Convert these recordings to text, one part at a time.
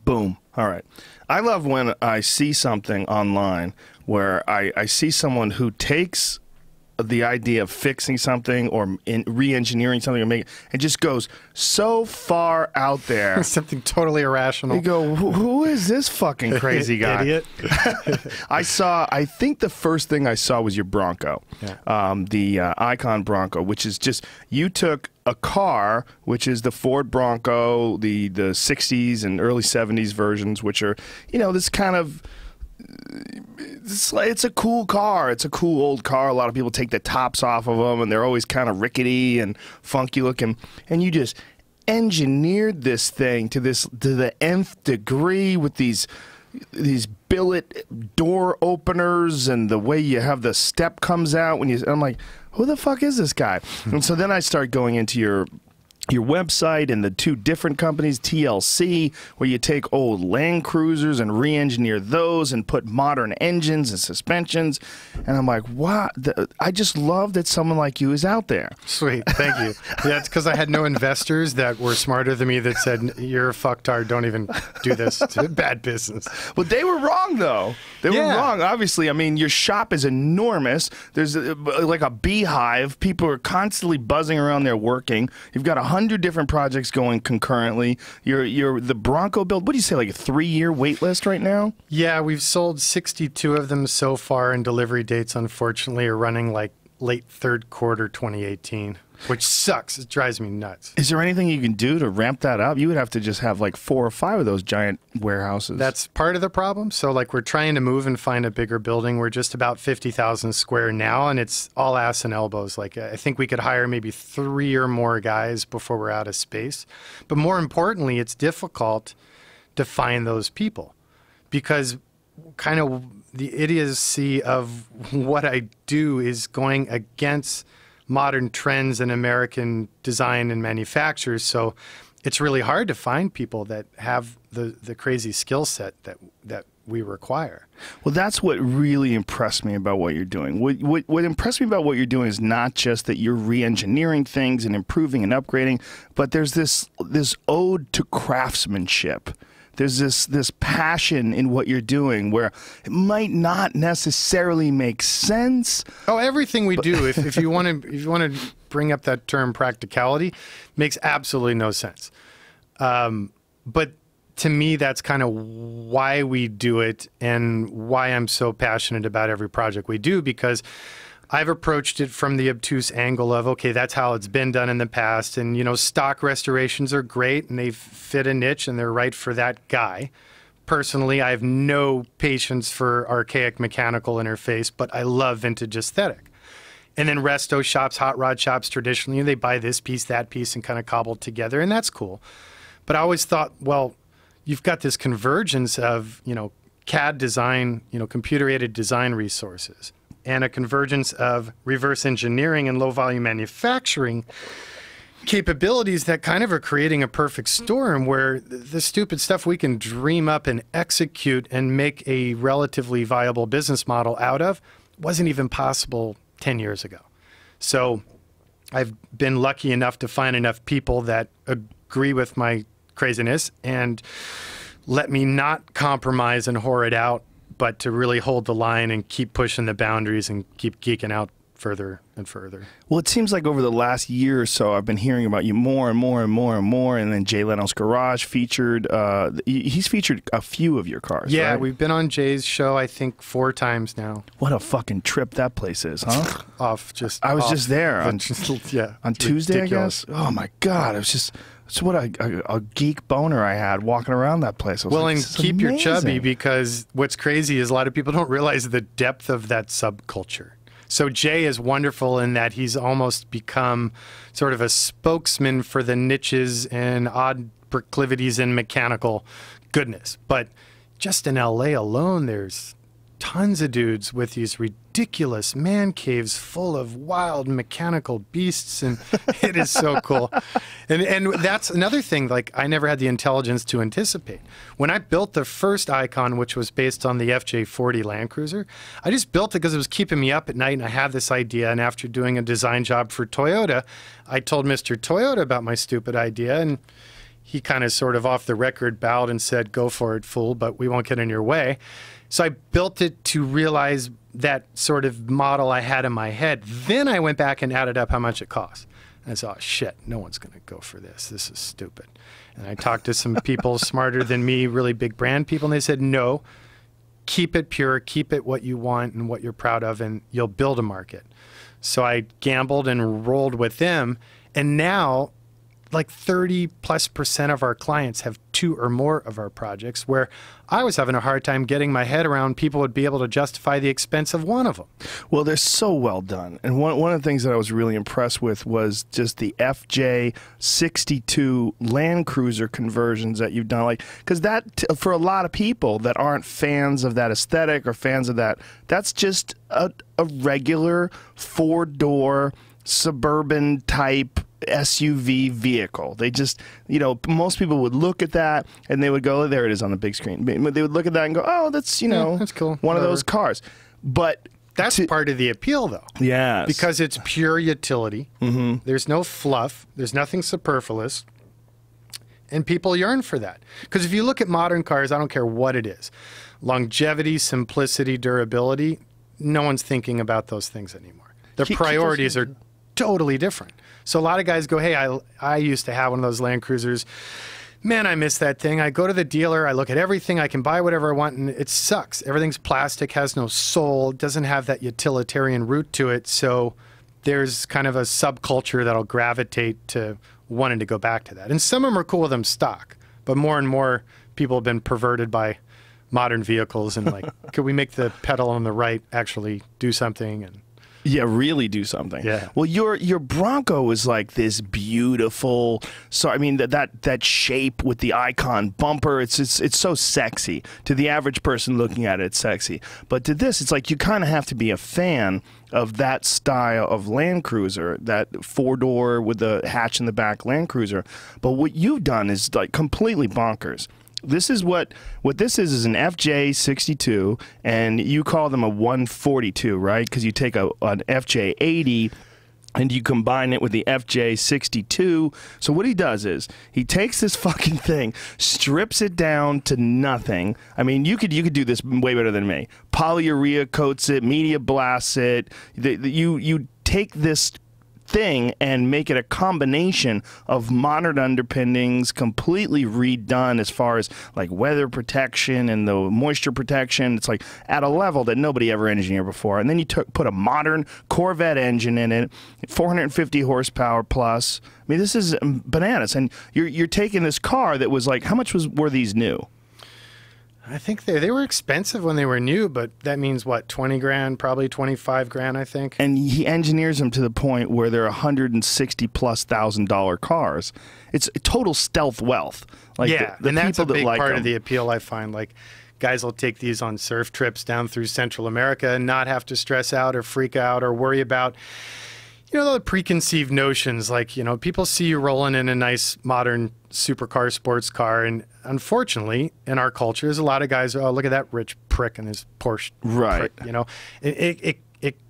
Boom. All right. I love when I see something online where I see someone who takes the idea of fixing something or re-engineering something or it just goes so far out there. Something totally irrational. You go, who is this fucking crazy guy? Idiot. I think the first thing I saw was your Bronco, the Icon Bronco, which is just, you took a car, which is the Ford Bronco, the 60s and early 70s versions, which are, you know, this kind of, it's a cool car. It's a cool old car. A lot of people take the tops off of them, and they're always kind of rickety and funky looking. And you just engineered this thing to the nth degree with these billet door openers and the way you have the step comes out when you. I'm like, who the fuck is this guy? And so then I start going into your website and the two different companies, TLC, where you take old Land Cruisers and re-engineer those and put modern engines and suspensions. And I'm like, wow, I just love that someone like you is out there. Sweet, thank you. Yeah, it's because I had no investors that were smarter than me that said, you're a fucktard, don't even do this. It's a bad business. Well, they were wrong, though. They were wrong, obviously. I mean, your shop is enormous. There's like a beehive. People are constantly buzzing around there working. You've got 100 different projects going concurrently. The Bronco build, what do you say, like a 3-year wait list right now? Yeah, we've sold 62 of them so far, and delivery dates, unfortunately, are running like late third quarter 2018, which sucks. It drives me nuts. Is there anything you can do to ramp that up? You would have to just have like 4 or 5 of those giant warehouses. That's part of the problem. So like we're trying to move and find a bigger building. We're just about 50,000 square now, and it's all ass and elbows. Like I think we could hire maybe 3 or more guys before we're out of space. But more importantly, it's difficult to find those people because kind of the idiocy of what I do is going against modern trends in American design and manufacture. So it's really hard to find people that have the crazy skill set that we require. Well, that's what really impressed me about what you're doing. What impressed me about what you're doing is not just that you're re-engineering things and improving and upgrading, but there's this ode to craftsmanship. There's this passion in what you're doing where it might not necessarily make sense. Oh, everything we do, if you want to bring up that term practicality, makes absolutely no sense. But to me, that's kind of why we do it and why I'm so passionate about every project we do, because I've approached it from the obtuse angle of, okay, that's how it's been done in the past. And, you know, stock restorations are great and they fit a niche and they're right for that guy. Personally, I have no patience for archaic mechanical interface, but I love vintage aesthetic. And then resto shops, hot rod shops, traditionally, they buy this piece, that piece, and kind of cobble together, and that's cool. But I always thought, well, you've got this convergence of, you know, CAD design, you know, computer-aided design resources, and a convergence of reverse engineering and low-volume manufacturing capabilities that kind of are creating a perfect storm where the stupid stuff we can dream up and execute and make a relatively viable business model out of wasn't even possible 10 years ago. So I've been lucky enough to find enough people that agree with my craziness and let me not compromise and whore it out, but to really hold the line and keep pushing the boundaries and keep geeking out further and further. Well, it seems like over the last year or so, I've been hearing about you more and more and more and more. And then Jay Leno's Garage featured, he's featured a few of your cars, yeah, right? We've been on Jay's show, I think, 4 times now. What a fucking trip that place is, huh? I was just there on Tuesday, ridiculous. I guess. Oh my God, it was just... So what a geek boner I had walking around that place. Well, like, and keep your chubby, because what's crazy is a lot of people don't realize the depth of that subculture. So Jay is wonderful in that he's almost become sort of a spokesman for the niches and odd proclivities in mechanical goodness. But just in LA alone, there's tons of dudes with these ridiculous man caves full of wild mechanical beasts, and it is so cool. And that's another thing, like, I never had the intelligence to anticipate. When I built the first Icon, which was based on the FJ40 Land Cruiser, I just built it because it was keeping me up at night, and I had this idea, and after doing a design job for Toyota, I told Mr. Toyota about my stupid idea, and he kind of sort of off the record bowed and said, "Go for it, fool, but we won't get in your way." So I built it to realize that sort of model I had in my head. Then I went back and added up how much it costs. And I said, oh, shit, no one's going to go for this. This is stupid. And I talked to some people smarter than me, really big brand people, and they said, no, keep it pure, keep it what you want and what you're proud of, and you'll build a market. So I gambled and rolled with them. And now, like 30+% of our clients have 2 or more of our projects, where I was having a hard time getting my head around people would be able to justify the expense of one of them. Well, they're so well done. And one of the things that I was really impressed with was just the FJ62 Land Cruiser conversions that you've done. Like, because that, for a lot of people that aren't fans of that aesthetic or fans of that, that's just a regular 4-door suburban type SUV vehicle. They just, you know, most people would look at that and they would go, oh, there it is on the big screen. They would look at that and go, oh, that's, you know, that's cool. One of those cars. But that's part of the appeal, though. Yes. Because it's pure utility. There's no fluff. There's nothing superfluous. And people yearn for that. Because if you look at modern cars, I don't care what it is, longevity, simplicity, durability, no one's thinking about those things anymore. Their priorities are totally different. So a lot of guys go, hey, I used to have one of those Land Cruisers. Man, I miss that thing. I go to the dealer, I look at everything, I can buy whatever I want, and it sucks. Everything's plastic, has no soul, doesn't have that utilitarian root to it. So there's kind of a subculture that'll gravitate to wanting to go back to that. And some of them are cool with them stock, but more and more people have been perverted by modern vehicles and like, could we make the pedal on the right actually do something? And yeah, really do something. Yeah. Well, your Bronco is like this beautiful. So I mean that shape with the icon bumper. It's so sexy to the average person looking at it. It's sexy, but to this, it's like you kind of have to be a fan of that style of Land Cruiser, that 4-door with the hatch in the back Land Cruiser. But what you've done is like completely bonkers. This is what this is an FJ62, and you call them a 142, right? Because you take an FJ80 and you combine it with the FJ62. So what he does is he takes this fucking thing, strips it down to nothing. I mean, you could do this way better than me. Polyurea coats it, media blasts it. You take this thing and make it a combination of modern underpinnings, completely redone as far as like weather protection and the moisture protection. It's like at a level that nobody ever engineered before. And then you put a modern Corvette engine in it, 450 horsepower plus. I mean, this is bananas. And you're taking this car that was like, how much were these new? I think they were expensive when they were new, but that means what, 20 grand, probably 25 grand, I think. And he engineers them to the point where they're $160,000+ cars. It's total stealth wealth. Like yeah, the and that's a big like part of the appeal, I find. Like guys will take these on surf trips down through Central America and not have to stress out or freak out or worry about, you know, the preconceived notions. Like, you know, people see you rolling in a nice modern supercar, sports car, and unfortunately, in our culture, there's a lot of guys, oh, look at that rich prick in his Porsche. Right. Prick, you know, it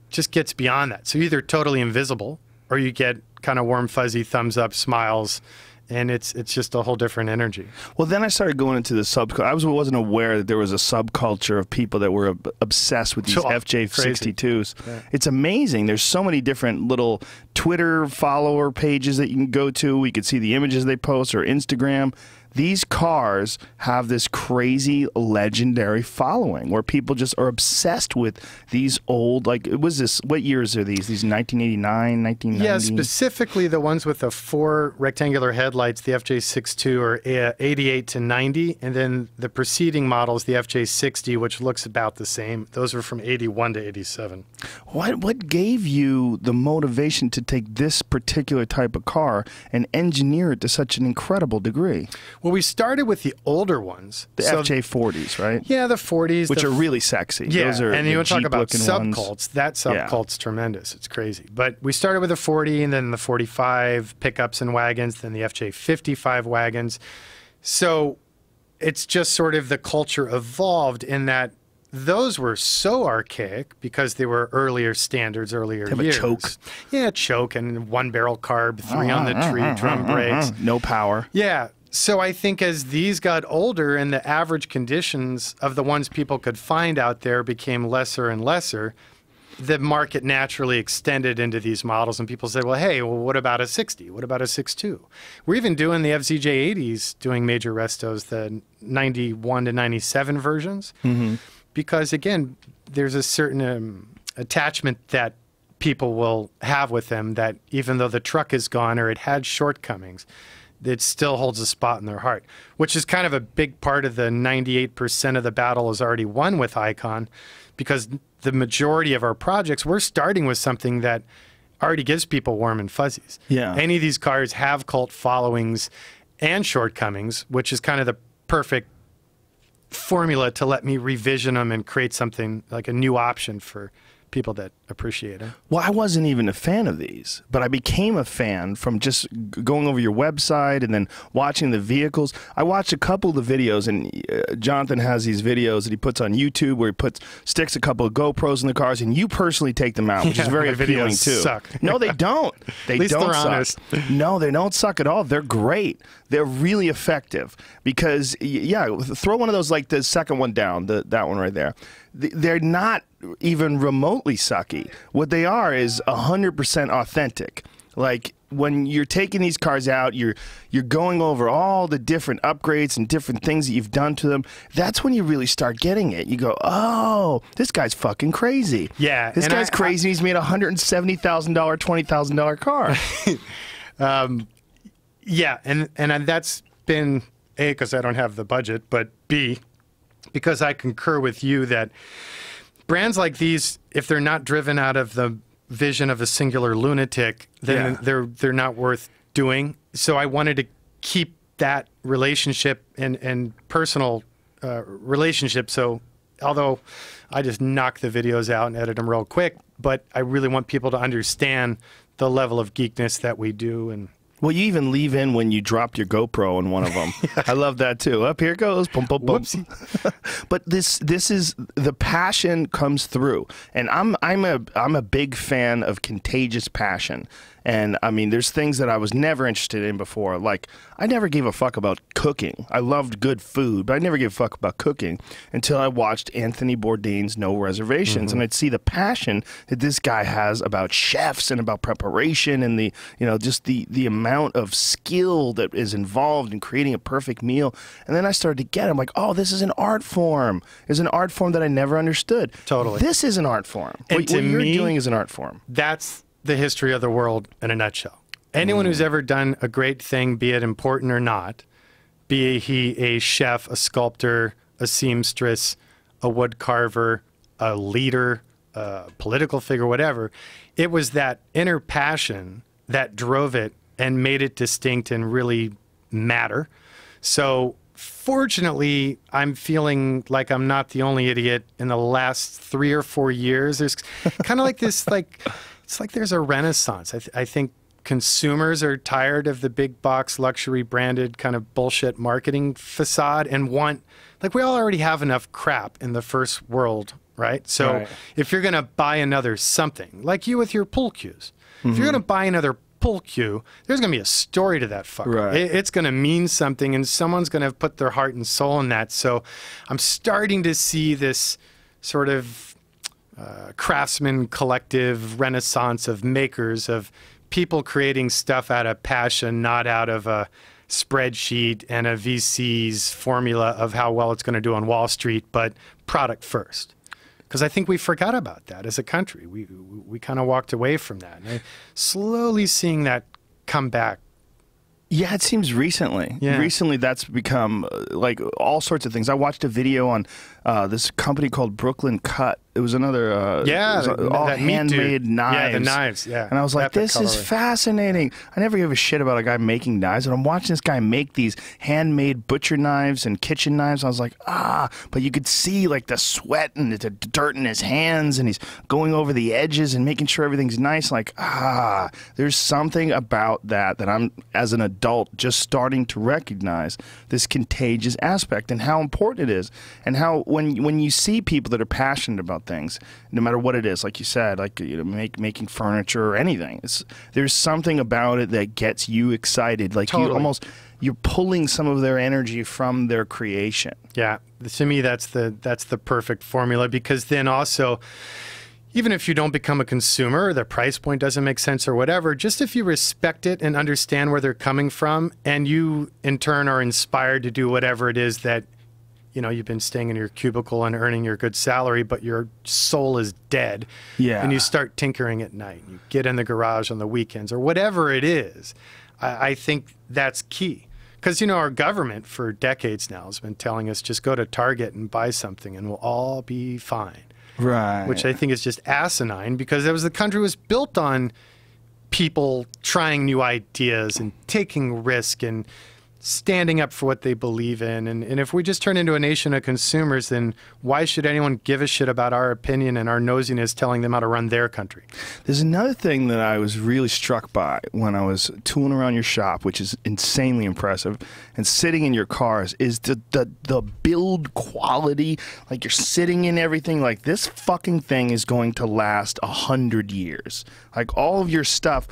just gets beyond that. So either totally invisible or you get kind of warm, fuzzy thumbs up smiles, and it's just a whole different energy. Well, then I started going into the subculture. I wasn't aware that there was a subculture of people that were obsessed with these FJ62s. Yeah. It's amazing. There's so many different little Twitter follower pages that you can go to. We could see the images they post, or Instagram. These cars have this crazy legendary following where people just are obsessed with these old, like, what years are these? These 1989, 1990? Yeah, specifically the ones with the 4 rectangular headlights, the FJ62 are 88 to 90, and then the preceding models, the FJ60, which looks about the same, those are from 81 to 87. What gave you the motivation to take this particular type of car and engineer it to such an incredible degree? Well, we started with the older ones. The FJ40s, right? Yeah, the 40s. Which are really sexy. Yeah, those are and you want to talk about subcults. Ones. That subcult's tremendous. It's crazy. But we started with the 40 and then the 45 pickups and wagons, then the FJ55 wagons. So it's just sort of the culture evolved in that those were so archaic because they were earlier standards, earlier years. A choke. Yeah, choke and 1-barrel carb, 3 on the tree, drum brakes. No power. Yeah. So I think as these got older and the average conditions of the ones people could find out there became lesser and lesser, the market naturally extended into these models, and people said, well, hey, well, what about a 60? What about a 6.2? We're even doing the FZJ80s, doing major restos, the 91 to 97 versions, because, again, there's a certain attachment that people will have with them that even though the truck is gone or it had shortcomings, it still holds a spot in their heart, which is kind of a big part of the 98% of the battle is already won with Icon, because the majority of our projects, we're starting with something that already gives people warm and fuzzies. Yeah. Any of these cars have cult followings and shortcomings, which is kind of the perfect formula to let me revision them and create something like a new option for people that appreciate it. Well, I wasn't even a fan of these, but I became a fan from just going over your website and then watching the vehicles. I watched a couple of the videos, and Jonathan has these videos that he puts on YouTube where he sticks a couple of GoPros in the cars, and you personally take them out, which is very appealing videos too. Suck. No, they don't. They At least don't they're suck. honest. No, they don't suck at all. They're great. They're really effective because, yeah, throw one of those, like the second one down, that one right there. They're not even remotely sucky. What they are is 100% authentic. Like when you're taking these cars out, you're going over all the different upgrades and different things that you've done to them. That's when you really start getting it. You go, oh, this guy's fucking crazy. Yeah, this guy's crazy. He's made a $170,000, $20,000 car. Yeah, and that's been A, because I don't have the budget, but B, because I concur with you that brands like these, if they're not driven out of the vision of a singular lunatic, then they're not worth doing. So I wanted to keep that relationship and personal relationship. So although I just knock the videos out and edit them real quick, but I really want people to understand the level of geekness that we do. And well, you even leave in when you dropped your GoPro in one of them. I love that too. Up here it goes. Boom, boom, boom. But this is the passion comes through, and I'm a big fan of contagious passion. And I mean, there's things that I was never interested in before. Like, I never gave a fuck about cooking. I loved good food, but I never gave a fuck about cooking until I watched Anthony Bourdain's No Reservations, and I'd see the passion that this guy has about chefs and about preparation and just the amount of skill that is involved in creating a perfect meal. And then I started to get it. I'm like, oh, this is an art form. It's an art form that I never understood. Totally. This is an art form. And what you're doing is an art form. That's the history of the world in a nutshell. Anyone who's ever done a great thing, be it important or not, be he a chef, a sculptor, a seamstress, a wood carver, a leader, a political figure, whatever, it was that inner passion that drove it and made it distinct and really matter. So fortunately, I'm feeling like I'm not the only idiot. In the last 3 or 4 years, there's kind of like this, it's like there's a renaissance. I think consumers are tired of the big box luxury branded kind of bullshit marketing facade and want, like, we all already have enough crap in the first world, right? So if you're going to buy another something, like you with your pool cues, if you're going to buy another pool cue, there's going to be a story to that fucker. Right. It's going to mean something, and someone's going to put their heart and soul in that. So I'm starting to see this sort of craftsman collective renaissance of makers, of people creating stuff out of passion, not out of a spreadsheet and a VC's formula of how well it's going to do on Wall Street, but product first. Because I think we forgot about that as a country. We kind of walked away from that. And I'm slowly seeing that come back. Yeah, it seems recently. Yeah. Recently, that's become like all sorts of things. I watched a video on this company called Brooklyn Cut. It was another all that meat handmade dude. knives. Yeah, the knives. Yeah, and I was like, Epic this is coloring. fascinating. I never gave a shit about a guy making knives, and I'm watching this guy make these handmade butcher knives and kitchen knives. I was like, but you could see like the sweat and the dirt in his hands, and he's going over the edges and making sure everything's nice. Like, there's something about that I'm, as an adult, just starting to recognize this contagious aspect and how important it is, and how when you see people that are passionate about things, no matter what it is, like you said, like making furniture or anything, there's something about it that gets you excited. Like Totally. you're pulling some of their energy from their creation. Yeah, to me, that's the perfect formula, because then also, even if you don't become a consumer, or the price point doesn't make sense or whatever, just if you respect it and understand where they're coming from, and you in turn are inspired to do whatever it is that, you know, you've been staying in your cubicle and earning your good salary, but your soul is dead. Yeah. And you start tinkering at night. You get in the garage on the weekends or whatever it is. I think that's key. Because, you know, our government for decades now has been telling us just go to Target and buy something and we'll all be fine. Right. Which I think is just asinine, because the country was built on people trying new ideas and taking risk and standing up for what they believe in. And if we just turn into a nation of consumers, then why should anyone give a shit about our opinion and our nosiness telling them how to run their country? There's another thing that I was really struck by when I was tooling around your shop, which is insanely impressive, and sitting in your cars, is the build quality. Like, you're sitting in everything. Like, this fucking thing is going to last 100 years. Like, all of your stuff.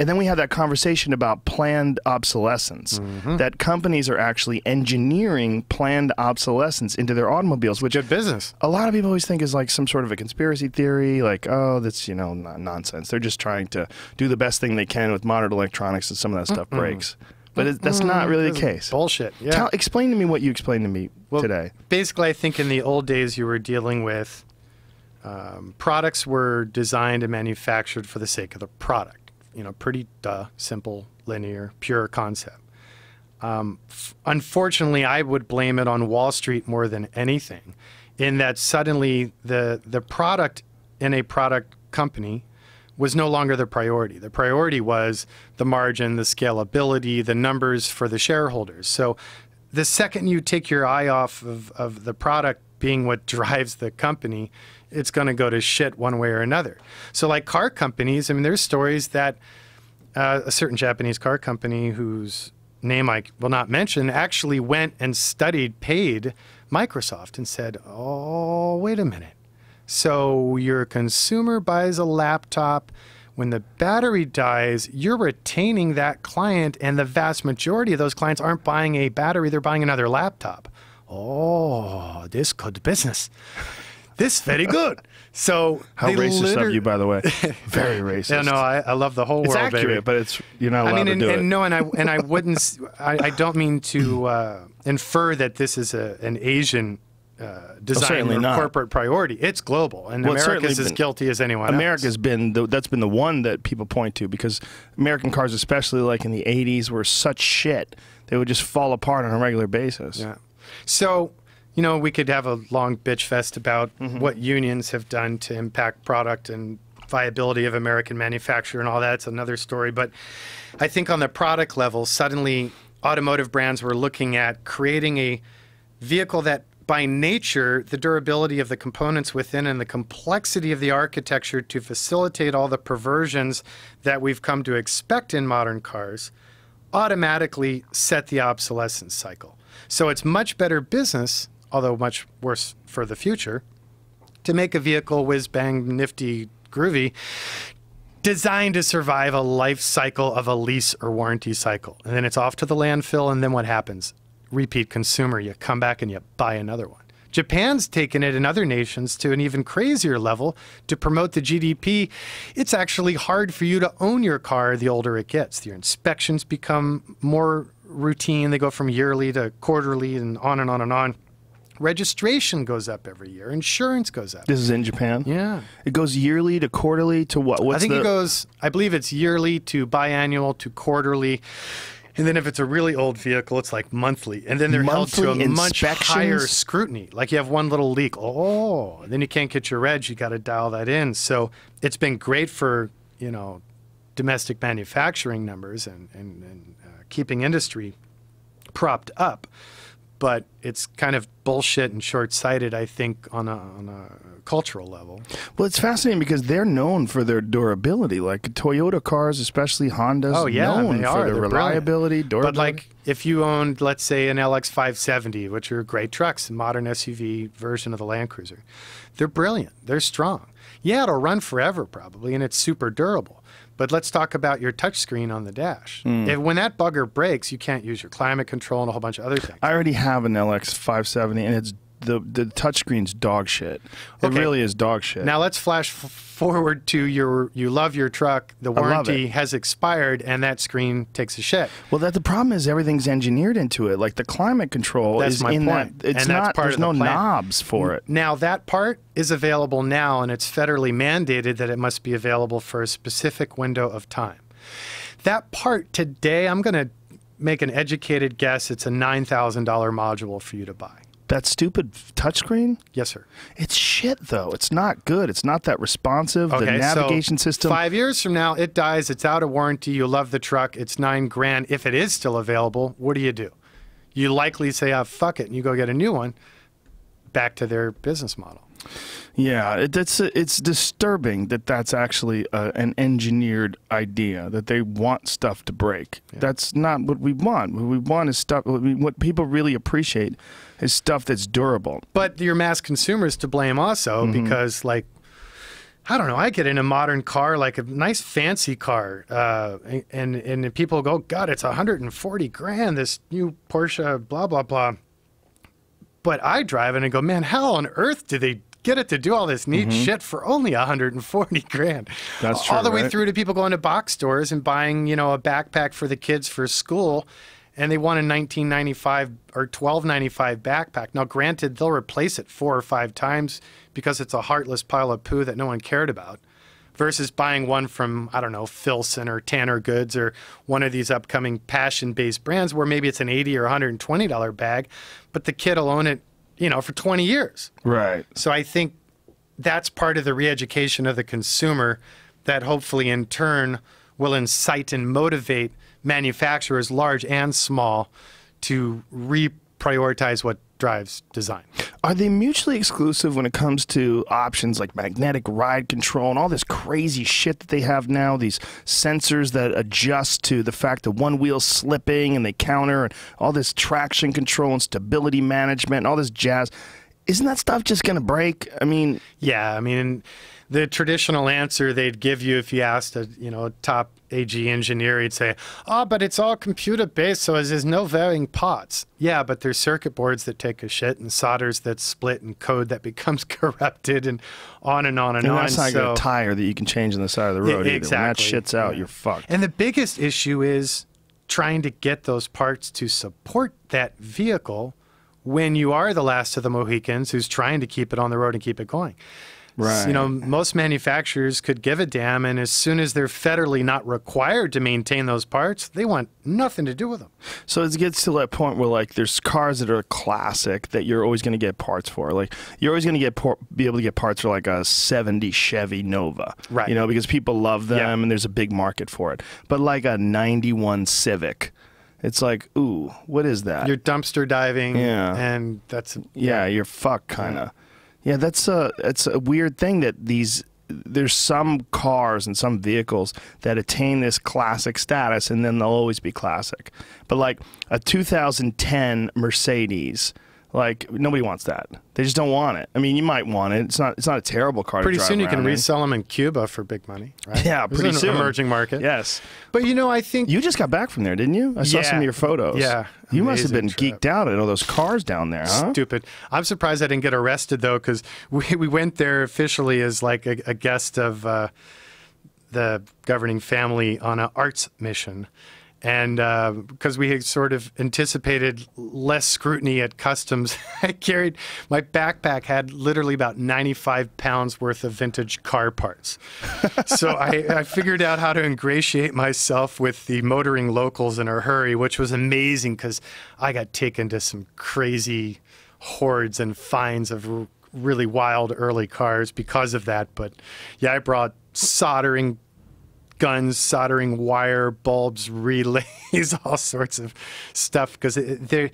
And then we had that conversation about planned obsolescence, that companies are actually engineering planned obsolescence into their automobiles, which Good business. a lot of people always think is like some sort of a conspiracy theory, like, oh, that's, you know, nonsense. They're just trying to do the best thing they can with modern electronics, and some of that stuff breaks. But that's not really the case. Bullshit. Yeah. Explain to me what you explained to me today. Basically, I think in the old days you were dealing with products were designed and manufactured for the sake of the product. You know, pretty simple, linear, pure concept. Unfortunately, I would blame it on Wall Street more than anything, in that suddenly the product in a product company was no longer the priority. The priority was the margin, the scalability, the numbers for the shareholders. So the second you take your eye off of the product being what drives the company, it's going to go to shit one way or another. So like car companies, I mean, there's stories that a certain Japanese car company, whose name I will not mention, actually went and paid Microsoft and said, oh, wait a minute. So your consumer buys a laptop. When the battery dies, you're retaining that client, and the vast majority of those clients aren't buying a battery, they're buying another laptop. Oh, this good business. This very good. So how racist of you, by the way. Very racist. Yeah, no, I love the whole it's world, accurate, baby. But it's, you're not allowed to do it. No, and I wouldn't. I don't mean to infer that this is an Asian design or not. corporate priority. It's global, and America's as guilty as anyone America's else. that's been the one that people point to, because American cars, especially like in the 80s, were such shit. They would just fall apart on a regular basis. Yeah. So, you know, we could have a long bitch fest about what unions have done to impact product and viability of American manufacture and all that. It's another story. But I think on the product level, suddenly automotive brands were looking at creating a vehicle that, by nature, the durability of the components within and the complexity of the architecture to facilitate all the perversions that we've come to expect in modern cars, automatically set the obsolescence cycle. So it's much better business, although much worse for the future, to make a vehicle whiz-bang, nifty, groovy, designed to survive a life cycle of a lease or warranty cycle. And then it's off to the landfill, and then what happens? Repeat consumer. You come back and you buy another one. Japan's taken it in other nations to an even crazier level to promote the GDP. It's actually hard for you to own your car the older it gets. Your inspections become more routine. They go from yearly to quarterly and on and on and on. Registration goes up every year. Insurance goes up. This is in Japan? Yeah. It goes yearly to quarterly to what? I think it goes, I believe it's yearly to biannual to quarterly. And then if it's a really old vehicle, it's like monthly. And then they're held to a much higher scrutiny. Like you have one little leak. Oh, and then you can't get your reg. You got to dial that in. So it's been great for, you know, domestic manufacturing numbers and keeping industry propped up. But it's kind of bullshit and short-sighted, I think, on a cultural level. Well, it's fascinating because they're known for their durability. Like Toyota cars, especially Honda's, known for their reliability, durability. But like if you owned, let's say, an LX 570, which are great trucks, a modern SUV version of the Land Cruiser, they're brilliant. They're strong. Yeah, it'll run forever probably, and it's super durable. But let's talk about your touchscreen on the dash. When that bugger breaks, you can't use your climate control and a whole bunch of other things. I already have an LX 570, and it's the touchscreen's dog shit. It Okay. really is dog shit. Now let's flash forward to you love your truck, the warranty has expired, and that screen takes a shit. Well, the problem is everything's engineered into it. Like the climate control That's is my in point. that. It's And that's not. part There's of the no plan. knobs for it. Now that part is available now, and it's federally mandated that it must be available for a specific window of time. That part today, I'm going to make an educated guess, it's a $9,000 module for you to buy. That stupid touchscreen? Yes, sir. It's shit, though. It's not good. It's not that responsive. The navigation system. 5 years from now, it dies. It's out of warranty. You love the truck. It's $9,000. If it is still available, what do? You likely say, "Ah, fuck it," and you go get a new one. Back to their business model. Yeah, it's disturbing that that's actually an engineered idea, that they want stuff to break. Yeah. That's not what we want. What we want is stuff, what people really appreciate is stuff that's durable. But your mass consumers to blame also, because like, I don't know, I get in a modern car, like a nice fancy car, and people go, "God, it's 140 grand, this new Porsche, blah, blah, blah." But I drive it and go, "Man, how on earth do they get it to do all this neat shit for only 140 grand?" That's true, all the way right? through to people going to box stores and buying, a backpack for the kids for school, and they want a $19.95 or $12.95 backpack. Now, granted, they'll replace it 4 or 5 times because it's a heartless pile of poo that no one cared about, versus buying one from, I don't know, Filson or Tanner Goods or one of these upcoming passion-based brands where maybe it's an $80 or $120 bag, but the kid will own it, for 20 years. Right. So I think that's part of the re-education of the consumer that hopefully in turn will incite and motivate manufacturers, large and small, to reprioritize what drives design. Are they mutually exclusive when it comes to options like magnetic ride control and all this crazy shit that they have now, these sensors that adjust to the fact that one wheel's slipping and they counter, and all this traction control and stability management and all this jazz? Isn't that stuff just going to break? I mean... Yeah, the traditional answer they'd give you if you asked a top AG engineer, he'd say, "Oh, but it's all computer based, so there's no varying parts." Yeah, but there's circuit boards that take a shit and solders that split and code that becomes corrupted and on and on and on. That's not like a tire that you can change on the side of the road. Exactly. When that shit's out, you're fucked. And the biggest issue is trying to get those parts to support that vehicle when you are the last of the Mohicans who's trying to keep it on the road and keep it going. Right. Most manufacturers could give a damn, and as soon as they're federally not required to maintain those parts, they want nothing to do with them. So it gets to that point where, like, there's cars that are classic that you're always going to get parts for. Like, you're always going to be able to get parts for like a '70 Chevy Nova, right? Because people love them and there's a big market for it. But like a '91 Civic, it's like, ooh, what is that? You're dumpster diving, and that's you're fucked, kind of. Yeah, it's a weird thing that there's some cars and some vehicles that attain this classic status and then they'll always be classic. But like a 2010 Mercedes, like nobody wants that. They just don't want it. I mean, you might want it. It's not a terrible car. Pretty to drive soon you can around in. resell them in Cuba for big money, right? Yeah, pretty It's an soon. emerging market. Yes. But I think You just got back from there, didn't you? I saw some of your photos. Yeah. You must have been Amazing trip. geeked out at all those cars down there, huh? Stupid. I'm surprised I didn't get arrested, though, because we went there officially as like a guest of the governing family on an arts mission. And because we had sort of anticipated less scrutiny at customs, my backpack had literally about 95 pounds worth of vintage car parts. So I figured out how to ingratiate myself with the motoring locals in a hurry, which was amazing because I got taken to some crazy hordes and finds of really wild early cars because of that. But yeah, I brought soldering guns, soldering wire, bulbs, relays, all sorts of stuff, because the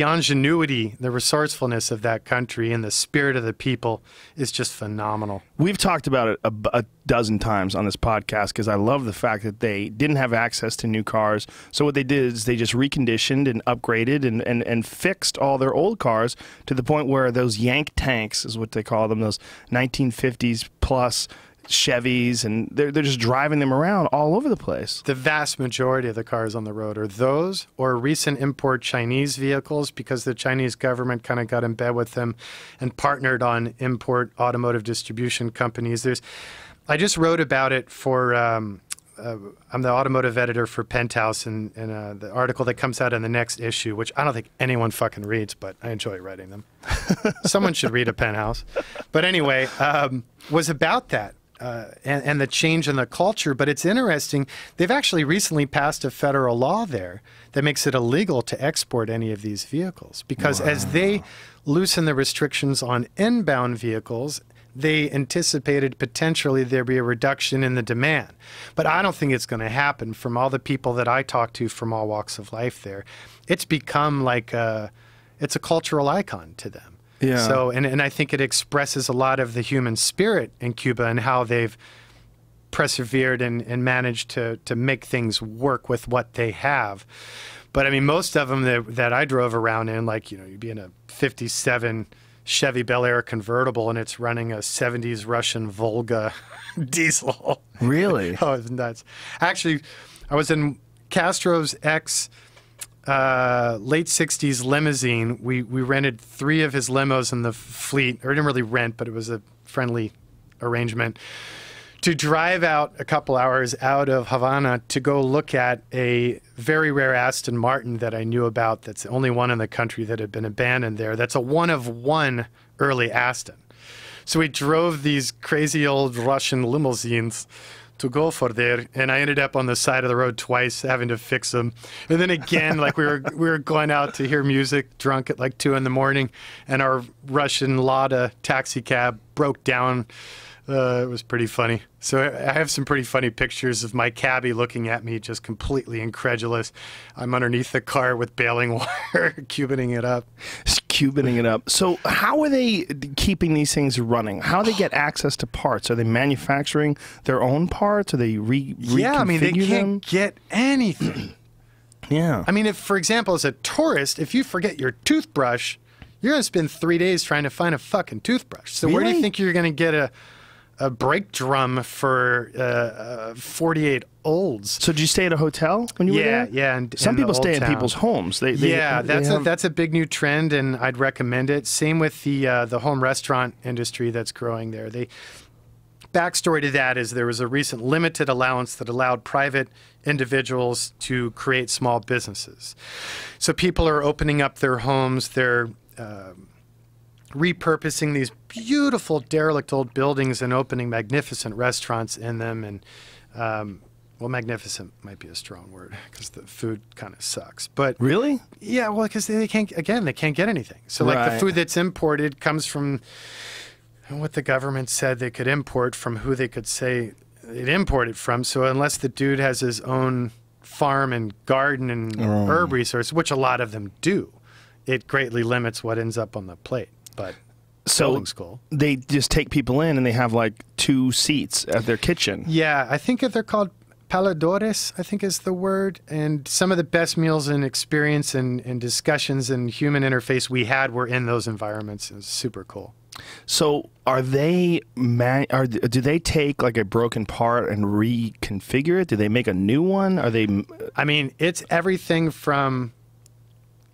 ingenuity, the resourcefulness of that country and the spirit of the people is just phenomenal. We've talked about it a dozen times on this podcast because I love the fact that they didn't have access to new cars. So what they did is they just reconditioned and upgraded and fixed all their old cars to the point where those Yank tanks is what they call them, those 1950s plus Chevys, and they're just driving them around all over the place. The vast majority of the cars on the road are those or recent import Chinese vehicles, because the Chinese government kind of got in bed with them and partnered on import automotive distribution companies. I just wrote about it for, I'm the automotive editor for Penthouse, and the article that comes out in the next issue, which I don't think anyone fucking reads, but I enjoy writing them. Someone should read a Penthouse. But anyway, was about that. And the change in the culture. But it's interesting, they've actually recently passed a federal law there that makes it illegal to export any of these vehicles. Because as they loosen the restrictions on inbound vehicles, they anticipated potentially there'd be a reduction in the demand. But I don't think it's going to happen. From all the people that I talk to from all walks of life there, it's become like it's a cultural icon to them. Yeah. So, and I think it expresses a lot of the human spirit in Cuba and how they've persevered and managed to make things work with what they have. But I mean, most of them that I drove around in, like, you know, you'd be in a 57 Chevy Bel Air convertible and it's running a 70s Russian Volga diesel. Really? Oh, it's nuts. Actually, I was in Castro's late 60s limousine. We rented 3 of his limos in the fleet, or didn't really rent, but it was a friendly arrangement, to drive out a couple hours out of Havana to go look at a very rare Aston Martin that I knew about. That's the only one in the country that had been abandoned there. That's a one-of-one early Aston. So we drove these crazy old Russian limousines to go for there, and I ended up on the side of the road twice having to fix them. And then again, like we were going out to hear music drunk at like 2 in the morning, and our Russian Lada taxi cab broke down. It was pretty funny. So I have some pretty funny pictures of my cabbie looking at me just completely incredulous. I'm underneath the car with baling wire, cubining it up. Cubining it up. So how are they keeping these things running? How do they get access to parts? Are they manufacturing their own parts? Are they Yeah, I mean, they can't get anything. Yeah. I mean, if, for example, as a tourist, if you forget your toothbrush, you're going to spend 3 days trying to find a fucking toothbrush. So where do you think you're going to get a brake drum for 48 olds? So did you stay at a hotel when you were there? Yeah. Some people stay in people's homes. That's a big new trend, and I'd recommend it. Same with the home restaurant industry that's growing there. Backstory to that is there was a recent limited allowance that allowed private individuals to create small businesses. So people are opening up their homes. They're repurposing these beautiful derelict old buildings and opening magnificent restaurants in them. And well, magnificent might be a strong word because the food kind of sucks. But really, yeah, well, because they can't get anything. So like the food that's imported comes from what the government said they could import from who they could say it imported from. So unless the dude has his own farm and garden and herb resource, which a lot of them do, it greatly limits what ends up on the plate. But building school, they just take people in and they have like 2 seats at their kitchen. Yeah, I think they're called paladores, I think is the word. And some of the best meals and experience and discussions and human interface we had were in those environments. It was super cool. So are they, do they take like a broken part and reconfigure it? Do they make a new one? Are they? I mean, it's everything from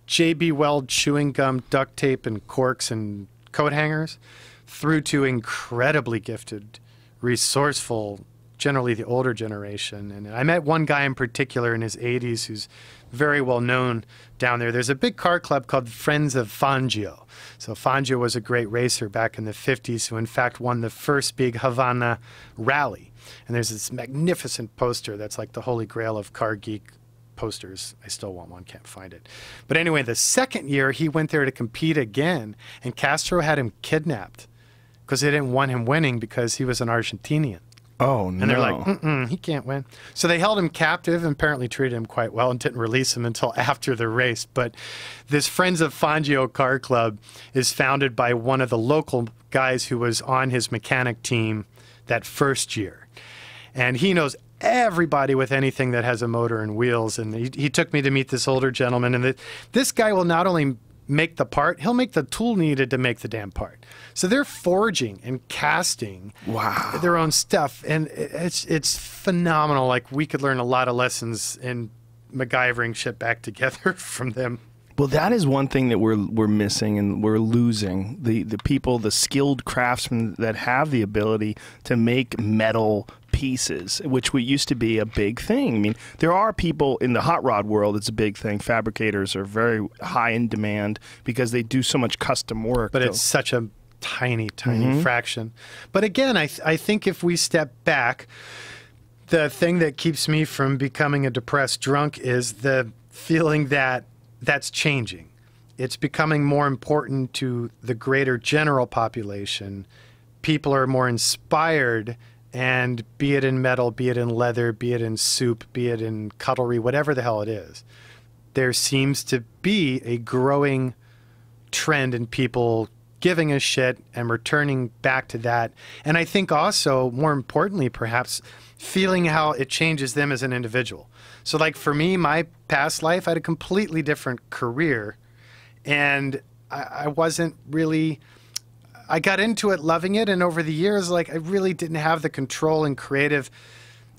J.B. Weld chewing gum, duct tape, and corks and coat hangers, through to incredibly gifted, resourceful, generally the older generation. And I met one guy in particular in his 80s who's very well known down there. There's a big car club called Friends of Fangio. So Fangio was a great racer back in the 50s who in fact won the first big Havana rally. And there's this magnificent poster that's like the holy grail of car geek posters. I still want one, can't find it. But anyway, the second year he went there to compete again, and Castro had him kidnapped because they didn't want him winning because he was an Argentinian. Oh, no. And they're like, he can't win. So they held him captive and apparently treated him quite well and didn't release him until after the race. But this Friends of Fangio car club is founded by one of the local guys who was on his mechanic team that first year. And he knows everybody with anything that has a motor and wheels. And he took me to meet this older gentleman. And this guy will not only make the part, he'll make the tool needed to make the damn part. So they're forging and casting their own stuff, and it's phenomenal. Like, we could learn a lot of lessons in MacGyvering shit back together from them. Well, that is one thing that we're missing and we're losing. The people, the skilled craftsmen that have the ability to make metal pieces, which used to be a big thing. I mean, there are people in the hot rod world, it's a big thing. Fabricators are very high in demand because they do so much custom work. But it's such a tiny fraction. But again, I think if we step back, the thing that keeps me from becoming a depressed drunk is the feeling that that's changing. It's becoming more important to the greater general population. People are more inspired, and be it in metal, be it in leather, be it in soup, be it in cutlery, whatever the hell it is, there seems to be a growing trend in people giving a shit and returning back to that. And I think also, more importantly, perhaps, feeling how it changes them as an individual. So like for me, my past life, I had a completely different career, and I wasn't really, I got into it loving it, and over the years, like, I really didn't have the control and creative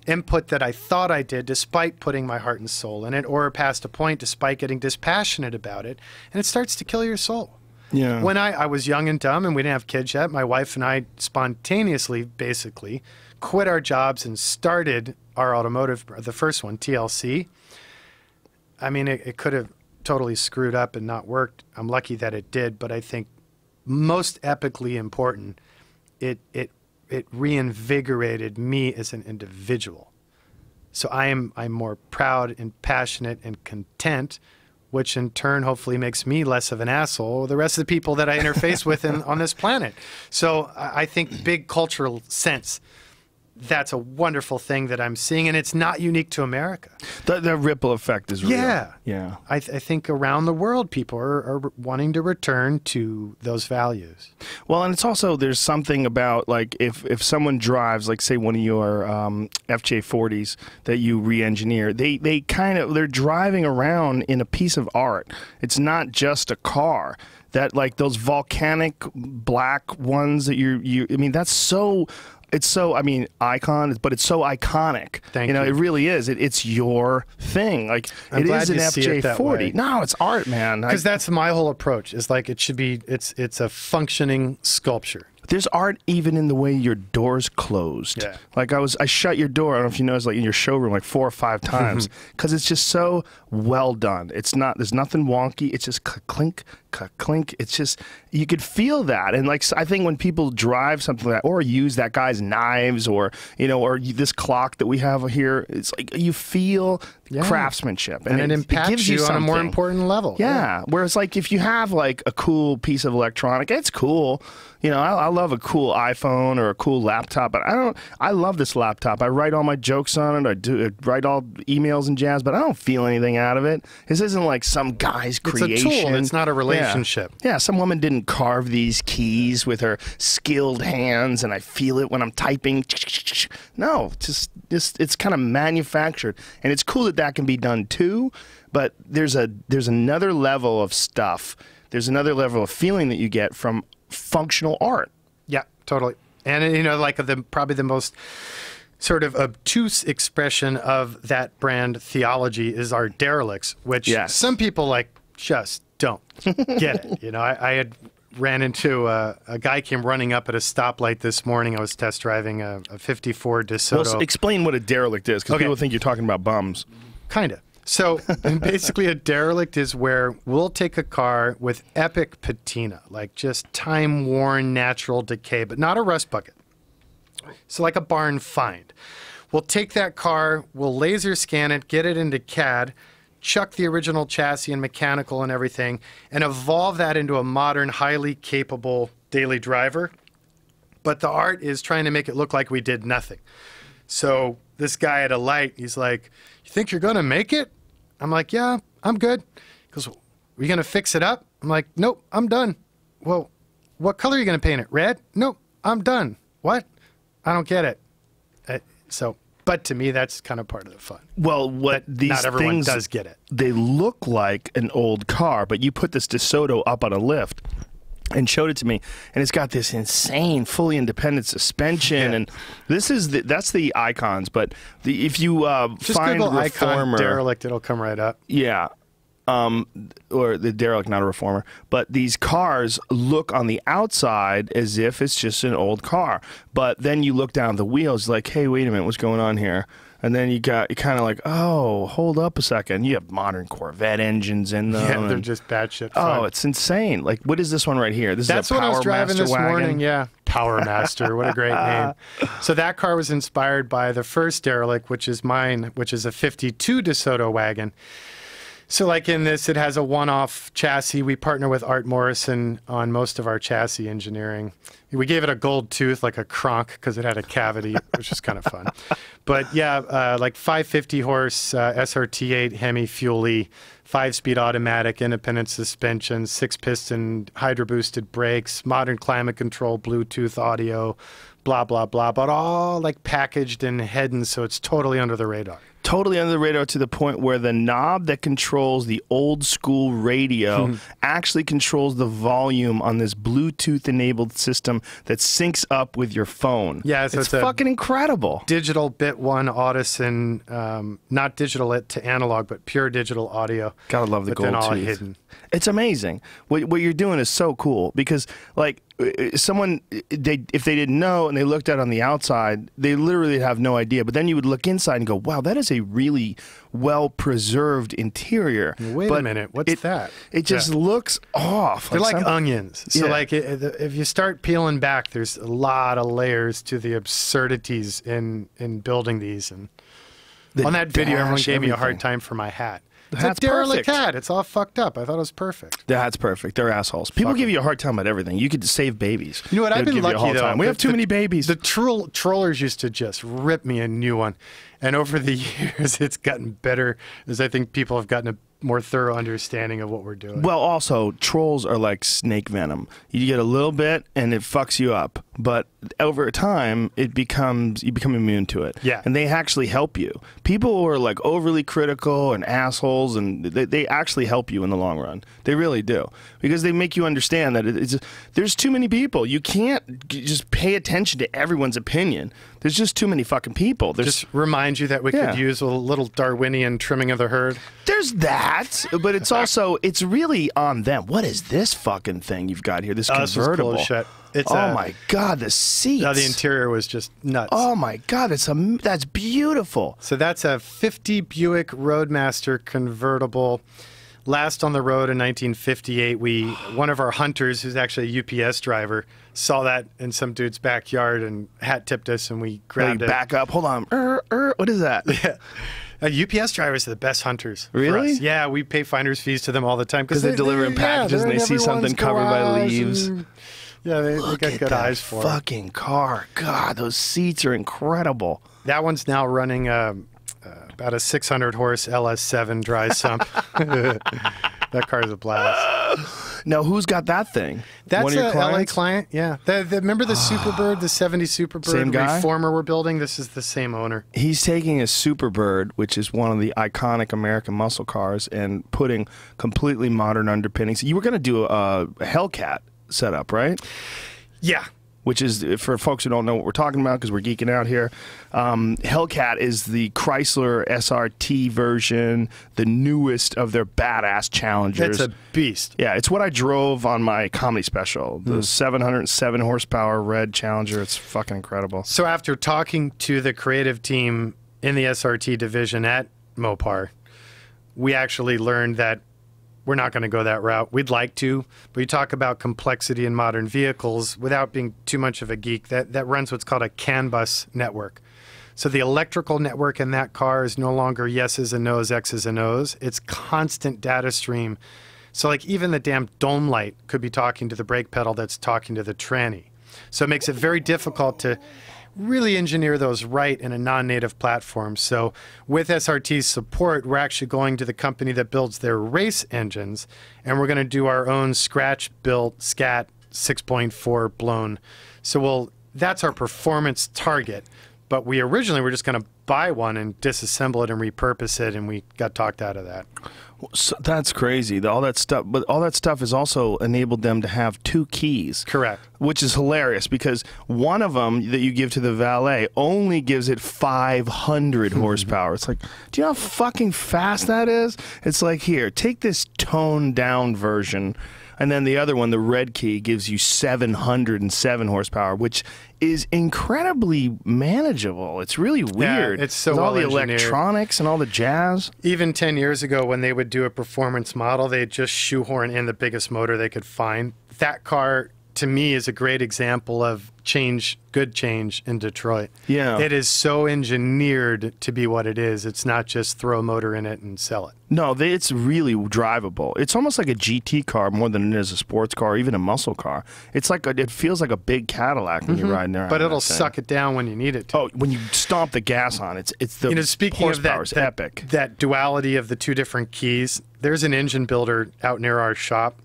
input that I thought I did, despite putting my heart and soul in it, or past a point, despite getting dispassionate about it, and it starts to kill your soul. Yeah. When I was young and dumb and we didn't have kids yet, my wife and I spontaneously, basically, quit our jobs and started our automotive, the first one, TLC. I mean, it could have totally screwed up and not worked. I'm lucky that it did, but I think most epically important, it reinvigorated me as an individual. So I'm more proud and passionate and content, which in turn hopefully makes me less of an asshole the rest of the people that I interface with on this planet. So I think big cultural sense, that's a wonderful thing that I'm seeing, and it's not unique to America. The ripple effect is real. Yeah. Yeah. I think around the world, people are wanting to return to those values. Well, and it's also, there's something about, like, if someone drives, like, say, one of your FJ40s that you re-engineer, they're driving around in a piece of art. It's not just a car. That, like, those volcanic black ones that I mean, that's so... It's so, I mean, icon, but it's so iconic. Thank you. It really is. It's your thing. Like, I'm it glad is an you see it that way. FJ40. No, it's art, man. Because that's my whole approach. Is like, it should be, it's a functioning sculpture. There's art even in the way your door's closed. Yeah. Like, I shut your door, I don't know if you noticed, like, in your showroom, like 4 or 5 times, because it's just so well done. There's nothing wonky. It's just clink, clink. It's just, you could feel that. And, like, I think when people drive something like that, or use that guy's knives, or, or this clock that we have here, it's like, you feel craftsmanship. And it impacts gives you on a more something. important level. Yeah. Whereas, like, if you have, like, a cool piece of electronic, it's cool. I love a cool iPhone or a cool laptop, but I love this laptop. I write all my jokes on it. I write all emails and jazz, but I don't feel anything out of it. This isn't like some guy's creation. It's a tool. It's not a relationship. Yeah, some woman didn't carve these keys with her skilled hands, and I feel it when I'm typing. No, just it's kind of manufactured, and it's cool that can be done too. But there's another level of stuff. There's another level of feeling that you get from functional art. Yeah, totally. And like probably the most sort of obtuse expression of that brand theology is our derelicts, which some people like just don't get it. I had ran into a guy came running up at a stoplight this morning. I was test driving a 54 DeSoto. Well, explain what a derelict is, because people think you're talking about bums. Kind of. So basically a derelict is where we'll take a car with epic patina, like just time-worn natural decay, but not a rust bucket. So like a barn find. We'll take that car, we'll laser scan it, get it into CAD, chuck the original chassis and mechanical and everything, and evolve that into a modern, highly capable daily driver. But the art is trying to make it look like we did nothing. So this guy at a light, he's like, "You think you're going to make it?" I'm like, "Yeah, I'm good." He goes, "Are you going to fix it up?" I'm like, "Nope, I'm done." "Well, what color are you going to paint it? Red?" "Nope, I'm done." "What?" "I don't get it." So But to me, that's kind of part of the fun. Well, what these Not everyone things does get it. They look like an old car, but you put this DeSoto up on a lift and showed it to me, and it's got this insane, fully independent suspension, and that's the Icons. But if you just find Google Reformer, Icon derelict, it'll come right up. yeah, or the derelict, not a Reformer. But these cars look on the outside as if it's just an old car, but then you look down at the wheels, like, hey, wait a minute, what's going on here? And then you kind of like, oh, hold up a second. You have modern Corvette engines in them. Yeah, they're just batshit fun. Oh, it's insane. Like, what is this one right here? That's is a what I was Power driving Master this wagon? morning. Yeah, Power Master. What a great name. So that car was inspired by the first derelict, which is mine, which is a 52 DeSoto wagon. So like in this, it has a one-off chassis. We partner with Art Morrison on most of our chassis engineering. We gave it a gold tooth, like a Kronk, because it had a cavity, which is kind of fun. But yeah, like 550 horse SRT8 Hemi Fuel-E, 5-speed automatic, independent suspension, 6-piston hydro-boosted brakes, modern climate control, Bluetooth audio, blah, blah, blah, but all like packaged and hidden, so it's totally under the radar. Totally under the radar, to the point where the knob that controls the old school radio actually controls the volume on this Bluetooth enabled system that syncs up with your phone. Yeah, so it's fucking incredible. Digital Bit 1 Audison, not digital to analog, but pure digital audio. Gotta love the gold all tooth. hidden. It's amazing. What you're doing is so cool, because like someone, if they didn't know and they looked at it on the outside, they literally have no idea. But then you would look inside and go, wow, that is a really well-preserved interior. Wait a minute, what's that? It just looks off. They're like onions. So like if you start peeling back, there's a lot of layers to the absurdities in building these. And on that video, everyone gave me a hard time for my hat. It's a derelict hat. It's all fucked up. I thought it was perfect. The hat's perfect. They're assholes. People give you a hard time about everything. You could save babies. You know what? I've been lucky, though. We have too many babies. The trollers used to just rip me a new one. And over the years, it's gotten better, as I think people have gotten a more thorough understanding of what we're doing. Well, also, trolls are like snake venom. You get a little bit, and it fucks you up. But over time, you become immune to it. Yeah. And they actually help you. People who are like overly critical and assholes, and they actually help you in the long run. They really do. Because they make you understand that there's too many people. You can't just pay attention to everyone's opinion. There's just too many fucking people. Just remind you that we could use a little Darwinian trimming of the herd. There's that, but it's also, it's really on them. What is this fucking thing you've got here? This convertible. This is cool as shit. It's oh my God, the seats. No, the interior was just nuts. Oh my God, that's beautiful. So that's a 50 Buick Roadmaster convertible. Last on the road in 1958, one of our hunters, who's actually a UPS driver, saw that in some dude's backyard and hat tipped us, and we grabbed it. Back up, hold on. What is that? Yeah. UPS drivers are the best hunters. Really? For us. Yeah, we pay finder's fees to them all the time because they're delivering packages and they see something covered by leaves. Yeah, they got good eyes for it. Fucking car. God, those seats are incredible. That one's now running about a 600 horse LS7 dry sump. That car's a blast. Now, who's got that thing? That's an LA client. Yeah. Remember the Superbird, the 70 Superbird same guy? Reformer we're building? This is the same owner. He's taking a Superbird, which is one of the iconic American muscle cars, and putting completely modern underpinnings. You were going to do a Hellcat setup, right? Yeah. Which is, for folks who don't know what we're talking about, because we're geeking out here, Hellcat is the Chrysler SRT version, the newest of their badass Challengers. It's a beast. Yeah, it's what I drove on my comedy special, the 707 horsepower red Challenger. It's fucking incredible. So after talking to the creative team in the SRT division at Mopar, we actually learned that we're not going to go that route. We'd like to, but you talk about complexity in modern vehicles without being too much of a geek. That runs what's called a CAN bus network. So the electrical network in that car is no longer yeses and nos, X's and O's. It's constant data stream. So like even the damn dome light could be talking to the brake pedal that's talking to the tranny. So it makes it very difficult to really engineer those right in a non-native platform. So with SRT's support, we're actually going to the company that builds their race engines, and we're going to do our own scratch-built SCAT 6.4 blown. So that's our performance target. But we originally were just going to buy one and disassemble it and repurpose it, and we got talked out of that. So that's crazy. All that stuff, but all that stuff has also enabled them to have 2 keys. Correct. Which is hilarious because one of them that you give to the valet only gives it 500 horsepower. It's like, do you know how fucking fast that is? It's like, here, take this toned down version. And then the other one, the red key, gives you 707 horsepower, which is incredibly manageable. It's really weird. Yeah, it's so with all the well-engineered. electronics and all the jazz. Even 10 years ago, when they would do a performance model, they'd just shoehorn in the biggest motor they could find. That car, to me, is a great example of good change in Detroit. Yeah. It is so engineered to be what it is. It's not just throw a motor in it and sell it. No, it's really drivable. It's almost like a GT car more than it is a sports car, or even a muscle car. It's like it feels like a big Cadillac when you're riding there. But it'll suck it down when you need it to. Oh, when you stomp the gas on it, it's the speaking of that, epic. That duality of the 2 different keys, there's an engine builder out near our shop.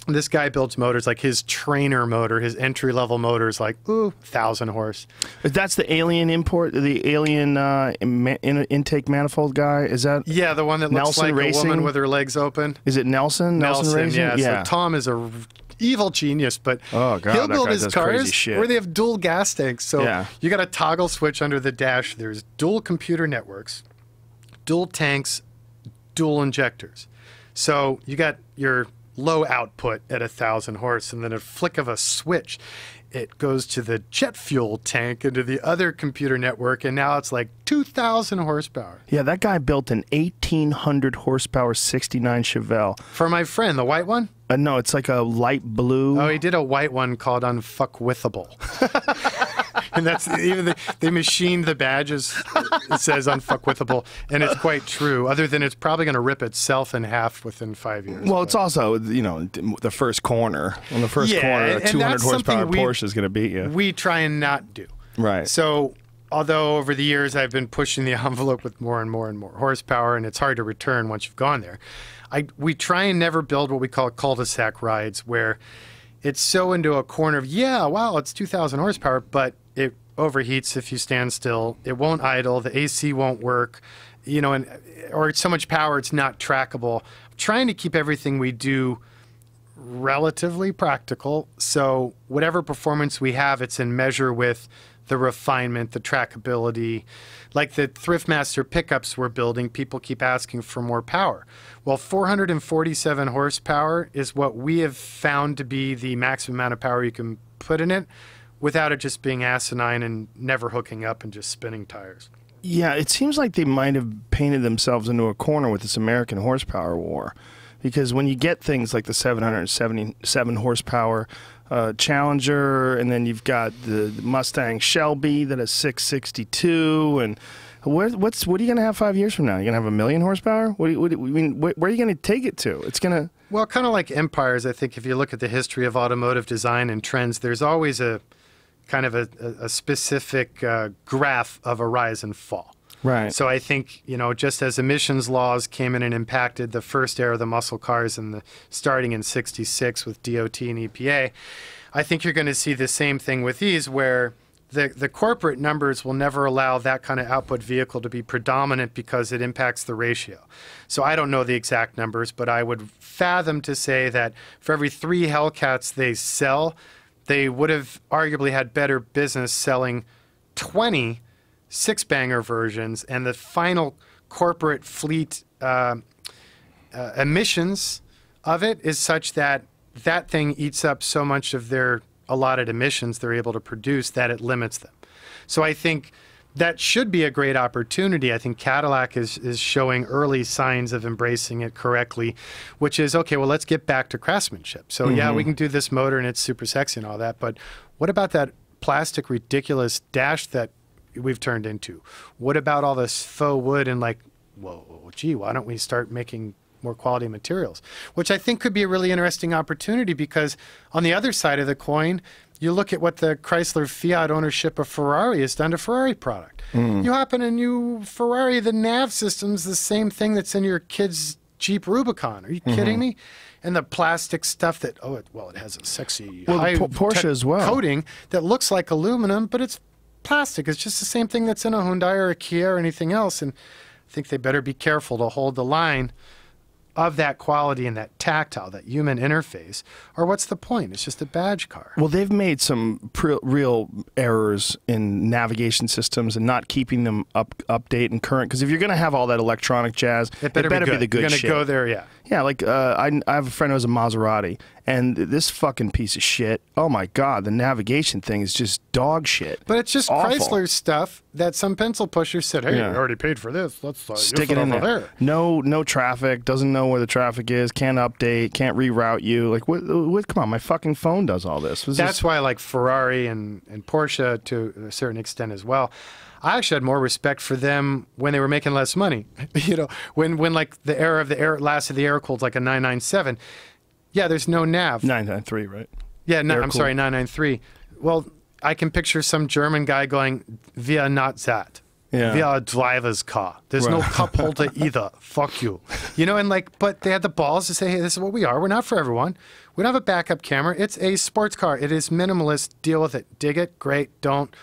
This guy builds motors like his trainer motor, his entry-level motor is like, 1,000 horse. That's the Alien import, the Alien intake manifold guy? Is that? Yeah, the one that looks Nelson like Racing? a woman with her legs open. Is it Nelson? Nelson Racing? Yeah. So Tom is a evil genius, but oh, God, he'll that build guy his does crazy cars shit. where they have dual gas tanks. So Yeah. you got a toggle switch under the dash. There's dual computer networks, dual tanks, dual injectors. So you got your low output at 1,000 horse, and then a flick of a switch, it goes to the jet fuel tank into the other computer network, and now it's like 2,000 horsepower. Yeah, that guy built an 1,800 horsepower 69 Chevelle. For my friend, the white one? No, it's like a light blue. Oh, he did a white one called Unfuckwithable. And that's even they machined the badges. It says Unfuckwithable, and it's quite true. Other than it's probably going to rip itself in half within 5 years. Well, it's also, the first corner. On the first corner, a and 200 that's horsepower something Porsche is going to beat you. We try and not do. Right. So, although over the years I've been pushing the envelope with more and more and more horsepower, and it's hard to return once you've gone there, we try and never build what we call cul-de-sac rides, where it's so into a corner of, wow, it's 2,000 horsepower, but it overheats if you stand still. It won't idle. The AC won't work, or it's so much power it's not trackable. I'm trying to keep everything we do relatively practical. So whatever performance we have, it's in measure with the refinement, the trackability. Like the Thriftmaster pickups we're building, people keep asking for more power. Well, 447 horsepower is what we have found to be the maximum amount of power you can put in it without it just being asinine and never hooking up and just spinning tires. Yeah, it seems like they might have painted themselves into a corner with this American horsepower war. Because when you get things like the 777 horsepower Challenger, and then you've got the Mustang Shelby that has 662, and what are you going to have 5 years from now? You're going to have 1 million horsepower? Where are you going to take it to? It's going to... Well, kind of like empires, I think if you look at the history of automotive design and trends, there's always a kind of a specific graph of a rise and fall. Right. So I think, just as emissions laws came in and impacted the first era of the muscle cars starting in '66 with DOT and EPA, I think you're going to see the same thing with these, where the corporate numbers will never allow that kind of output vehicle to be predominant because it impacts the ratio. So I don't know the exact numbers, but I would fathom to say that for every 3 Hellcats they sell, they would have arguably had better business selling 20 six-banger versions, and the final corporate fleet emissions of it is such that that thing eats up so much of their allotted emissions they're able to produce that it limits them. So I think that should be a great opportunity. I think Cadillac is showing early signs of embracing it correctly, which is, okay, well, let's get back to craftsmanship. So yeah, we can do this motor and it's super sexy and all that, but what about that plastic ridiculous dash that we've turned into? What about all this faux wood and whoa, gee, why don't we start making more quality materials? Which I think could be a really interesting opportunity, because on the other side of the coin, you look at what the Chrysler Fiat ownership of Ferrari has done to Ferrari product. You hop in a new Ferrari, the nav system's the same thing that's in your kid's Jeep Rubicon. Are you kidding me? And the plastic stuff that, it has a sexy high Porsche as well coating that looks like aluminum, but it's plastic. It's just the same thing that's in a Hyundai or a Kia or anything else. And I think they better be careful to hold the line of that quality and that tactile, that human interface, or what's the point? It's just a badge car. Well, they've made some real errors in navigation systems and not keeping them update and current. Because if you're going to have all that electronic jazz, it better be the good You're shit. going to go there, yeah. Yeah, like I have a friend who has a Maserati, and this fucking piece of shit, oh my God, the navigation thing is just dog shit. But it's just awful. Chrysler stuff that some pencil pushers said, hey, Yeah. you already paid for this. Let's stick it in there. No traffic, doesn't know where the traffic is, can't update, can't reroute you. Like, what? Come on, my fucking phone does all this. That's why I like Ferrari and Porsche to a certain extent as well. I actually had more respect for them when they were making less money. You know, when like the era of the last of the air cooled, like a 997. Yeah, there's no nav. 993, right? Yeah, I'm sorry, 993. Well, I can picture some German guy going, "Wir not that. Yeah. We are a driver's car. There's no cup holder either. Fuck you." You know, and like, but they had the balls to say, "Hey, this is what we are. We're not for everyone. We don't have a backup camera. It's a sports car. It is minimalist. Deal with it. Dig it. Great. Don't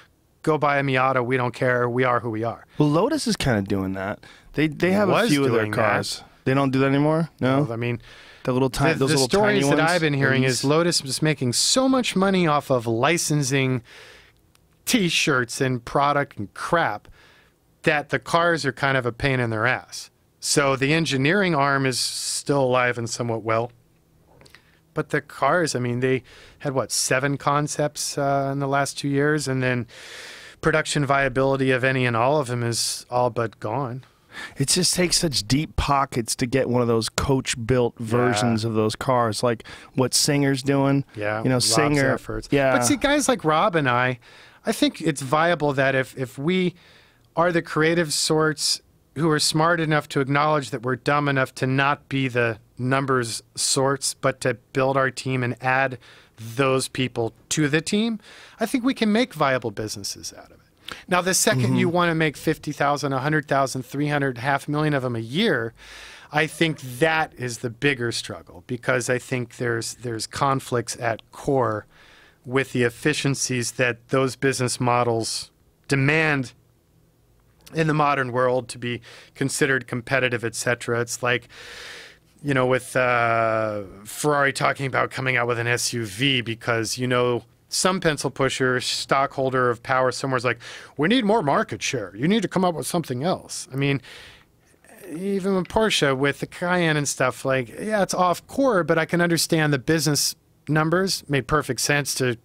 go buy a Miata. We don't care. We are who we are." Well, Lotus is kind of doing that. They have a few of their cars. They don't do that anymore? No? Well, I mean, the little tiny, those little tiny stories ones? that I've been hearing is Lotus was making so much money off of licensing T-shirts and product and crap that the cars are kind of a pain in their ass. So the engineering arm is still alive and somewhat well. But the cars, I mean, they had, what, 7 concepts in the last 2 years, and then production viability of any and all of them is all but gone. It just takes such deep pockets to get one of those coach-built versions of those cars, like what Singer's doing. Yeah, you know, Rob's Singer. efforts. Yeah, but see, guys like Rob and I think it's viable that if we are the creative sorts who are smart enough to acknowledge that we're dumb enough to not be the numbers sorts, but to build our team and add those people to the team, I think we can make viable businesses out of it. Now, the second you want to make 50,000, 100,000, 300, 500,000 of them a year, I think that is the bigger struggle, because I think there's conflicts at core with the efficiencies that those business models demand in the modern world to be considered competitive, etc. It's like, you know, with Ferrari talking about coming out with an SUV because, you know, some pencil pusher, stockholder of power somewhere is like, we need more market share. You need to come up with something else. I mean, even with Porsche, with the Cayenne and stuff, like, yeah, it's off core, but I can understand the business numbers. Made perfect sense to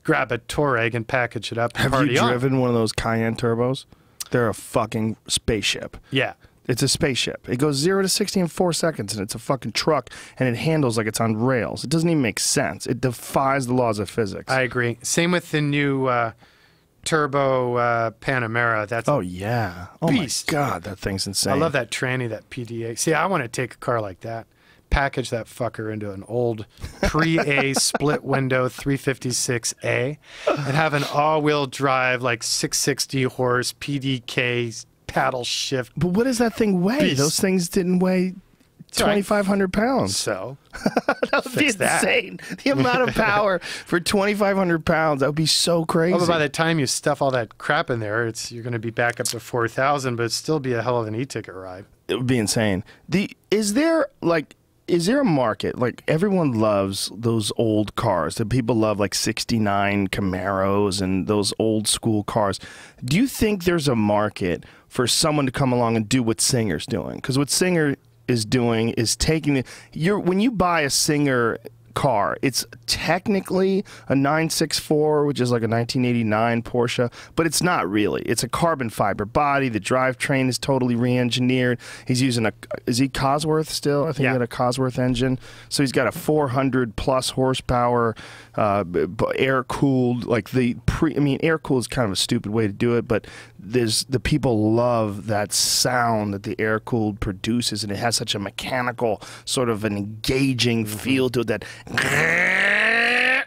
grab a Touareg and package it up and have you party driven one of those Cayenne turbos? They're a fucking spaceship. Yeah. It's a spaceship. It goes 0 to 60 in 4 seconds, and it's a fucking truck, and it handles like it's on rails. It doesn't even make sense. It defies the laws of physics. I agree. Same with the new turbo Panamera. That's yeah. Oh beast. My God, that thing's insane. I love that tranny, that PDA. See, I want to take a car like that, package that fucker into an old pre-A split window 356A, and have an all-wheel drive, like 660 horse PDK paddle shift. But what does that thing weigh? Beast. Those things didn't weigh 2,500 pounds. So That would be insane. The amount of power for 2,500 pounds. That would be so crazy. Oh, but by the time you stuff all that crap in there, you're going to be back up to 4,000, but it'd still be a hell of an e-ticket ride. It would be insane. Is there a market? Like, everyone loves those old cars. That people love, like 69 Camaros and those old school cars. Do you think there's a market for someone to come along and do what Singer's doing? Because what Singer is doing is taking when you buy a Singer car, it's technically a 964, which is like a 1989 Porsche, but it's not really. It's a carbon fiber body. The drivetrain is totally re-engineered. He's using is he Cosworth still? I think he got a Cosworth engine. So he's got a 400 plus horsepower, air cooled. Like air cooled is kind of a stupid way to do it, but the people love that sound that the air cooled produces, and it has such a mechanical sort of an engaging feel to it that.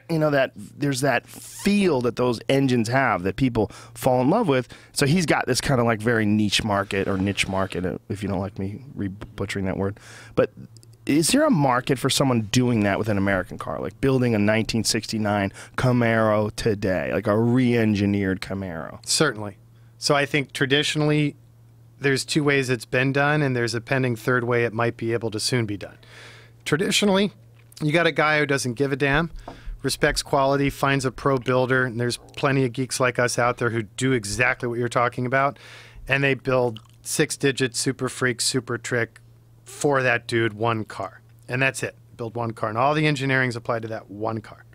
You know, that there's that feel that those engines have that people fall in love with. So he's got this kind of, like, very niche market, or niche market, if you don't like me butchering that word. But is there a market for someone doing that with an American car, like building a 1969 Camaro today, like a re-engineered Camaro? Certainly. So I think traditionally there's two ways it's been done, and there's a pending third way it might be able to soon be done. Traditionally, you got a guy who doesn't give a damn, respects quality, finds a pro builder, and there's plenty of geeks like us out there who do exactly what you're talking about, and they build 6-digit super freak, super trick for that dude, one car. And that's it. Build one car. And all the engineering's applied to that one car.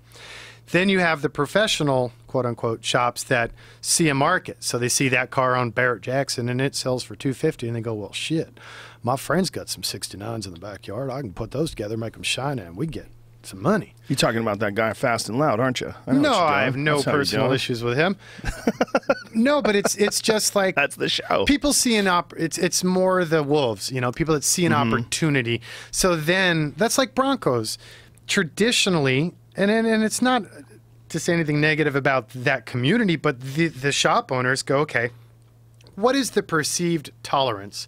Then you have the professional, quote unquote, shops that see a market. So they see that car on Barrett Jackson and it sells for $250, and they go, well, shit, my friend's got some 69s in the backyard. I can put those together, make them shine, and we get some money. You're talking about that guy Fast and Loud, aren't you? No, I have no personal issues with him. No, but it's just like that's the show. People see it's more the wolves, you know, people that see an opportunity. So then that's like Broncos. Traditionally, and it's not to say anything negative about that community, but the shop owners go, okay, what is the perceived tolerance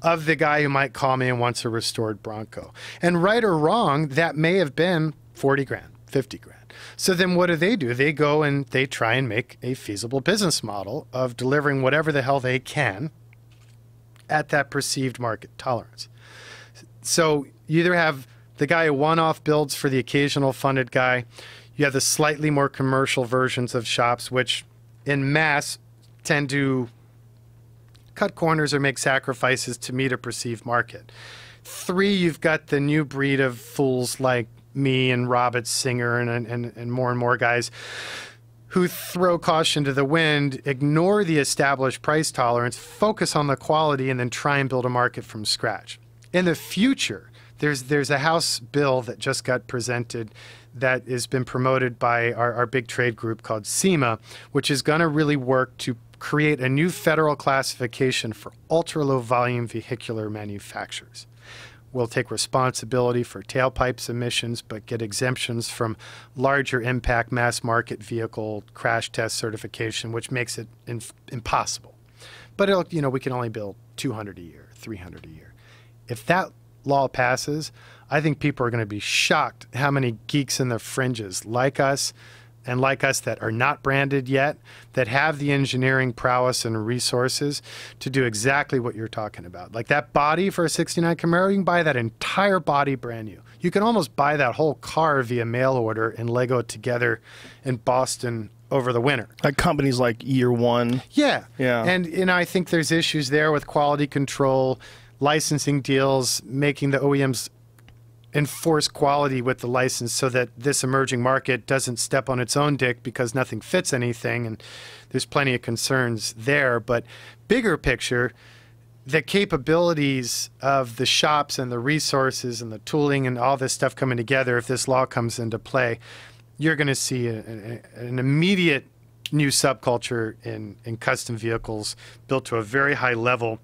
of the guy who might call me and wants a restored Bronco? And right or wrong, that may have been 40 grand, 50 grand. So then what do? They go and they try and make a feasible business model of delivering whatever the hell they can at that perceived market tolerance. So you either have the guy who one-off builds for the occasional funded guy. You have the slightly more commercial versions of shops, which in mass tend to cut corners or make sacrifices to meet a perceived market. 3, you've got the new breed of fools like me and Robert Singer and more guys who throw caution to the wind, ignore the established price tolerance, focus on the quality, and then try and build a market from scratch. In the future, there's a House bill that just got presented that has been promoted by our big trade group called SEMA, which is going to really work to create a new federal classification for ultra-low volume vehicular manufacturers. We'll take responsibility for tailpipes emissions, but get exemptions from larger impact mass market vehicle crash test certification, which makes it impossible. But it'll, you know, we can only build 200 a year, 300 a year. If that law passes, I think people are going to be shocked how many geeks in the fringes like us and like us that are not branded yet, that have the engineering prowess and resources to do exactly what you're talking about. Like that body for a 69 Camaro, you can buy that entire body brand new. You can almost buy that whole car via mail order and Lego together in Boston over the winter. Like companies like Year One. Yeah. Yeah. And you know, I think there's issues there with quality control, licensing deals, making the OEMs enforce quality with the license so that this emerging market doesn't step on its own dick because nothing fits anything, and there's plenty of concerns there. But bigger picture, the capabilities of the shops and the resources and the tooling and all this stuff coming together, if this law comes into play, you're going to see an immediate new subculture in custom vehicles built to a very high level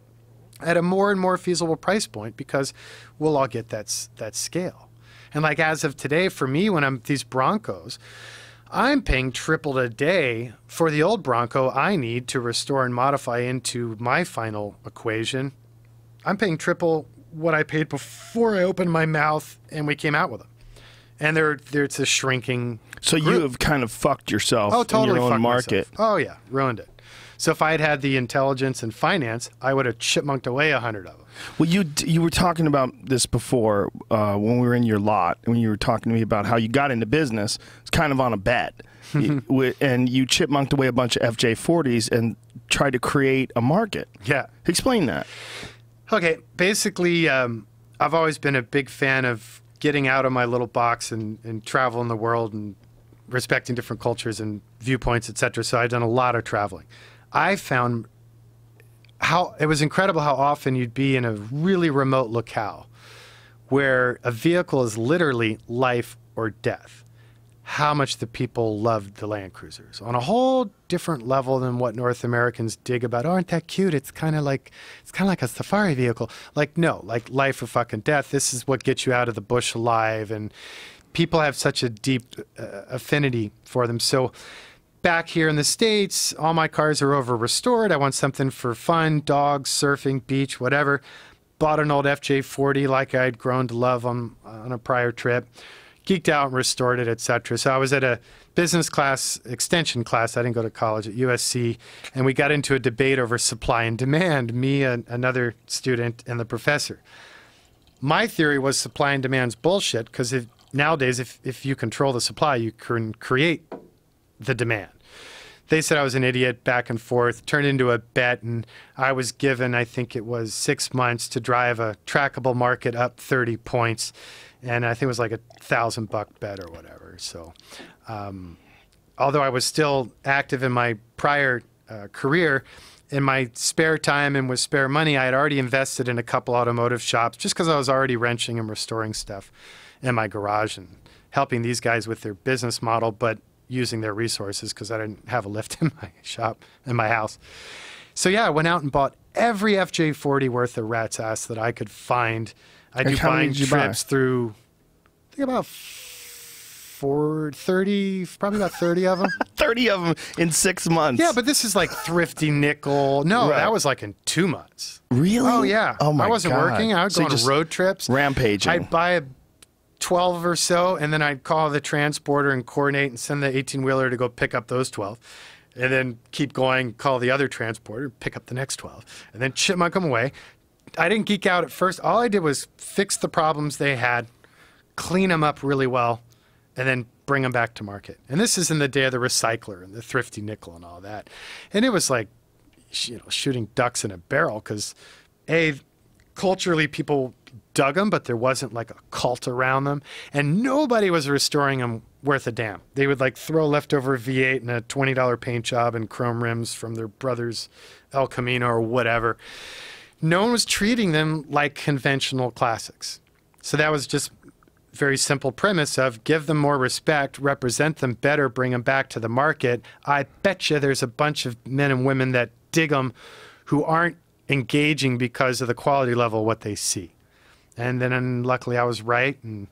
at a more and more feasible price point, because we'll all get that scale. And like as of today, for me, when I'm these Broncos, I'm paying triple a day for the old Bronco I need to restore and modify into my final equation. I'm paying triple what I paid before I opened my mouth and we came out with them. And it's a shrinking So group. you have kind of fucked yourself totally in your own fucked market. myself. Oh yeah, ruined it. So if I had the intelligence and finance, I would have chipmunked away 100 of them. Well, you were talking about this before when we were in your lot, when you were talking to me about how you got into business. It's kind of on a bet. And you chipmunked away a bunch of FJ40s and tried to create a market. Yeah. Explain that. Okay, basically, I've always been a big fan of getting out of my little box and traveling the world and respecting different cultures and viewpoints, etc. So I've done a lot of traveling. I found how it was incredible how often you'd be in a really remote locale where a vehicle is literally life or death. How much the people loved the Land Cruisers on a whole different level than what North Americans dig about. Oh, aren't that cute? It's kind of like a safari vehicle. Like, no, like life or fucking death. This is what gets you out of the bush alive, and people have such a deep affinity for them. So back here in the States, all my cars are over restored. I want something for fun, dogs, surfing, beach, whatever. bought an old FJ40 like I'd grown to love on a prior trip, geeked out and restored it, etc. So I was at a business class, extension class. I didn't go to college at USC, and we got into a debate over supply and demand, me, another student, and the professor. My theory was supply and demand's bullshit, because nowadays, if you control the supply, you can create the demand. They said I was an idiot, back and forth, turned into a bet, and I was given, I think it was 6 months to drive a trackable market up 30 points, and I think it was like $1,000 bet or whatever. So, although I was still active in my prior career, in my spare time and with spare money, I had already invested in a couple automotive shops just because I was already wrenching and restoring stuff in my garage and helping these guys with their business model, but using their resources because I didn't have a lift in my shop, in my house. So yeah, I went out and bought every FJ40 worth of rat's ass that I could find. I do buying trips through, I think about 30, probably about 30 of them. 30 of them in 6 months. Yeah, but this is like Thrifty Nickel. No, Right. that was like in 2 months. Really? Oh, yeah. Oh, my God. I wasn't working. I would go on just road trips. rampaging. I'd buy a 12 or so, and then I'd call the transporter and coordinate and send the 18-wheeler to go pick up those 12. And then keep going, call the other transporter, pick up the next 12. And then chipmunk them away. I didn't geek out at first. All I did was fix the problems they had, clean them up really well, and then bring them back to market. And this is in the day of the recycler and the Thrifty Nickel and all that. And it was like, shooting ducks in a barrel because, culturally people dug them, but there wasn't like a cult around them. And nobody was restoring them worth a damn. They would like throw leftover V8 and a $20 paint job and chrome rims from their brother's El Camino or whatever. No one was treating them like conventional classics. So that was just very simple premise of give them more respect, represent them better, bring them back to the market. I bet you there's a bunch of men and women that dig them who aren't engaging because of the quality level of what they see. And then luckily I was right and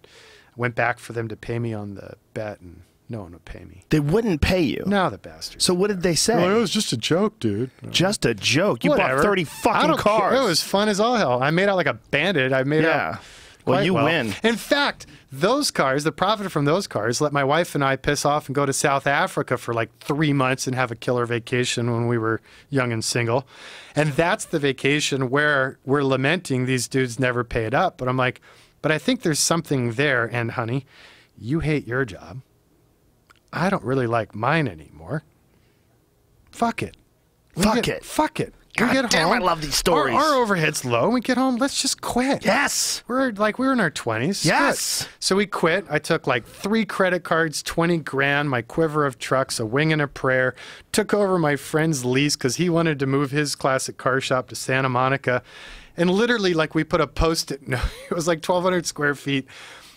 went back for them to pay me on the bet, and no one would pay me. They wouldn't pay you? No, the bastards. So what did they say? Well, it was just a joke, dude. Just a joke. You Whatever. bought 30 fucking cars. It was fun as all hell. I made out like a bandit. I made out Well, you well. win. In fact, those cars, the profit from those cars, let my wife and I piss off and go to South Africa for like 3 months and have a killer vacation when we were young and single. And that's the vacation where we're lamenting these dudes never paid up. But I'm like, but I think there's something there. And honey, you hate your job. I don't really like mine anymore. Fuck it. Fuck it. Fuck it. God we get damn, home, I love these stories. Our overhead's low. We get home, let's just quit. Yes. We were in our 20s. Yes. Good. So we quit. I took like 3 credit cards, 20 grand, my quiver of trucks, a wing and a prayer, took over my friend's lease because he wanted to move his classic car shop to Santa Monica. And literally, like, we put a Post-it note. It was like 1,200 square feet.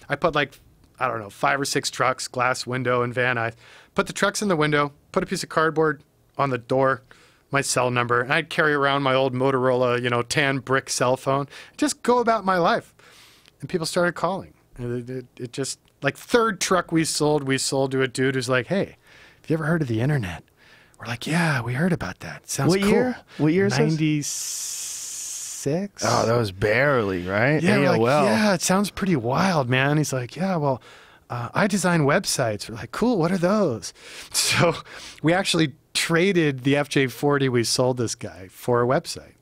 I put like, I don't know, 5 or 6 trucks, glass window and van. I put the trucks in the window, put a piece of cardboard on the door, my cell number, and I'd carry around my old Motorola, tan brick cell phone, just go about my life. And people started calling. It just, like, 3rd truck we sold to a dude who's like, hey, have you ever heard of the internet? We're like, yeah, we heard about that. Sounds cool. Year? What year is this? 96. Oh, that was barely, right? Yeah, AOL. we're like, yeah, it sounds pretty wild, man. He's like, yeah, well, I design websites. We're like, cool, what are those? So we actually traded the FJ40 we sold this guy for a website.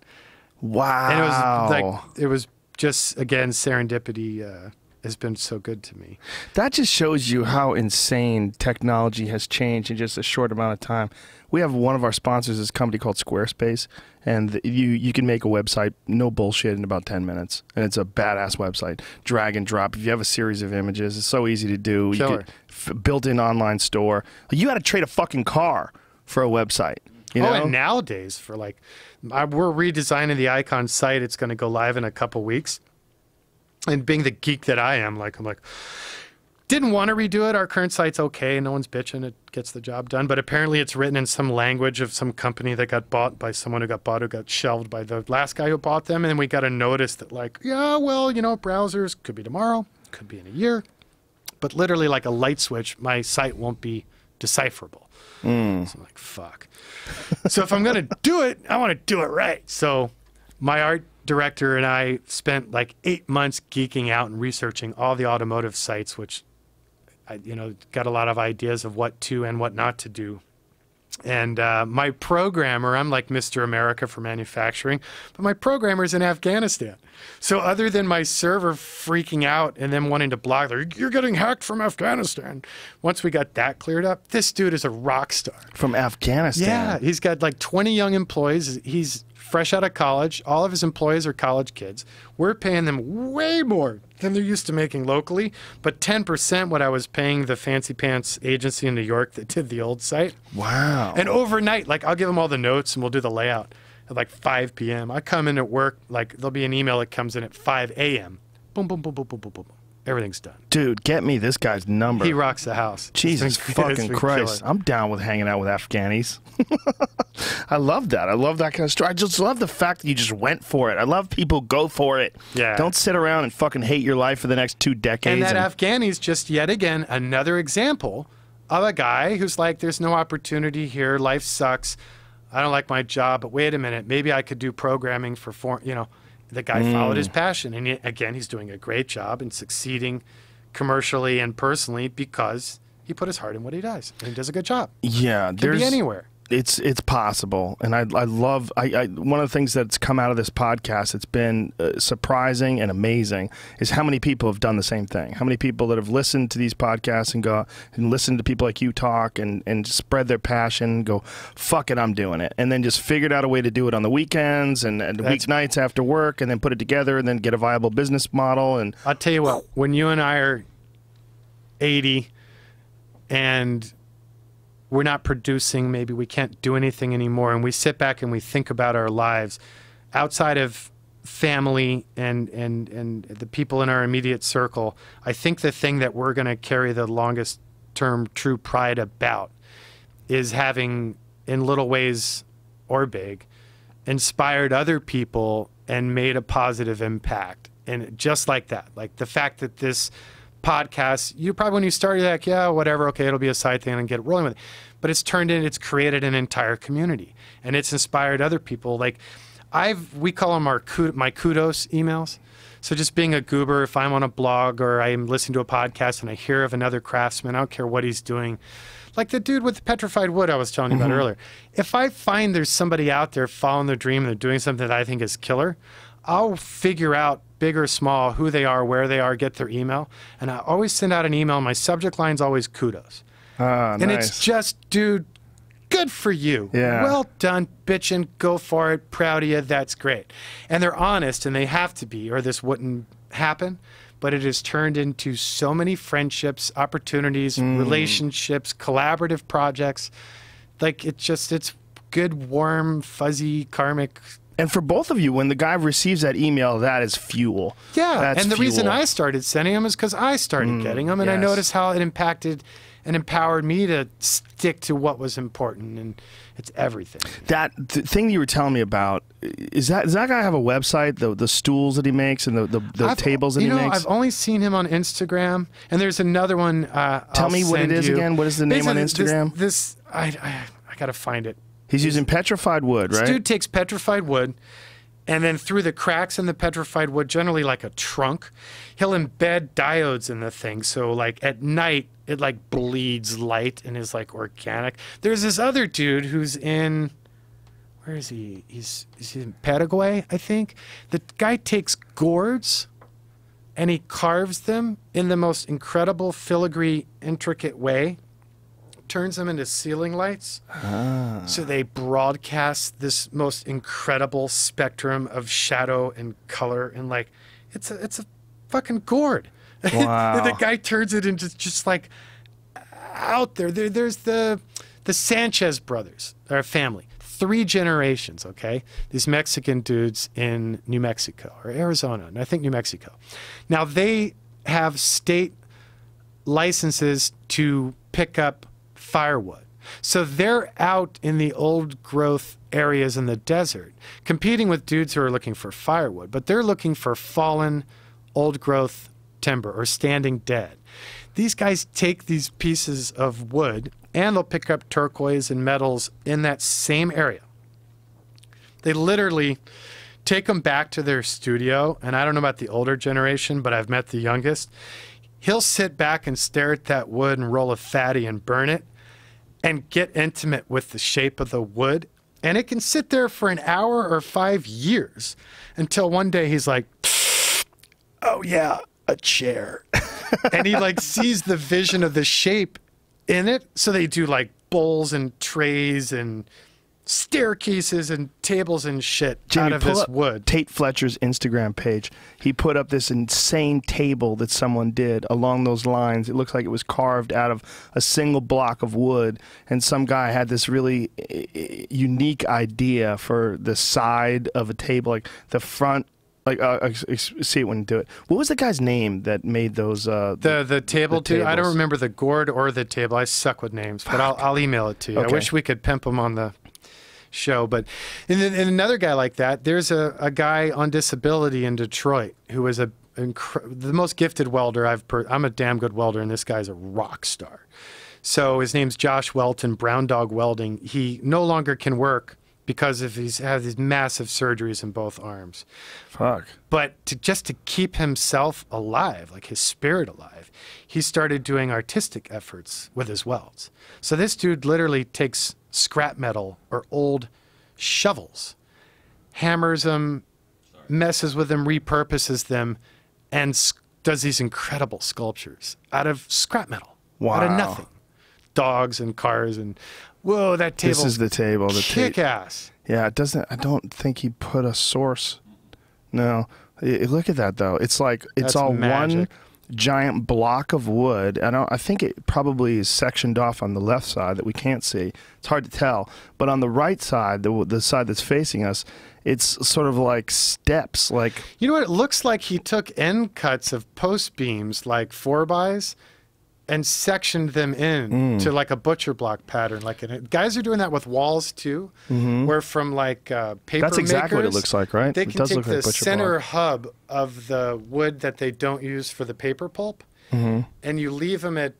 Wow. And it was just, again, serendipity has been so good to me. That just shows you how insane technology has changed in just a short amount of time. We have one of our sponsors is a company called Squarespace, and you can make a website, no bullshit, in about 10 minutes. And it's a badass website. Drag and drop. If you have a series of images, it's so easy to do. Killer. Built-in online store. You got to trade a fucking car for a website. You know? And nowadays, for like, we're redesigning the Icon site. It's going to go live in a couple weeks. And being the geek that I am, I'm like, didn't want to redo it. Our current site's okay. No one's bitching. It gets the job done. But apparently it's written in some language of some company that got bought by someone who got shelved by the last guy who bought them. And we got a notice that like, yeah, well, browsers could be tomorrow, could be in a year. But literally like a light switch, my site won't be decipherable. So I'm like, fuck. So if I'm going to do it, I want to do it right. So my art director and I spent like 8 months geeking out and researching all the automotive sites, which I, got a lot of ideas of what to and what not to do. And my programmer, I'm like Mr. America for manufacturing, but my programmer's in Afghanistan. So other than my server freaking out and them wanting to block, you're getting hacked from Afghanistan. Once we got that cleared up, this dude is a rock star. From Afghanistan? Yeah, he's got like 20 young employees. He's fresh out of college. All of his employees are college kids. We're paying them way more than they're used to making locally, but 10% what I was paying the fancy pants agency in New York that did the old site. Wow. And overnight, like I'll give them all the notes and we'll do the layout at like 5 p.m. I come in at work, like there'll be an email that comes in at 5 a.m. Boom, boom, boom, boom, boom, boom, boom. Everything's done. Dude, get me this guy's number. He rocks the house. Jesus fucking Christ. I'm down with hanging out with Afghanis. I love that. I love that kind of story. I just love the fact that you just went for it. I love people go for it. Yeah. Don't sit around and fucking hate your life for the next 2 decades. And that Afghani's just yet again another example of a guy who's like, there's no opportunity here. Life sucks. I don't like my job, but wait a minute. Maybe I could do programming for the guy followed his passion. And again, he's doing a great job and succeeding commercially and personally because he put his heart in what he does. And he does a good job. Yeah. Could be anywhere. It's possible, and I love one of the things that's come out of this podcast. It's been surprising and amazing is how many people have done the same thing. How many people that have listened to these podcasts and go and listen to people like you talk and spread their passion. And go, fuck it, I'm doing it, and then just figured out a way to do it on the weekends and weeknights after work, and then put it together and then get a viable business model. And I'll tell you what, when you and I are 80 and we're not producing, maybe we can't do anything anymore, and we sit back and we think about our lives outside of family and the people in our immediate circle, I think the thing that we're going to carry the longest term true pride about is having, in little ways or big, inspired other people and made a positive impact. And just like that, like the fact that this podcast, you probably when you started like, yeah, whatever, okay, it'll be a side thing and get rolling with it. But it's created an entire community and it's inspired other people. Like we call them my kudos emails. So just being a goober, if I'm on a blog or I'm listening to a podcast and I hear of another craftsman, I don't care what he's doing. Like the dude with the petrified wood I was telling you about earlier. If I find there's somebody out there following their dream and they're doing something that I think is killer, I'll figure out big or small, who they are, where they are, get their email. And I always send out an email. My subject line's always kudos. And nice. It's just, dude, good for you. Yeah. Well done, bitchin', go for it, proud of you, that's great. And they're honest, and they have to be, or this wouldn't happen. But it has turned into so many friendships, opportunities, relationships, collaborative projects. Like, it's good, warm, fuzzy, karmic. And for both of you, when the guy receives that email, that is fuel. Yeah, That's and the reason fuel. I started sending them is because I started getting them, and I yes. noticed how it impacted and empowered me to stick to what was important, and it's everything. That thing you were telling me about, does that guy have a website, the stools that he makes and the tables that he makes? I've only seen him on Instagram, and there's another one. Tell me what it is again. What is the name on Instagram? I got to find it. He's using petrified wood, right? This dude takes petrified wood, and then through the cracks in the petrified wood, generally like a trunk, he'll embed diodes in the thing. So like at night, it like bleeds light and is like organic. There's this other dude who's in, where is he? He's in Paraguay, I think. The guy takes gourds and he carves them in the most incredible filigree, intricate way. Turns them into ceiling lights. So they broadcast this most incredible spectrum of shadow and color, and like it's a fucking gourd. Wow. The guy turns it into just like out there. There's the Sanchez brothers, their family, 3 generations, okay? These Mexican dudes in New Mexico or Arizona, and I think New Mexico. Now they have state licenses to pick up firewood. So they're out in the old growth areas in the desert competing with dudes who are looking for firewood, but they're looking for fallen old growth timber or standing dead. These guys take these pieces of wood and they'll pick up turquoise and metals in that same area. They literally take them back to their studio, and I don't know about the older generation, but I've met the youngest. He'll sit back and stare at that wood and roll a fatty and burn it and get intimate with the shape of the wood. And it can sit there for an hour or 5 years until one day he's like, oh yeah, a chair. And he like sees the vision of the shape in it. So they do like bowls and trays and staircases and tables and shit Jimmy, out of pull this up wood. Tate Fletcher's Instagram page. He put up this insane table that someone did along those lines. It looks like it was carved out of a single block of wood, and some guy had this really unique idea for the side of a table, like the front. Like, see it when you do it. What was the guy's name that made those? The table, too? I don't tables? remember the gourd or the table. I suck with names, but I'll email it to you. Okay. I wish we could pimp them on the show. But and another guy like that, there's a guy on disability in Detroit who is the most gifted welder I'm a damn good welder, and this guy's a rock star. So his name's Josh Welton, Brown Dog Welding. He no longer can work because of he's had these massive surgeries in both arms. Fuck. But just to keep himself alive, like his spirit alive, he started doing artistic efforts with his welds. So this dude literally takes scrap metal or old shovels, hammers them, messes with them, repurposes them, and does these incredible sculptures out of scrap metal. Wow. Out of nothing. Dogs and cars and whoa, that table. This is the table. Kick ass. Yeah, it doesn't. I don't think he put a source. No, look at that though. It's like it's That's all magic. one giant block of wood. I think it probably is sectioned off on the left side that we can't see. It's hard to tell. But on the right side, the side that's facing us, it's sort of like steps. Like, you know what? It looks like he took end cuts of post beams, like 4x, and sectioned them in to like a butcher block pattern. Guys are doing that with walls too, where from like paper that's exactly what it makers, looks like, right? They It can does take look like the butcher center block. hub of the wood that they don't use for the paper pulp, and you leave them at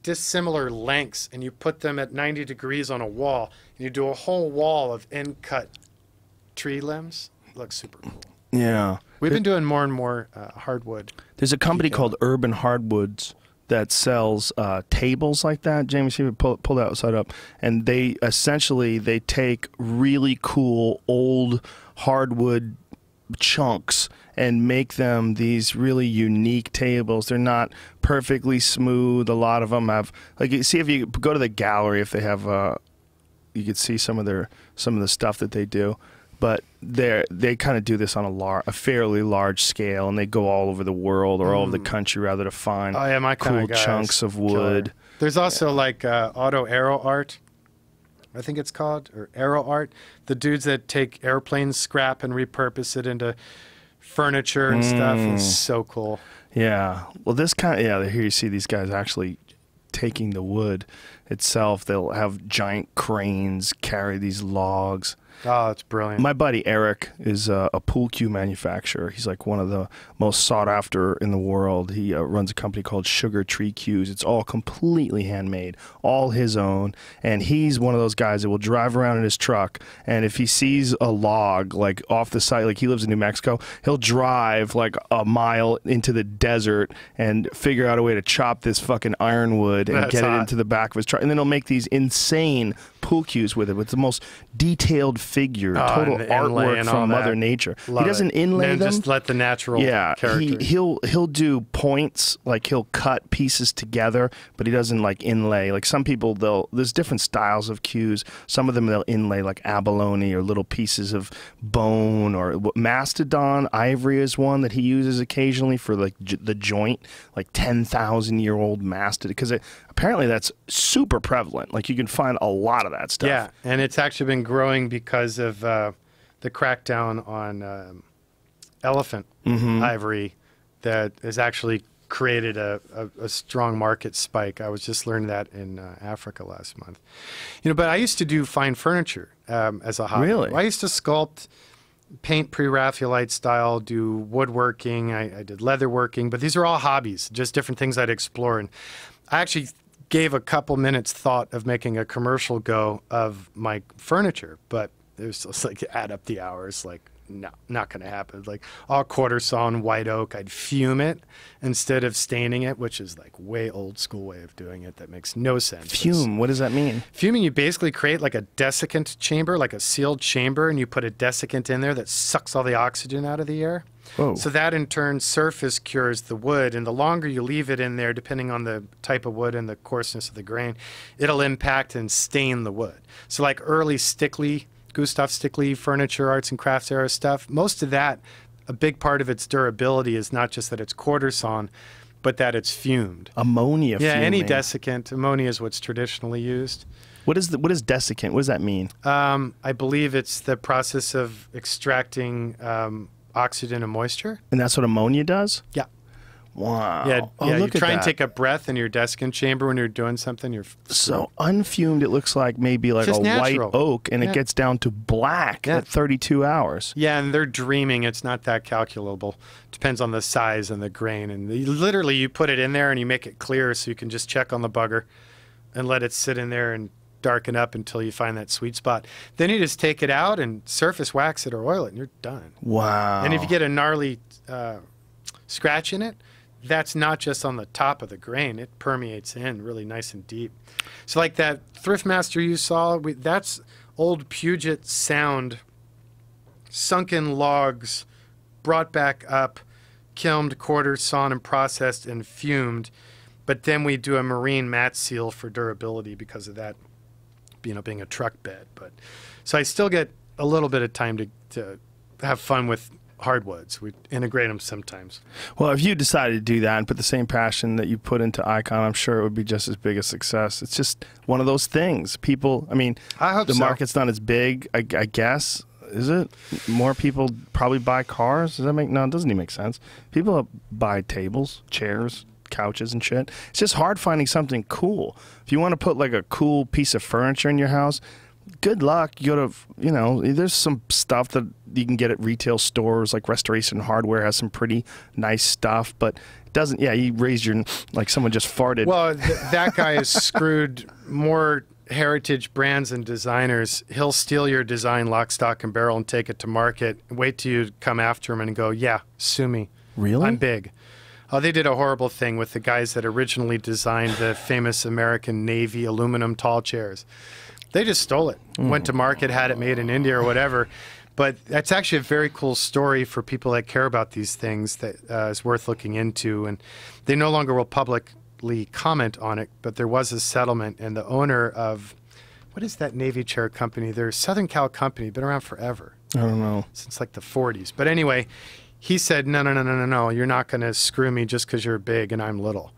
dissimilar lengths, and you put them at 90 degrees on a wall, and you do a whole wall of end cut tree limbs. It looks super cool. Yeah. We've been doing more and more hardwood. There's a company called Urban Hardwoods that sells tables like that. Jamie, see if you pull that side up. And they essentially, they take really cool old hardwood chunks and make them these really unique tables. They're not perfectly smooth. A lot of them have, like, you see if you go to the gallery, if they have, you could see some of the stuff that they do. But they kind of do this on a fairly large scale, and they go all over the world or all over the country rather to find my cool kind of guys. chunks of wood. Killer. There's also like auto aero art, I think it's called, or aero art. The dudes that take airplane scrap and repurpose it into furniture and stuff. It's so cool. Yeah. Well, this kind of, here you see these guys actually taking the wood itself. They'll have giant cranes carry these logs. Oh, it's brilliant. My buddy Eric is a pool cue manufacturer. He's like one of the most sought after in the world. He runs a company called Sugar Tree Cues. It's all completely handmade, all his own. And he's one of those guys that will drive around in his truck, and if he sees a log like off the side, like he lives in New Mexico, he'll drive like a mile into the desert and figure out a way to chop this fucking ironwood and get it into the back of his truck. And then he'll make these insane pool cues with it, with the most detailed figure, total artwork from Mother Nature. Love he doesn't inlay them. Just let the natural character. He'll do points, like he'll cut pieces together, but he doesn't like inlay. Like some people, there's different styles of cues. Some of them they'll inlay like abalone or little pieces of bone, or mastodon ivory is one that he uses occasionally for like the joint, like 10,000-year-old mastodon, because apparently that's super prevalent. Like you can find a lot of that stuff. Yeah, and it's actually been growing because of the crackdown on elephant ivory that has actually created a strong market spike. I was just learning that in Africa last month. But I used to do fine furniture as a hobby. Really? I used to sculpt, paint pre-Raphaelite style, do woodworking. I did leatherworking, but these are all hobbies, just different things I'd explore. And I actually gave a couple minutes thought of making a commercial go of my furniture, but it was just like add up the hours, like no, not going to happen. Like all quarter sawn white oak, I'd fume it instead of staining it, which is like way old school way of doing it. That makes no sense. Fume, what does that mean? Fuming, you basically create like a desiccant chamber, like a sealed chamber, and you put a desiccant in there that sucks all the oxygen out of the air. Whoa. So that in turn surface cures the wood, and the longer you leave it in there, depending on the type of wood and the coarseness of the grain, it'll impact and stain the wood. So like early Gustav Stickley furniture, arts and crafts era stuff, most of that, a big part of its durability is not just that it's quarter sawn, but that it's fumed. Ammonia Yeah, fuming. any desiccant. Ammonia is what's traditionally used. What is desiccant? What does that mean? I believe it's the process of extracting oxygen and moisture. And that's what ammonia does? Yeah. Wow. Yeah, Oh, you look at try and that. take a breath in your desiccant chamber when you're doing something. You're So unfumed, it looks like maybe like Just a natural. white oak, and Yeah. it gets down to black Yeah. at 32 hours. Yeah, and they're dreaming. It's not that calculable. Depends on the size and the grain. And literally, you put it in there and you make it clear so you can just check on the bugger and let it sit in there and darken up until you find that sweet spot. Then you just take it out and surface wax it or oil it, and you're done. Wow. And if you get a gnarly scratch in it, that's not just on the top of the grain. It permeates in really nice and deep. So like that Thriftmaster you saw, that's old Puget Sound, sunken logs, brought back up, kilned, quartered, sawn, and processed and fumed. But then we do a marine mat seal for durability because of that, being a truck bed. But so I still get a little bit of time to have fun with hardwoods. We integrate them sometimes. Well, if you decided to do that and put the same passion that you put into Icon, I'm sure it would be just as big a success. It's just one of those things. People, I mean, I hope the so. market's not as big, I guess. Is it? More people probably buy cars? Does that make, no, it doesn't even make sense. People buy tables, chairs, couches and shit. It's just hard finding something cool. If you want to put like a cool piece of furniture in your house, good luck. You go to, there's some stuff that you can get at retail stores, like Restoration Hardware has some pretty nice stuff, but it doesn't, you raise your, like someone just farted. Well, that guy has screwed more heritage brands and designers. He'll steal your design lock, stock, and barrel and take it to market. Wait till you come after him and go, yeah, sue me. Really? I'm big. Oh, they did a horrible thing with the guys that originally designed the famous American Navy aluminum tall chairs. They just stole it, went to market, had it made in India or whatever. But that's actually a very cool story for people that care about these things that is worth looking into. And they no longer will publicly comment on it, but there was a settlement, and the owner of, what is that Navy chair company? They're a Southern Cal company, been around forever. I don't know. Since like the 40s. But anyway, he said, no, you're not going to screw me just because you're big and I'm little.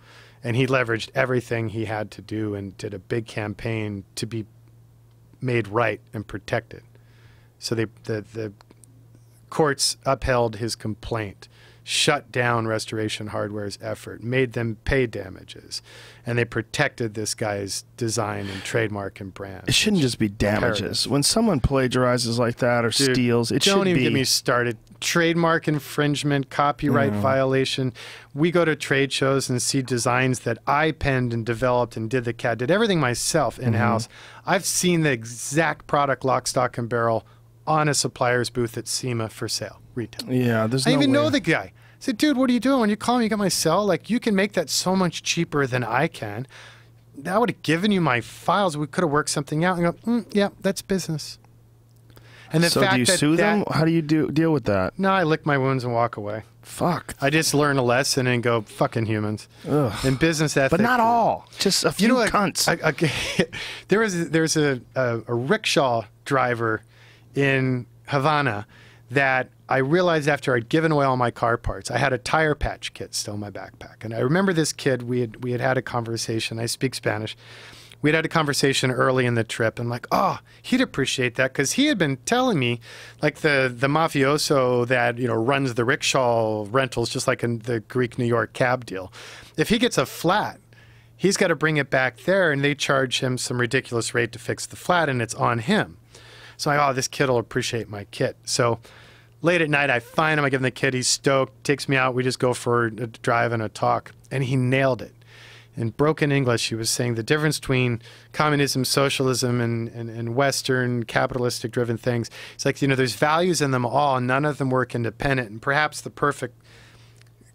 And he leveraged everything he had to do and did a big campaign to be made right and protected. So the courts upheld his complaint, shut down Restoration Hardware's effort, made them pay damages, and they protected this guy's design and trademark and brand. It shouldn't just be damages. Imperative. When someone plagiarizes like that or Dude, steals, it should don't be. even get me started. Trademark infringement, copyright violation. We go to trade shows and see designs that I penned and developed and did the CAD, did everything myself in-house. I've seen the exact product, lock, stock, and barrel, on a supplier's booth at SEMA for sale, retail. Yeah, there's I no even way. know the guy. I said, dude, what are you doing? When you call me, you got my cell? Like, you can make that so much cheaper than I can. I would have given you my files. We could have worked something out. And go, yeah, that's business. And the So fact do you that sue them? that- How do you deal with that? No, I lick my wounds and walk away. Fuck. I just learn a lesson and go, fucking humans. Ugh. And business ethics. But not all. Just a few You know what? cunts. There's a rickshaw driver in Havana that I realized after I'd given away all my car parts. I had a tire patch kit still in my backpack. And I remember this kid, we had a conversation. I speak Spanish. We'd had a conversation early in the trip, and like, oh, he'd appreciate that because he had been telling me, like the mafioso that runs the rickshaw rentals, just like in the Greek New York cab deal. If he gets a flat, he's got to bring it back there, and they charge him some ridiculous rate to fix the flat, and it's on him. So I'm like, oh, this kid will appreciate my kit. So late at night, I find him, I give him the kit, he's stoked, takes me out, we just go for a drive and a talk, and he nailed it. in broken English, he was saying the difference between communism, socialism, and Western capitalistic-driven things. It's like, you know, there's values in them all, and none of them work independent. And perhaps the perfect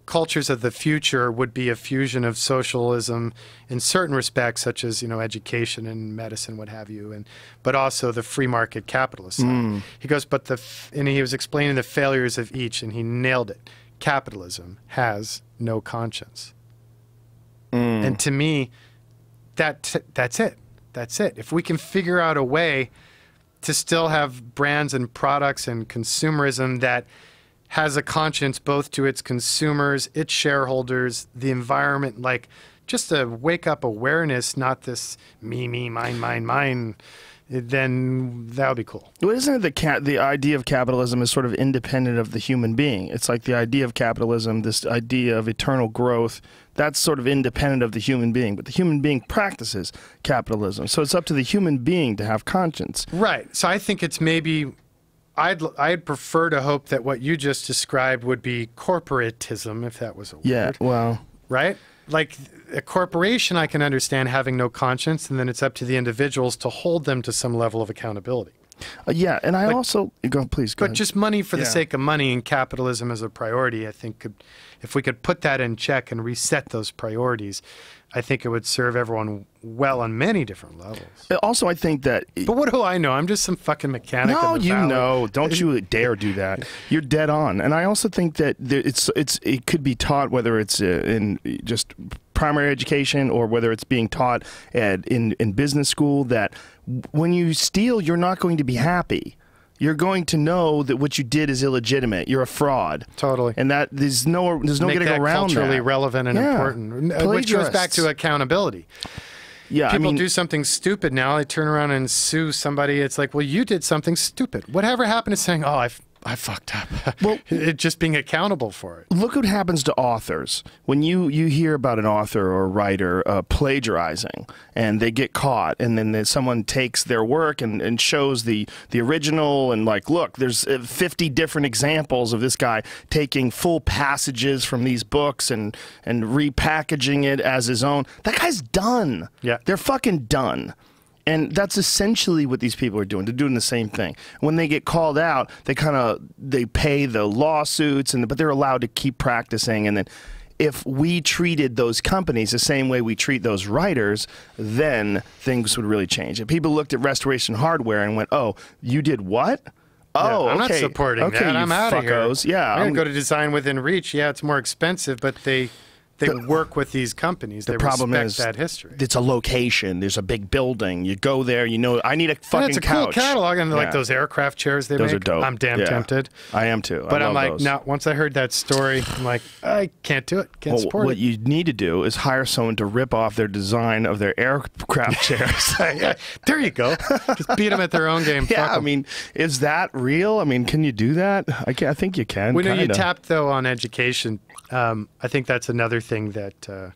cultures of the future would be a fusion of socialism in certain respects, such as, you know, education and medicine, what have you, but also the free market capitalist side. He goes, and he was explaining the failures of each, and he nailed it. Capitalism has no conscience. And to me, that's it. That's it. If we can figure out a way to still have brands and products and consumerism that has a conscience both to its consumers, its shareholders, the environment, like just a wake-up awareness, not this me, mine, then that would be cool. Well, isn't it the idea of capitalism is sort of independent of the human being? It's like the idea of capitalism, this idea of eternal growth, that's sort of independent of the human being. But the human being practices capitalism. So it's up to the human being to have conscience. Right. So I think it's maybe... I'd prefer to hope that what you just described would be corporatism, if that was a word. Yeah, well... Right? Like a corporation, I can understand having no conscience, and then it's up to the individuals to hold them to some level of accountability. Yeah, and I also... Please, go ahead. Just money for the sake of money and capitalism as a priority, I think if we could put that in check and reset those priorities, I think it would serve everyone well on many different levels. Also, I think that... But what do I know? I'm just some fucking mechanic. No, in the you valley. know. Don't you dare do that. You're dead on. And I also think that it could be taught, whether it's in just primary education or whether it's being taught in business school, that when you steal, you're not going to be happy. You're going to know that what you did is illegitimate. You're a fraud. Totally. And that there's no getting around that. Culturally relevant and important, which goes back to accountability. Yeah, people do something stupid now. They turn around and sue somebody. It's like, well, you did something stupid. Whatever happened to saying, oh, I fucked up. Well, just being accountable for it. Look what happens to authors. When you hear about an author or a writer plagiarizing and they get caught, and then someone takes their work and shows the original, and like, look, there's 50 different examples of this guy taking full passages from these books and repackaging it as his own. That guy's done. Yeah. They're fucking done. And that's essentially what these people are doing. They're doing the same thing. When they get called out, they pay the lawsuits, but they're allowed to keep practicing. And then if we treated those companies the same way we treat those writers, then things would really change. If people looked at Restoration Hardware and went, oh, you did what? Oh, I'm okay. not supporting that. I'm out of here. Yeah, I'm going to go to Design Within Reach. Yeah, it's more expensive, but they work with these companies. They respect that history. It's a location. There's a big building. You go there. You know, I need a fucking couch. It's a cool catalog, and like those aircraft chairs they make. Those are dope. I'm damn tempted. I am too. But I'm like, no. Once I heard that story, I'm like, I can't do it. Can't support it. What you need to do is hire someone to rip off their design of their aircraft chairs. There you go. Just beat them at their own game. Yeah, I mean, is that real? I mean, can you do that? I think you can. We know you tapped though on education. I think that's another thing that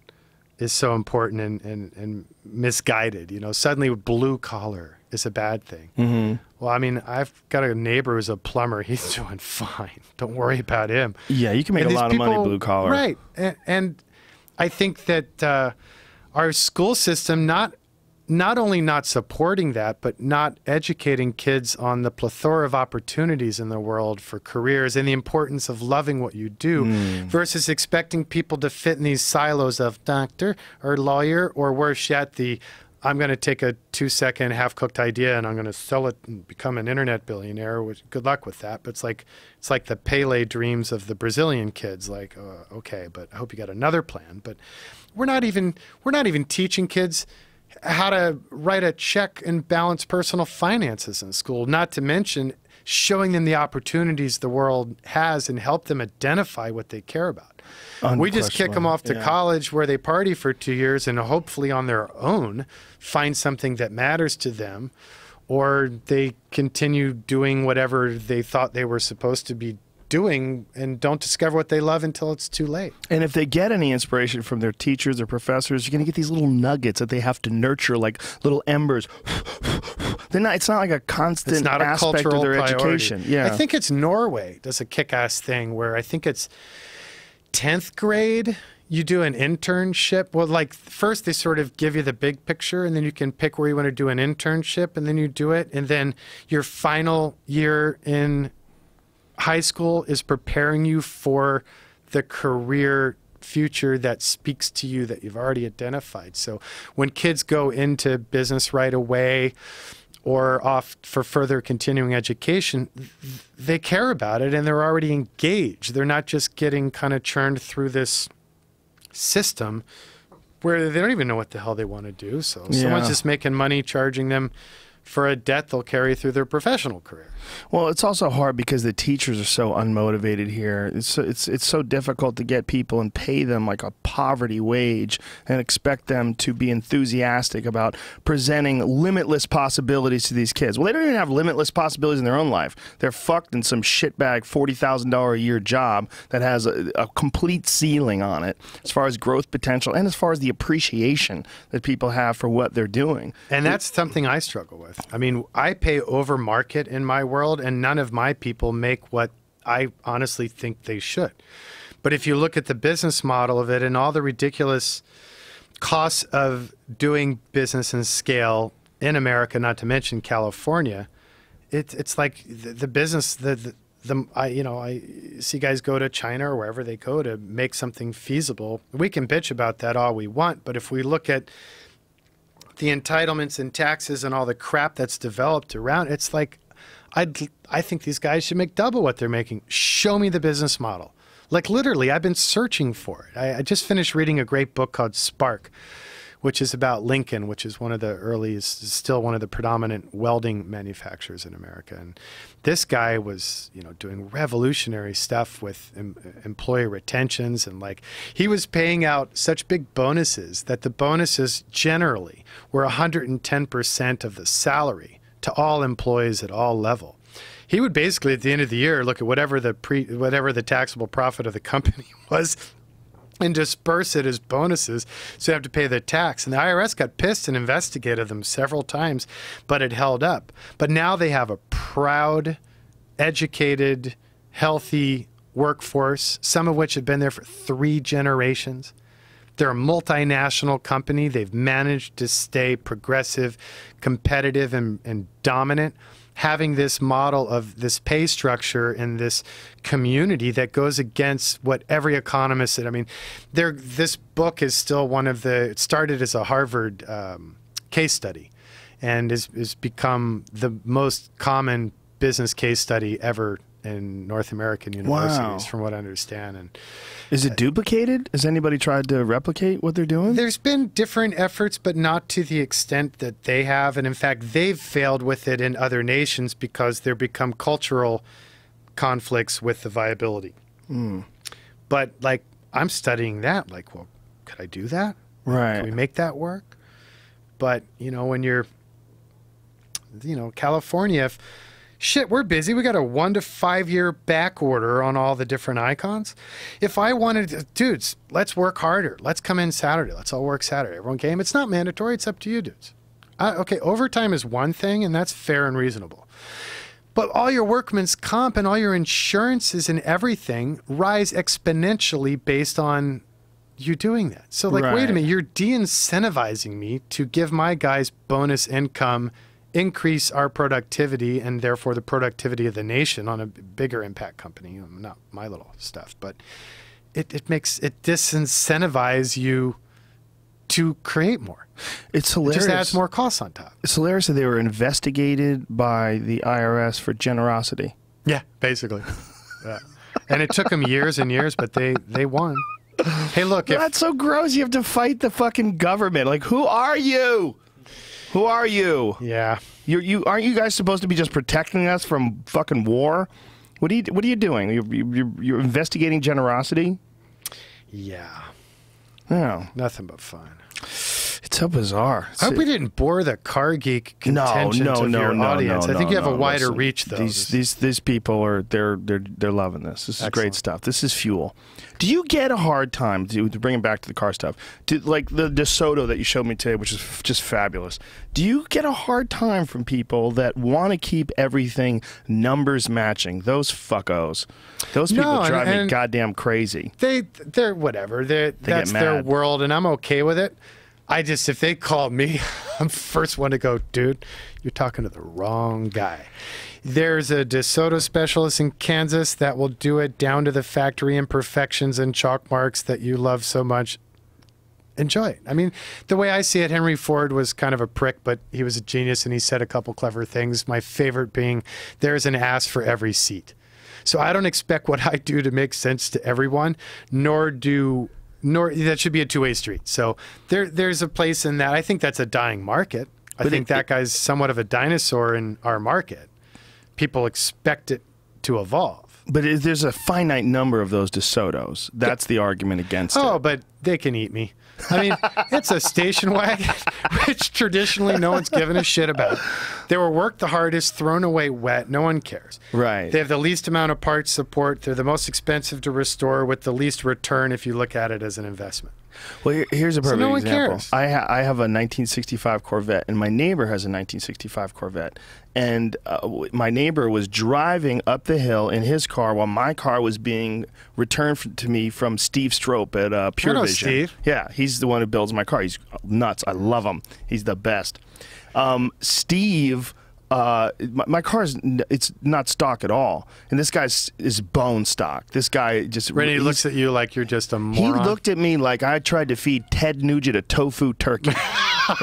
is so important and misguided. You know, suddenly blue collar is a bad thing. Mm-hmm. Well, I mean, I've got a neighbor who's a plumber. He's doing fine. Don't worry about him. Yeah, you can make a lot of money blue collar. Right. And I think that our school system not only not supporting that, but not educating kids on the plethora of opportunities in the world for careers and the importance of loving what you do versus expecting people to fit in these silos of doctor or lawyer, or worse yet, I'm going to take a 2-second half-cooked idea and I'm going to sell it and become an internet billionaire. Which, good luck with that. But it's like the Pele dreams of the Brazilian kids. Like, okay, but I hope you got another plan. But we're not even teaching kids how to write a check and balance personal finances in school, not to mention showing them the opportunities the world has and help them identify what they care about. We just kick them off to college where they party for 2 years and hopefully on their own find something that matters to them, or they continue doing whatever they thought they were supposed to be doing and don't discover what they love until it's too late. And if they get any inspiration from their teachers or professors, you're going to get these little nuggets that they have to nurture, like little embers. It's not like a constant aspect of their education. Yeah. I think it's Norway does a kick-ass thing where I think it's 10th grade. you do an internship. Well, like first they sort of give you the big picture, and then you can pick where you want to do an internship, and then you do it. And then your final year in high school is preparing you for the career future that speaks to you that you've already identified. So when kids go into business right away or off for further continuing education, they care about it and they're already engaged. They're not just getting kind of churned through this system where they don't even know what the hell they want to do. So someone's just making money, charging them for a debt they'll carry through their professional career. Well, it's also hard because the teachers are so unmotivated here. It's so difficult to get people and pay them like a poverty wage and expect them to be enthusiastic about presenting limitless possibilities to these kids. Well, they don't even have limitless possibilities in their own life. They're fucked in some shitbag $40,000 a year job that has a complete ceiling on it as far as growth potential and as far as the appreciation that people have for what they're doing. And that's something I struggle with. I mean, I pay over market in my world, and none of my people make what I honestly think they should. But if you look at the business model of it and all the ridiculous costs of doing business and scale in America, not to mention California, it's like the business, I see guys go to China or wherever they go to make something feasible. We can bitch about that all we want, but if we look at the entitlements and taxes and all the crap that's developed around, it's like, I think these guys should make double what they're making. Show me the business model. Like literally, I've been searching for it. I just finished reading a great book called Spark, which is about Lincoln, which is one of the earliest, still one of the predominant welding manufacturers in America. And this guy was, doing revolutionary stuff with employee retentions, and like he was paying out such big bonuses that the bonuses generally were 110% of the salary to all employees at all level. He would basically at the end of the year look at whatever the taxable profit of the company was and disperse it as bonuses, so you have to pay the tax. And the IRS got pissed and investigated them several times, but it held up. But now they have a proud, educated, healthy workforce, some of which have been there for 3 generations. They're a multinational company. They've managed to stay progressive, competitive, and dominant, having this model of this pay structure and this community that goes against what every economist said. I mean, this book is still it started as a Harvard case study and is become the most common business case study ever in North American universities, from what I understand. And is it duplicated? Has anybody tried to replicate what they're doing? There's been different efforts, but not to the extent that they have. And in fact, they've failed with it in other nations because there become cultural conflicts with the viability. But like, I'm studying that. Like, well, could I do that? Right. Can we make that work? But, when you're, California, shit, we're busy. We got a 1 to 5 year back order on all the different icons. If I wanted, dudes, let's work harder. Let's come in Saturday. Let's all work Saturday. Everyone came. It's not mandatory. It's up to you, dudes. Okay, overtime is one thing, and that's fair and reasonable. But all your workman's comp and all your insurances and everything rise exponentially based on you doing that. So like, wait a minute, you're de-incentivizing me to give my guys bonus income, increase our productivity, and therefore the productivity of the nation on a bigger impact company. Not my little stuff, but it disincentivize you to create more. It's hilarious. It just adds more costs on top. It's hilarious that they were investigated by the IRS for generosity. Yeah, basically. Yeah. And it took them years and years, but they won. Hey, look. That's so gross. You have to fight the fucking government. Like, who are you? Who are you? Yeah. You aren't you guys supposed to be just protecting us from fucking war? What are you doing? You're investigating generosity? Yeah. No. Nothing but fun. It's so bizarre. I hope we didn't bore the car geek contention of your audience. I think you have a wider reach, though. These people are they're loving this. This is great stuff. This is fuel. Do you get a hard time to bring it back to the car stuff? Like the DeSoto that you showed me today, which is just fabulous. Do you get a hard time from people that want to keep everything numbers matching? Those fuckos. Those people drive me goddamn crazy. They're whatever. That's their world, and I'm okay with it. If they call me, I'm the first one to go, dude, you're talking to the wrong guy. There's a DeSoto specialist in Kansas that will do it down to the factory imperfections and chalk marks that you love so much. Enjoy it. I mean, the way I see it, Henry Ford was kind of a prick, but he was a genius and he said a couple clever things. My favorite being, there's an ass for every seat. So I don't expect what I do to make sense to everyone, nor that should be a two-way street. So there's a place in that. I think that's a dying market. I think that guy's somewhat of a dinosaur in our market. People expect it to evolve. But there's a finite number of those DeSotos. That's the argument against it. Oh, but they can eat me. I mean, it's a station wagon, which traditionally no one's given a shit about. They were worked the hardest, thrown away wet. No one cares. Right. They have the least amount of parts support. They're the most expensive to restore with the least return if you look at it as an investment. Well, here's a perfect example. Cares. I have a 1965 Corvette, and my neighbor has a 1965 Corvette. And my neighbor was driving up the hill in his car while my car was being returned to me from Steve Strope at Pure Vision. Steve. Yeah, he's the one who builds my car. He's nuts. I love him. He's the best. Steve... my car it's not stock at all, and this guy's is bone stock. This guy just Rennie looks at you like you're just a moron. He looked at me like I tried to feed Ted Nugent a tofu turkey.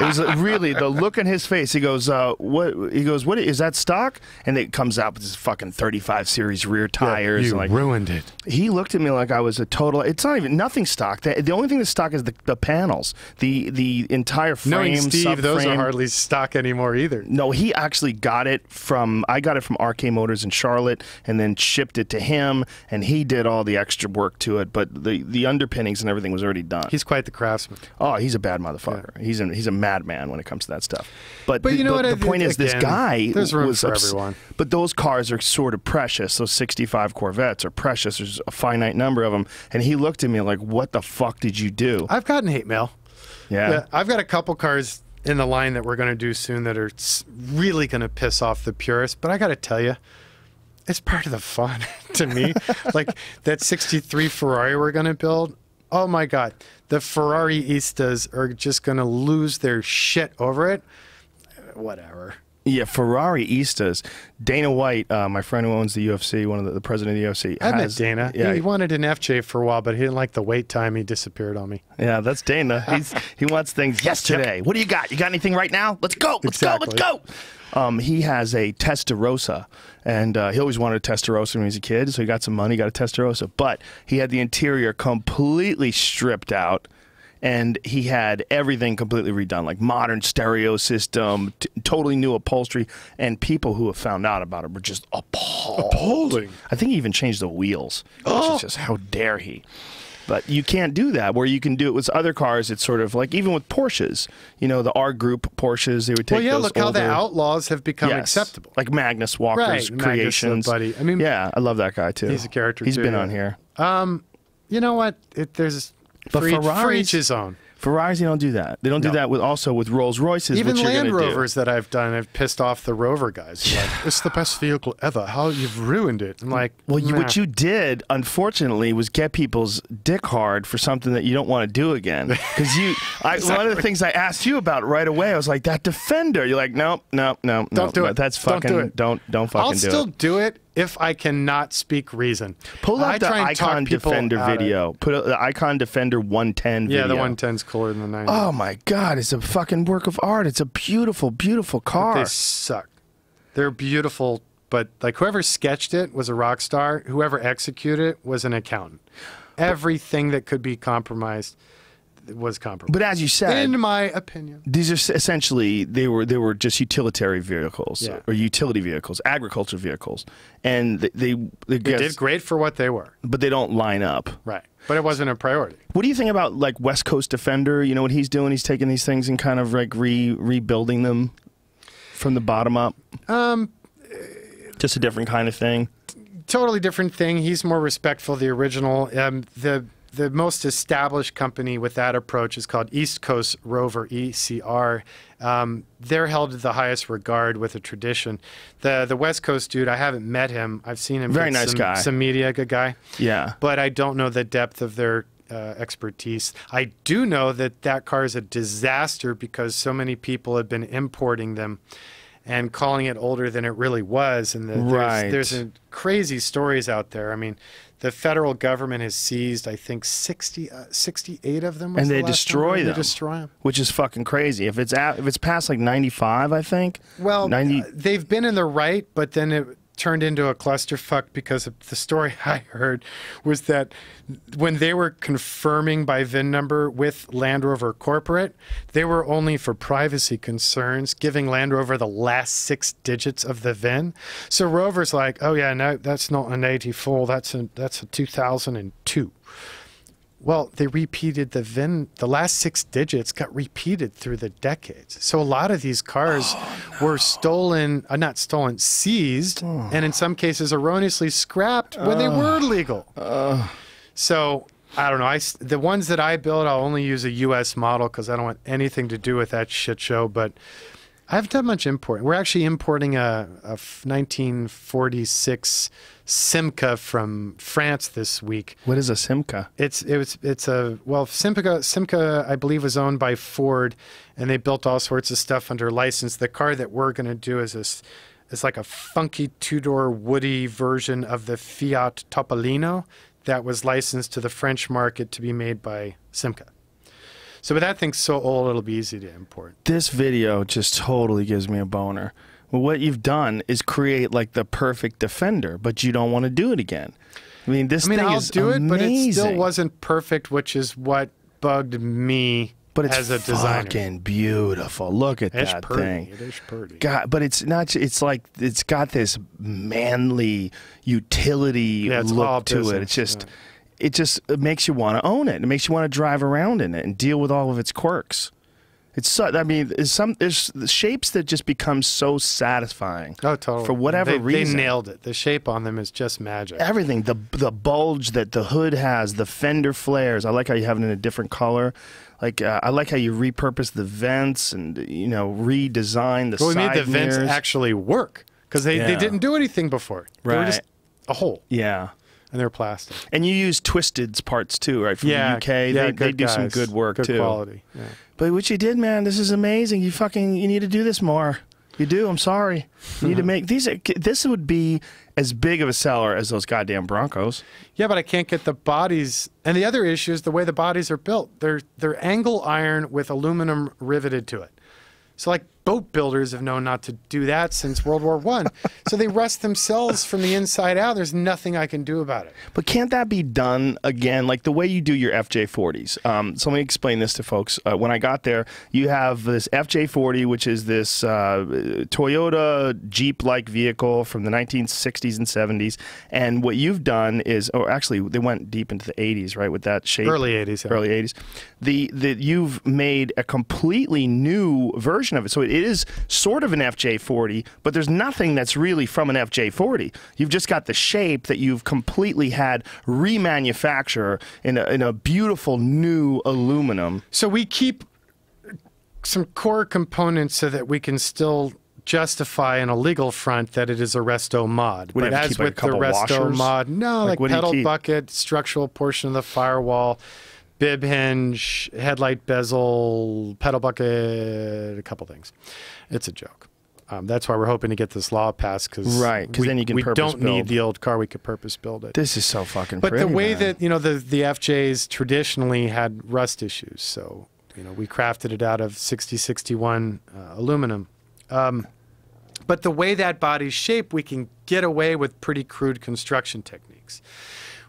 It was really the look in his face. He goes, "What?" He goes, "What is that stock?" And it comes out with this fucking 35 series rear tires. You and like, ruined it. He looked at me like I was a total. It's not even nothing stock. The only thing that's stock is the panels, the entire frame. Knowing Steve, those subframe. are hardly stock anymore either. No, he actually got it from. I got it from RK Motors in Charlotte, and then shipped it to him, and he did all the extra work to it. But the underpinnings and everything was already done. He's quite the craftsman. Oh, he's a bad motherfucker. Yeah. He's a madman when it comes to that stuff. But you know what? The point is, this guy there's room was for everyone. But those cars are sort of precious. Those 65 Corvettes are precious. There's a finite number of them. And he looked at me like, "What the fuck did you do?" I've gotten hate mail. Yeah. I've got a couple cars in the line that we're going to do soon that are really going to piss off the purists. But I got to tell you, it's part of the fun to me. Like that 63 Ferrari we're going to build. Oh my God. The Ferrari-istas are just going to lose their shit over it. Whatever. Yeah, Ferrari-istas. Dana White, my friend who owns the UFC, one of the president of the UFC. I met Dana. Yeah, he wanted an FJ for a while, but he didn't like the wait time. He disappeared on me. Yeah, that's Dana. He wants things yesterday. What do you got? You got anything right now? Let's go. Let's go. Let's go. He has a Testarossa, and he always wanted a Testarossa when he was a kid, so he got some money, got a Testarossa. But he had the interior completely stripped out, and he had everything completely redone, like modern stereo system, totally new upholstery, and people who have found out about it were just appalled. Appalling. I think he even changed the wheels, which is just, how dare he. But you can't do that. Where you can do it with other cars, it's sort of like, even with Porsches, you know, the R Group Porsches, they would take those look how the Outlaws have become acceptable. Like Magnus Walker's Creations. Magnus, buddy. I mean, yeah, I love that guy too. He's a character too. He's been on here. You know what? There's for each his own. Ferraris, you don't do that. They don't do that with Rolls Royces. Even which Land you're Rovers that I've done have pissed off the Rover guys. Like, it's the best vehicle ever. How you've ruined it. I'm like, well, what you did, unfortunately, was get people's dick hard for something that you don't want to do again. Because exactly. One of the things I asked you about right away, I was like, that Defender. You're like, nope, don't do it. That's fucking don't fucking do it. I'll still do it if I cannot speak reason. Pull up the Icon Defender video. Put the Icon Defender 110 video. Yeah, the 110's cooler than the 90. Oh my God, it's a fucking work of art. It's a beautiful, beautiful car. But they suck. They're beautiful, but like whoever sketched it was a rock star. Whoever executed it was an accountant. Everything that could be compromised, was comparable. But as you said, in my opinion, these are essentially they were just utilitarian vehicles Yeah. or utility vehicles, agriculture vehicles, and they did great for what they were. but they don't line up. Right. But it wasn't a priority. What do you think about like West Coast Defender? You know what he's doing? He's taking these things and kind of like rebuilding them from the bottom up. Just a different kind of thing. Totally different thing. He's more respectful of the original. The most established company with that approach is called East Coast Rover, ECR. They're held to the highest regard with a tradition. The West Coast dude, I haven't met him. I've seen him. Very nice guy. Some media, good guy. Yeah. But I don't know the depth of their expertise. I do know that that car is a disaster because so many people have been importing them and calling it older than it really was. And there's crazy stories out there. I mean, the federal government has seized, I think, 68 of them. And they destroy them. They destroy them. Which is fucking crazy. If it's past like 95, I think. Well, 90. They've been in the right, but then it turned into a clusterfuck because of the story I heard was that when they were confirming by VIN number with Land Rover Corporate, they were only for privacy concerns, giving Land Rover the last 6 digits of the VIN. So Rover's like, oh yeah, no, that's not an 84, that's a 2002. Well, they repeated the VIN. The last 6 digits got repeated through the decades. So a lot of these cars were stolen, not stolen, seized, and in some cases erroneously scrapped when they were legal. So I don't know. The ones that I build, I'll only use a U.S. model because I don't want anything to do with that shit show. But I haven't done much importing. We're actually importing a 1946 Simca from France this week. What is a Simca? Simca I believe was owned by Ford, and they built all sorts of stuff under license. The car that we're going to do is like a funky 2-door woody version of the Fiat Topolino that was licensed to the French market to be made by Simca. So, but that thing's so old it'll be easy to import. This video just totally gives me a boner. Well, what you've done is create like the perfect Defender, but you don't want to do it again. I mean, this thing I'll is do amazing. it, but it still wasn't perfect, which is what bugged me as a designer. Fucking beautiful. Look at It's that pretty. thing. It is pretty. God, but it's not. It's like it's got this manly utility all look to business, it. It's just, it makes you want to own it. It makes you want to drive around in it and deal with all of its quirks. It's so, I mean, there's shapes that just become so satisfying. Oh, totally. For whatever reason. They nailed it. The shape on them is just magic. Everything, the bulge that the hood has, the fender flares. I like how you have it in a different color. Like I like how you repurpose the vents and redesign the side mirrors. We made the vents actually work because they didn't do anything before. They were just a hole. Yeah. And they're plastic. And you use Twisted's parts too, right? From the UK. They do some good work too. Good quality. Yeah. But what you did, man, this is amazing. You need to do this more. You do. I'm sorry. You need to make these. This would be as big of a seller as those goddamn Broncos. Yeah, but I can't get the bodies. And the other issue is the way the bodies are built. They're angle iron with aluminum riveted to it. So like boat builders have known not to do that since World War I. So they rust themselves from the inside out. There's nothing I can do about it. But can't that be done again, like the way you do your FJ40s? So let me explain this to folks. When I got there, you have this FJ40, which is this Toyota Jeep-like vehicle from the 1960s and 70s. And what you've done is, or actually, they went deep into the 80s, right, with that shape. Early 80s. Yeah. Early 80s. You've made a completely new version of it. So it is sort of an FJ40, but there's nothing that's really from an FJ40. You've just got the shape that you've completely had remanufacture in a beautiful new aluminum. So we keep some core components so that we can still justify on a legal front that it is a resto mod. Would but have to as keep, like, with a couple the resto washers? mod, no, like what do you pedal keep? bucket, structural portion of the firewall, bib hinge, headlight bezel, pedal bucket, a couple things. It's a joke. That's why we're hoping to get this law passed because then you can we purpose don't build. need the old car. We could purpose build it. This is so fucking But pretty, the way man. that the FJs traditionally had rust issues, so we crafted it out of 6061 aluminum. But the way that body's shaped, we can get away with pretty crude construction techniques.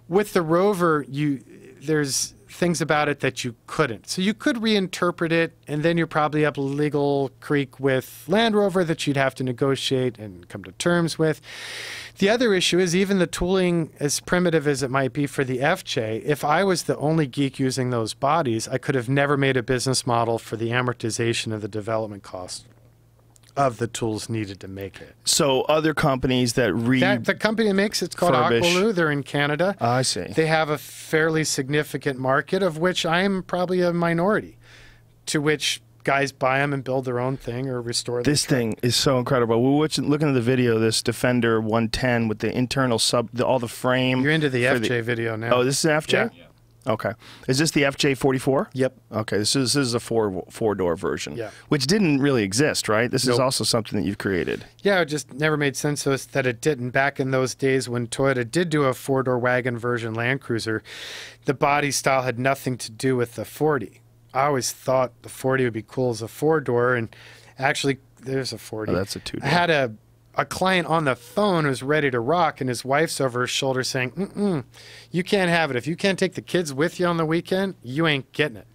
With the Rover, there's things about it that you couldn't. So you could reinterpret it, and then you're probably up a legal creek with Land Rover that you'd have to negotiate and come to terms with. The other issue is even the tooling, as primitive as it might be for the FJ, if I was the only geek using those bodies, I could have never made a business model for the amortization of the development cost of the tools needed to make it. So other companies that the company that makes it's called Aqualoo. They're in Canada. I see. They have a fairly significant market, of which I am probably a minority, to which guys buy them and build their own thing or restore them. This thing is so incredible. We were looking at the video, this Defender 110 with the internal all the frame. You're into the FJ video now. Oh, this is FJ? Yeah. Okay. Is this the FJ44? Yep. Okay. This is a four-door version. Yeah. Which didn't really exist, right? This is also something that you've created. Yeah, it just never made sense to us that it didn't. Back in those days when Toyota did do a four-door wagon version Land Cruiser, the body style had nothing to do with the 40. I always thought the 40 would be cool as a four-door, and actually, there's a 40. Oh, that's a two-door. I had a client on the phone who's ready to rock, and his wife's over his shoulder saying, you can't have it. If you can't take the kids with you on the weekend, you ain't getting it.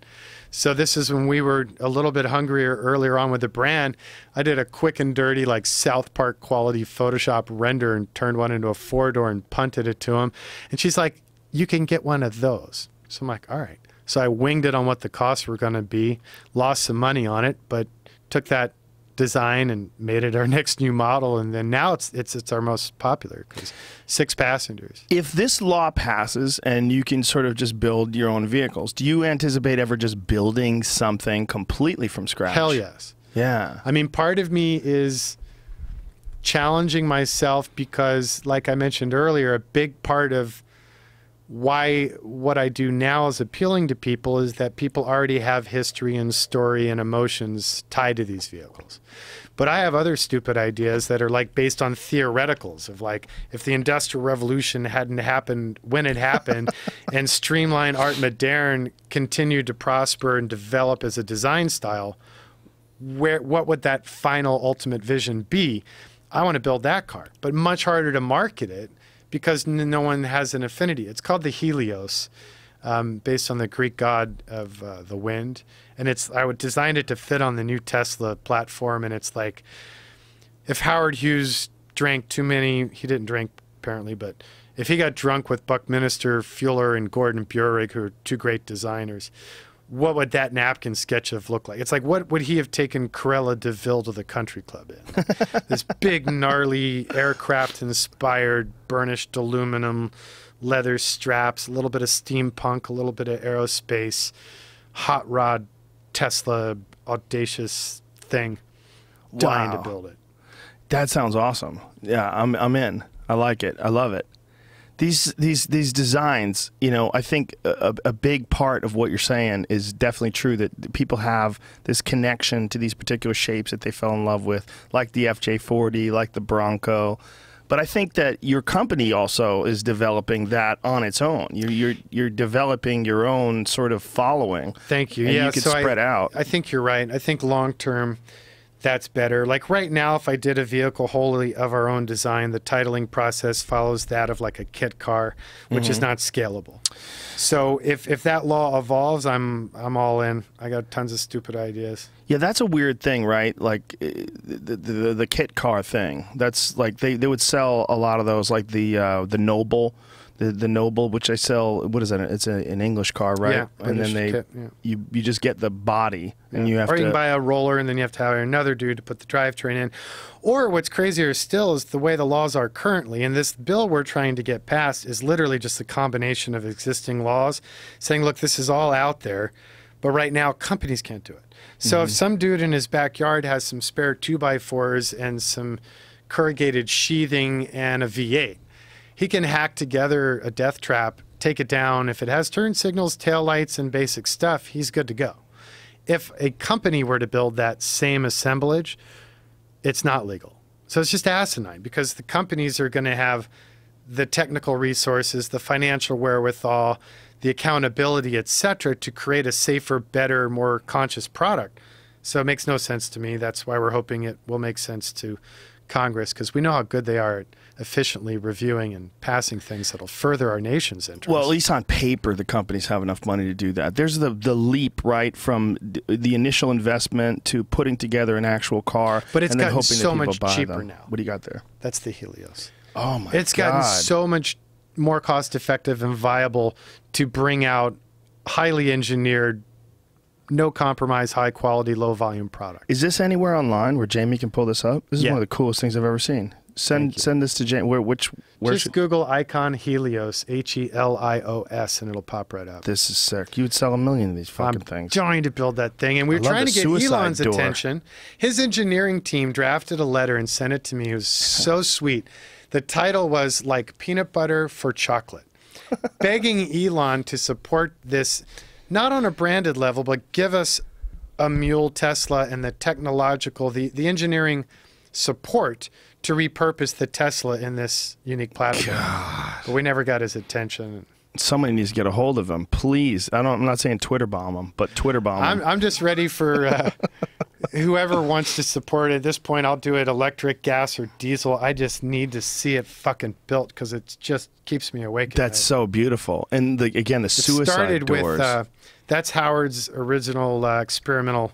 So this is when we were a little bit hungrier earlier on with the brand. I did a quick and dirty, like South Park quality Photoshop render and turned one into a four-door and punted it to him. And she's like, you can get one of those. So I'm like, all right. So I winged it on what the costs were going to be, lost some money on it, but took that design and made it our next new model, and then now it's our most popular because 6 passengers. If this law passes and you can sort of just build your own vehicles, do you anticipate ever just building something completely from scratch? Hell yes. Yeah. I mean, part of me is challenging myself because, like I mentioned earlier, a big part of why what I do now is appealing to people is that people already have history and story and emotions tied to these vehicles. But I have other stupid ideas that are like based on theoreticals of like, if the Industrial Revolution hadn't happened when it happened and streamline art moderne continued to prosper and develop as a design style, what would that final ultimate vision be? I want to build that car, but much harder to market it because no one has an affinity. It's called the Helios, based on the Greek god of the wind. And I would design it to fit on the new Tesla platform. And it's like, if Howard Hughes drank too many, he didn't drink apparently, but if he got drunk with Buckminster Fuller and Gordon Burig, who are two great designers, what would that napkin sketch have looked like? It's like, what would he have taken Corella DeVille to the country club in? This big, gnarly, aircraft-inspired, burnished aluminum, leather straps, a little bit of steampunk, a little bit of aerospace, hot rod, Tesla, audacious thing. Dying to build it. That sounds awesome. Yeah, I'm in. I like it. I love it. These designs, you know, I think a big part of what you're saying is definitely true, that people have this connection to these particular shapes that they fell in love with, like the FJ40, like the Bronco. But I think that your company also is developing that on its own. You're developing your own sort of following. Thank you. And yeah, you can so spread out. I think you're right. I think long term, that's better. Like right now, if I did a vehicle wholly of our own design, the titling process follows that of like a kit car, which is not scalable. So if that law evolves, I'm all in. I got tons of stupid ideas. Yeah, that's a weird thing, right? Like the kit car thing. That's like they would sell a lot of those, like the Noble. The Noble, which I sell, what is that? It's an English car, right? Yeah, and then you just get the body, and you have to. Or you can buy a roller, and then you have to hire another dude to put the drivetrain in. Or what's crazier still is the way the laws are currently. And this bill we're trying to get passed is literally just a combination of existing laws, saying, look, this is all out there, but right now companies can't do it. So if some dude in his backyard has some spare 2x4s and some corrugated sheathing and a V8. He can hack together a death trap, take it down. If it has turn signals, taillights, and basic stuff, he's good to go. If a company were to build that same assemblage, it's not legal. So it's just asinine because the companies are going to have the technical resources, the financial wherewithal, the accountability, et cetera, to create a safer, better, more conscious product. So it makes no sense to me. That's why we're hoping it will make sense to Congress because we know how good they are at efficiently reviewing and passing things that'll further our nation's interests. Well, at least on paper, the companies have enough money to do that. There's the leap, right, from the initial investment to putting together an actual car. But it's and then gotten hoping so that people much buy cheaper them. now. What do you got there? That's the Helios. Oh, my It's God. gotten so much more cost-effective and viable to bring out highly engineered, no-compromise, high-quality, low-volume product. Is this anywhere online where Jamie can pull this up? This is Yeah. one of the coolest things I've ever seen. Send this to Jamie. Where Just should, Google Icon Helios, Helios, and it'll pop right up. this is sick. You would sell 1 million of these fucking things. Trying to build that thing, and we were I love trying the to get suicide Elon's door. attention. His engineering team drafted a letter and sent it to me. It was so sweet. The title was like peanut butter for chocolate, begging Elon to support this, not on a branded level, but give us a mule Tesla and the technological, the engineering support to repurpose the Tesla in this unique platform. But we never got his attention. Somebody needs to get a hold of him, please. I'm not saying Twitter bomb him, but Twitter bomb him. I'm just ready for whoever wants to support it. At this point, I'll do it electric, gas, or diesel. I just need to see it fucking built because it just keeps me awake. That's so beautiful. And again, the suicide started doors. with that's Howard's original experimental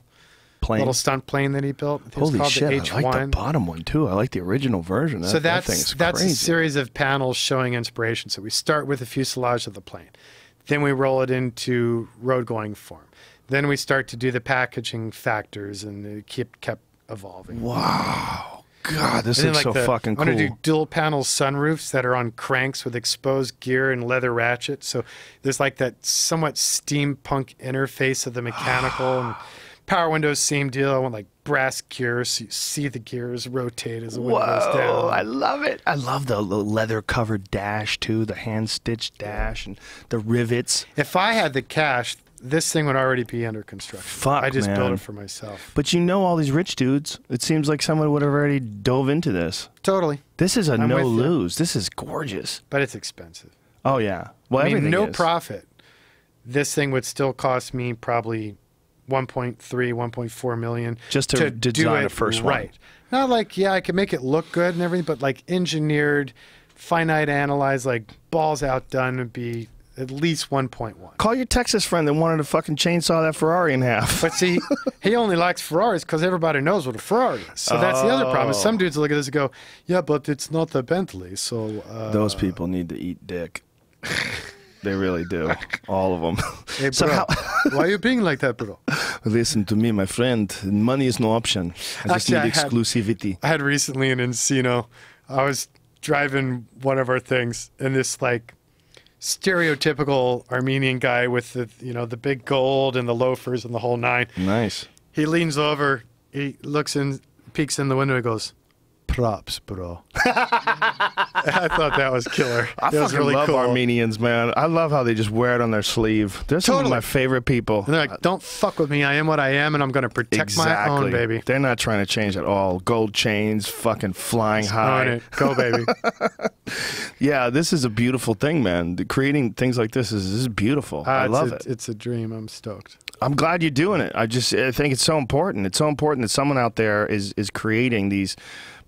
plane. little stunt plane that he built. It was Holy called shit! the I H1. like the bottom one too. I like the original version. So that thing is that's a crazy. series of panels showing inspiration. So we start with the fuselage of the plane, then we roll it into road-going form. Then we start to do the packaging factors, and it kept evolving. Wow. God, this And looks then, so fucking I cool. want to do dual panel sunroofs that are on cranks with exposed gear and leather ratchets. So there's like that somewhat steampunk interface of the mechanical and power windows, same deal. I want like brass gears so you see the gears rotate as the window goes down. I love it. I love the leather-covered dash too, the hand-stitched dash and the rivets. If I had the cash, this thing would already be under construction. Fuck, I just man. built it for myself. But you know all these rich dudes. It seems like someone would have already dove into this. Totally. This is a I'm with you. no-lose. This is gorgeous. But it's expensive. Oh, yeah. Well, I mean, everything no is. profit. This thing would still cost me probably 1.3, 1.4 million Just to do design it a first one. right. Not like, yeah, I can make it look good and everything, but like engineered, finite analyzed, like balls outdone would be at least 1.1. Call your Texas friend that wanted to fucking chainsaw that Ferrari in half. But see, he only likes Ferraris because everybody knows what a Ferrari is. So that's the other problem. Is some dudes look at this and go, yeah, but it's not a Bentley. So Those people need to eat dick. They really do. All of them. hey, So bro, how- why are you being like that, bro? Listen to me, my friend. Money is no option. I just Actually, need exclusivity. I had recently in Encino, I was driving one of our things, and this like stereotypical Armenian guy with the the big gold and the loafers and the whole nine. Nice. He leans over, he looks in, peeks in the window, and goes, "Props, bro." I thought that was killer. I That was fucking really love cool. Armenians, man. I love how they just wear it on their sleeve. They're some of Totally. my favorite people. And they're like, "Don't fuck with me. I am what I am, and I'm going to protect my own, baby." They're not trying to change at all. Gold chains, fucking flying Own high. it. Go, baby. Yeah, this is a beautiful thing, man. Creating things like this is beautiful. I love it. It's a dream. I'm stoked. I'm glad you're doing it. I think it's so important. It's so important that someone out there is creating these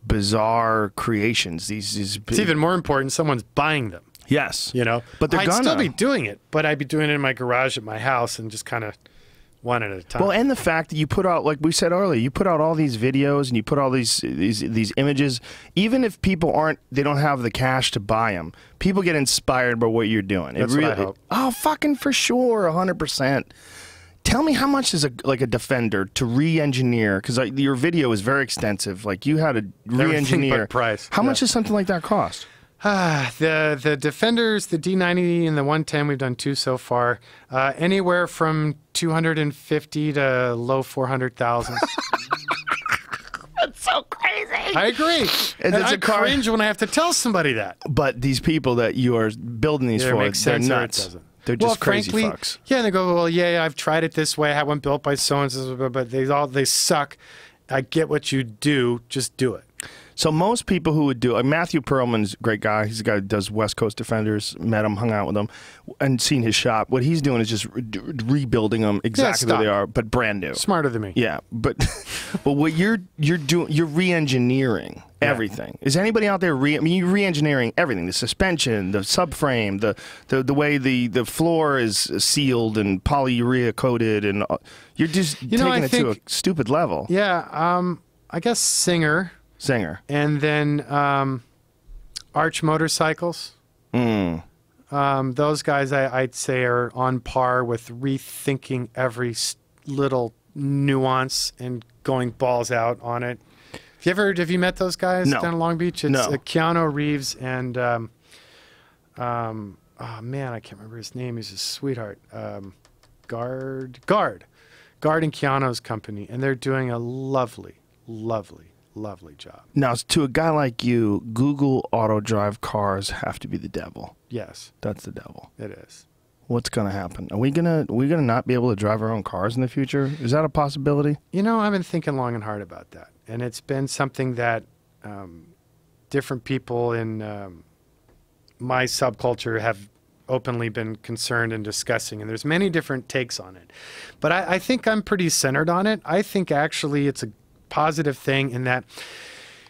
bizarre creations. These It's even more important. Someone's buying them. yes, But they're I'd gonna still be doing it, but I'd be doing it in my garage at my house and just kind of one at a time. Well, and the fact that you put out, like we said earlier, you put out all these videos and you put all these images. Even if people they don't have the cash to buy them, people get inspired by what you're doing. That's what I hope. Oh, fucking for sure, 100%. Tell me how much is a Defender to re-engineer? Because your video is very extensive. Like you had to Everything re-engineer. but price. How much Yeah. does something like that cost? The Defenders, the D90 and the 110, we've done 2 so far. Anywhere from 250 to low 400,000. That's so crazy. I agree. And And it's I a car- cringe when I have to tell somebody that. But these people that you are building these Either for, it makes they're sense or it nuts. doesn't. They're just crazy frankly, fucks. Yeah, and they go, well, yeah, I've tried it this way. I had one built by so and so, but they suck. I get what you do. Just do it. So most people who would do, Matthew Perlman's a great guy. He's a guy who does West Coast Defenders. Met him, hung out with him, and seen his shop. What he's doing is just rebuilding them exactly where they are, but brand new. Smarter than me. Yeah, but but what you're doing, you're re-engineering everything. Is anybody out there you're re-engineering everything: the suspension, the subframe, the way the floor is sealed and polyurea coated, and you're just taking it to a stupid level. Yeah, I guess Singer. And then Arch Motorcycles. Those guys, I'd say, are on par with rethinking every little nuance and going balls out on it. Have you met those guys down in Long Beach? It's Keanu Reeves and oh man, I can't remember his name. He's a sweetheart. Guard and Keanu's company, and they're doing a lovely job. Now, to a guy like you, Google auto drive cars have to be the devil. Yes, that's the devil. It is. What's going to happen? Are we gonna not be able to drive our own cars in the future? Is that a possibility? I've been thinking long and hard about that, and it's been something that different people in my subculture have openly been concerned and discussing, and there's many different takes on it. But I think I'm pretty centered on it. I think actually it's a positive thing in that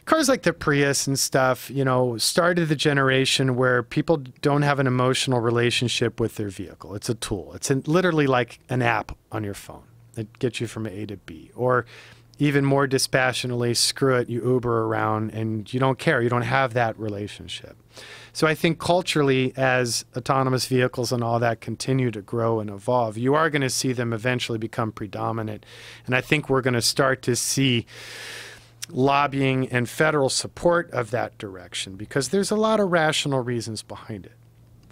cars like the Prius and stuff, started the generation where people don't have an emotional relationship with their vehicle. It's a tool. It's literally like an app on your phone that gets you from A to B. Or even more dispassionately, screw it, you Uber around and you don't care. You don't have that relationship. So I think culturally, as autonomous vehicles and all that continue to grow and evolve, you are going to see them eventually become predominant. And I think we're going to start to see lobbying and federal support of that direction because there's a lot of rational reasons behind it.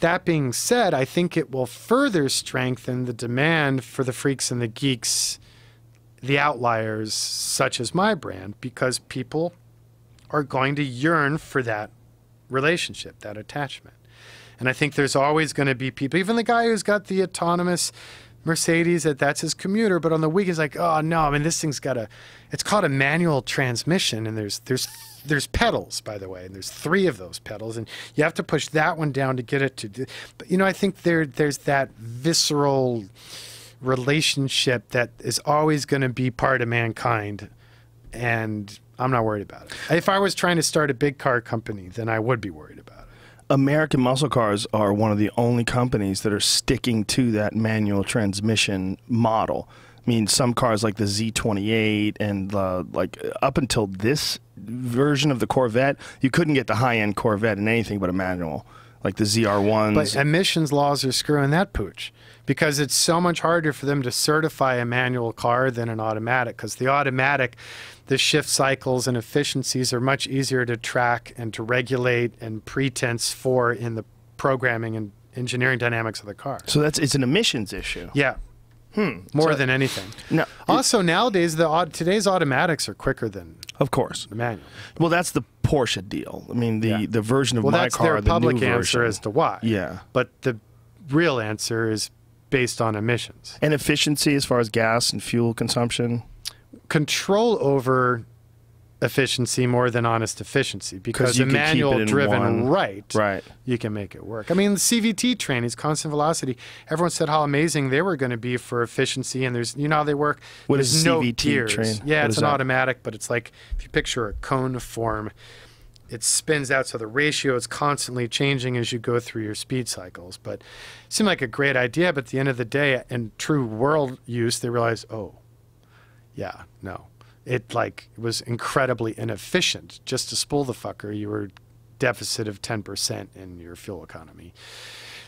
That being said, I think it will further strengthen the demand for the freaks and the geeks, the outliers, such as my brand, because people are going to yearn for that relationship, that attachment. And I think there's always going to be people, even the guy who's got the autonomous Mercedes, that's his commuter, but on the weekends, like, oh no, I mean, this thing's got it's called a manual transmission, and there's pedals, by the way, and there's 3 of those pedals, and you have to push that one down to get it to, but I think there's that visceral relationship that is always going to be part of mankind, and I'm not worried about it. If I was trying to start a big car company, then I would be worried about it. American muscle cars are one of the only companies that are sticking to that manual transmission model. I mean, some cars like the Z28 and up until this version of the Corvette, you couldn't get the high-end Corvette in anything but a manual, like the ZR1s. But emissions laws are screwing that pooch because it's so much harder for them to certify a manual car than an automatic, because the automatic, the shift cycles and efficiencies are much easier to track and to regulate and pretense for in the programming and engineering dynamics of the car. So it's an emissions issue. Yeah. More than anything. No. Also, nowadays, today's automatics are quicker than of course the manual. Well, that's the Porsche deal. I mean, the version of my car, that's their public the new answer version. as to why. Yeah. But the real answer is based on emissions. And efficiency as far as gas and fuel consumption? Control over efficiency more than honest efficiency, because a manual driven right, you can make it work. I mean, the CVT train is constant velocity. Everyone said how amazing they were going to be for efficiency, and there's how they work. What is no CVT gears. train? Yeah, what it's an automatic, but it's like if you picture a cone form, it spins out, so the ratio is constantly changing as you go through your speed cycles. But it seemed like a great idea, but at the end of the day, in true world use, they realized, oh, yeah, no. It was incredibly inefficient. Just to spool the fucker, you were deficit of 10% in your fuel economy.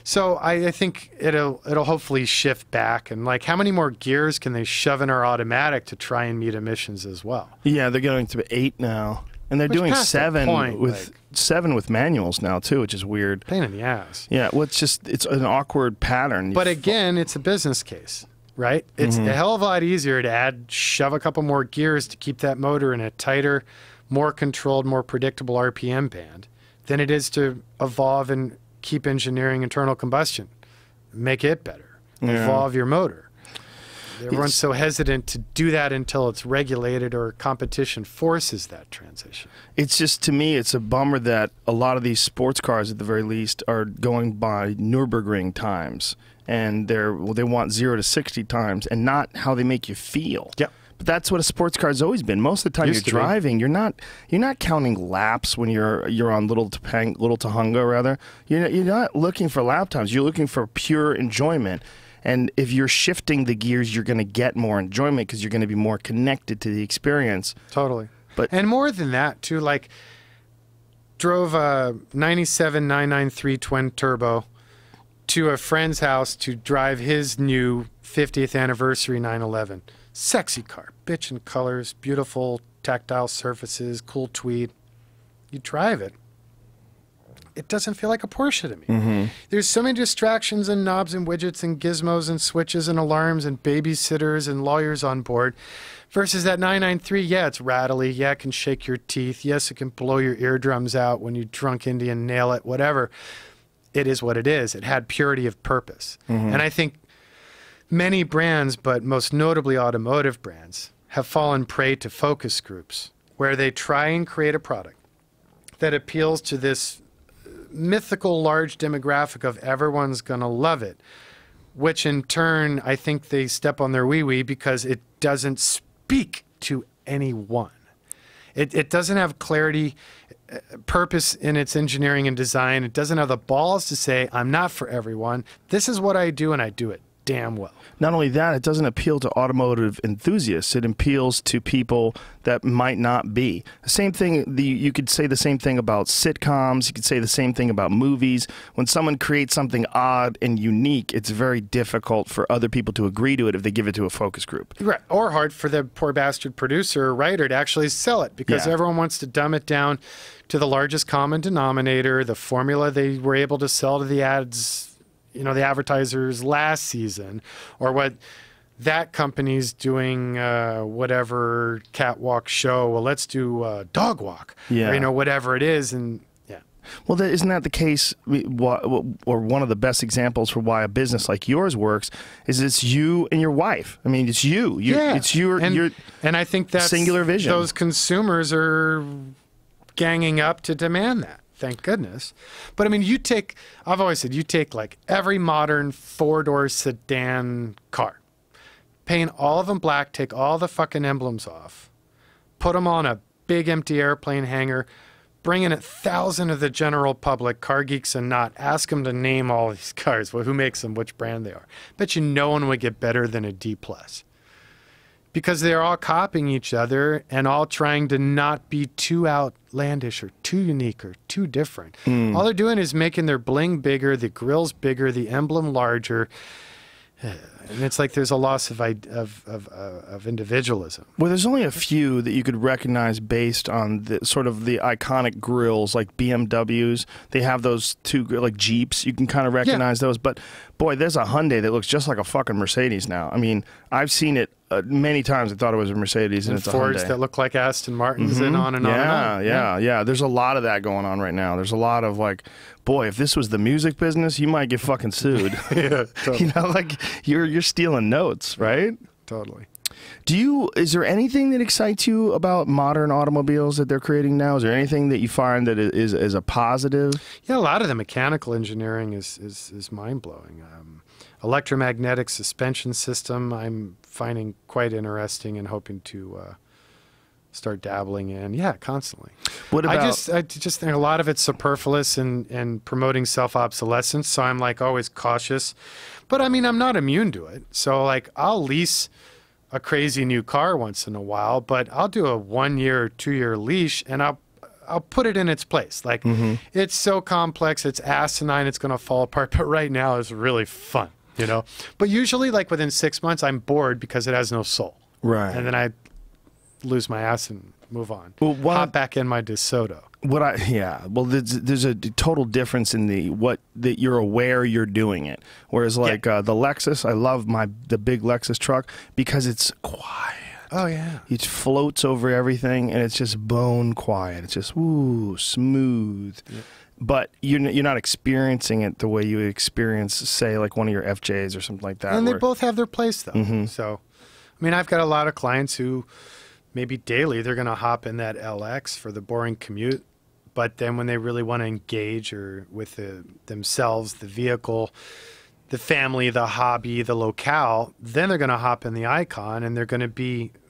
So I think it'll hopefully shift back. And how many more gears can they shove in our automatic to try and meet emissions as well? Yeah, they're going to 8 now. And they're doing 7 with manuals now too, which is weird. Pain in the ass. Yeah, well, it's an awkward pattern. But again, it's a business case. Right? It's a hell of a lot easier to shove a couple more gears to keep that motor in a tighter, more controlled, more predictable RPM band than it is to evolve and keep engineering internal combustion. Make it better. Evolve your motor. Everyone's so hesitant to do that until it's regulated or competition forces that transition. It's just, to me, it's a bummer that a lot of these sports cars, at the very least, are going by Nürburgring times, and they want 0 to 60 times, and not how they make you feel. Yep. But that's what a sports car's always been. Most of the time Used to you're be. driving, you're not counting laps when you're on Little Tahunga rather. You're not looking for lap times. You're looking for pure enjoyment. And if you're shifting the gears, you're going to get more enjoyment because you're going to be more connected to the experience. Totally. But and more than that, too, like drove a 97 993 twin turbo to a friend's house to drive his new 50th anniversary 911. Sexy car, bitchin' colors, beautiful tactile surfaces, cool tweed. You drive it. It doesn't feel like a Porsche to me. Mm-hmm. There's so many distractions and knobs and widgets and gizmos and switches and alarms and babysitters and lawyers on board. Versus that 993, yeah, it's rattly. Yeah, it can shake your teeth. Yes, it can blow your eardrums out when you drunk Indian nail it, whatever. It is what it is. It had purity of purpose. Mm-hmm. And I think many brands, but most notably automotive brands, have fallen prey to focus groups where they try and create a product that appeals to this mythical large demographic of everyone's going to love it, which in turn, I think they step on their wee-wee because it doesn't speak to anyone. It doesn't have clarity, purpose in its engineering and design. It doesn't have the balls to say, I'm not for everyone. This is what I do, and I do it damn well. Not only that, it doesn't appeal to automotive enthusiasts. It appeals to people that might not be. The same thing, you could say the same thing about sitcoms. You could say the same thing about movies. When someone creates something odd and unique, it's very difficult for other people to agree to it if they give it to a focus group. Right. Or hard for the poor bastard producer or writer to actually sell it because everyone wants to dumb it down to the largest common denominator, the formula they were able to sell to the ads, you know, the advertisers last season, or what that company's doing, whatever catwalk show. Well, let's do dog walk, or, you know, whatever it is. And well, isn't that the case, or one of the best examples for why a business like yours works is it's you and your wife. I mean, it's you. It's your and I think that's singular vision. Those consumers are ganging up to demand that. Thank goodness. But I mean, I've always said, you take like every modern 4-door sedan car, paint all of them black, take all the fucking emblems off, put them on a big empty airplane hangar, bring in 1,000 of the general public, car geeks and not, ask them to name all these cars, well, who makes them, which brand they are. Bet you no one would get better than a D+. Because they're all copying each other and all trying to not be too outlandish or too unique or too different. All they're doing is making their bling bigger, the grill's bigger, the emblem larger. And it's like there's a loss of individualism. Well, there's only a few that you could recognize based on the sort of the iconic grills, like BMWs. They have those two, like Jeeps. You can kind of recognize those. But boy, there's a Hyundai that looks just like a fucking Mercedes now. I mean, I've seen it many times. I thought it was a Mercedes, and it's a Fords Hyundai. that look like Aston Martins, and on and on and on. Yeah. There's a lot of that going on right now. There's a lot of like, boy, if this was the music business, you might get fucking sued. Yeah, totally. You know, like you're stealing notes, right? Totally. Is there anything that excites you about modern automobiles that they're creating now? Is there anything that you find that is a positive? Yeah, a lot of the mechanical engineering is mind-blowing. Electromagnetic suspension system I'm finding quite interesting and hoping to start dabbling in. Yeah, constantly. What about? I just think a lot of it's superfluous and promoting self-obsolescence, so I'm like always cautious. But I mean, I'm not immune to it. So like I'll lease a crazy new car once in a while, but I'll do a 1-year or 2-year leash and I'll put it in its place. Like it's so complex, it's asinine, it's going to fall apart, but right now it's really fun, you know? But usually like within 6 months, I'm bored because it has no soul. Right. And then I lose my ass and move on. Well, hop back in my DeSoto. Well, there's a total difference in that you're aware you're doing it. Whereas like the Lexus, I love the big Lexus truck because it's quiet. Oh yeah, it floats over everything and it's just bone quiet. It's just smooth. Yep. But you're not experiencing it the way you experience, say, like one of your FJs or something like that. And they both have their place though. So I mean, I've got a lot of clients who maybe daily they're going to hop in that LX for the boring commute. But then when they really want to engage or with themselves, the vehicle, the family, the hobby, the locale, then they're going to hop in the Icon and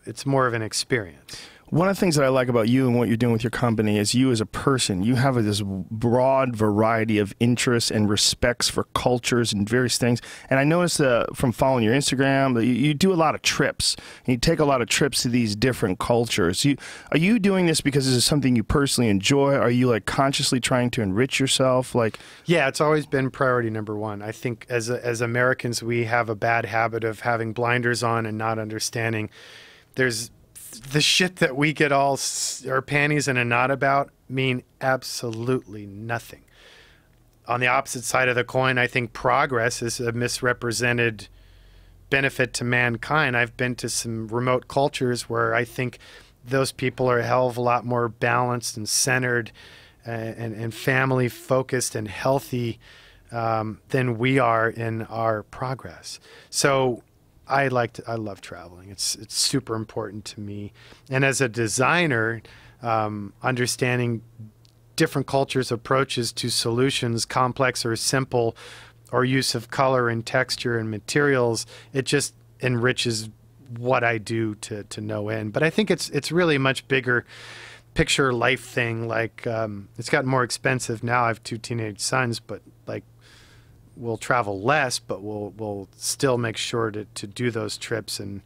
it's more of an experience. One of the things that I like about you and what you're doing with your company is you as a person, you have this broad variety of interests and respects for cultures and various things. And I noticed from following your Instagram that you do a lot of trips. And you take a lot of trips to these different cultures. Are you doing this because this is something you personally enjoy? Are you like consciously trying to enrich yourself? Yeah, it's always been priority number one. I think as Americans, we have a bad habit of having blinders on and not understanding there's the shit that we get all our panties in a knot about mean absolutely nothing. On the opposite side of the coin, I think progress is a misrepresented benefit to mankind. I've been to some remote cultures where I think those people are a hell of a lot more balanced and centered and family focused and healthy than we are in our progress. So I love traveling. It's super important to me. And as a designer, understanding different cultures' approaches to solutions, complex or simple, or use of color and texture and materials, it just enriches what I do to no end. But I think it's really a much bigger picture life thing. Like it's gotten more expensive now. I have 2 teenage sons, but like, we'll travel less, but we'll still make sure to do those trips and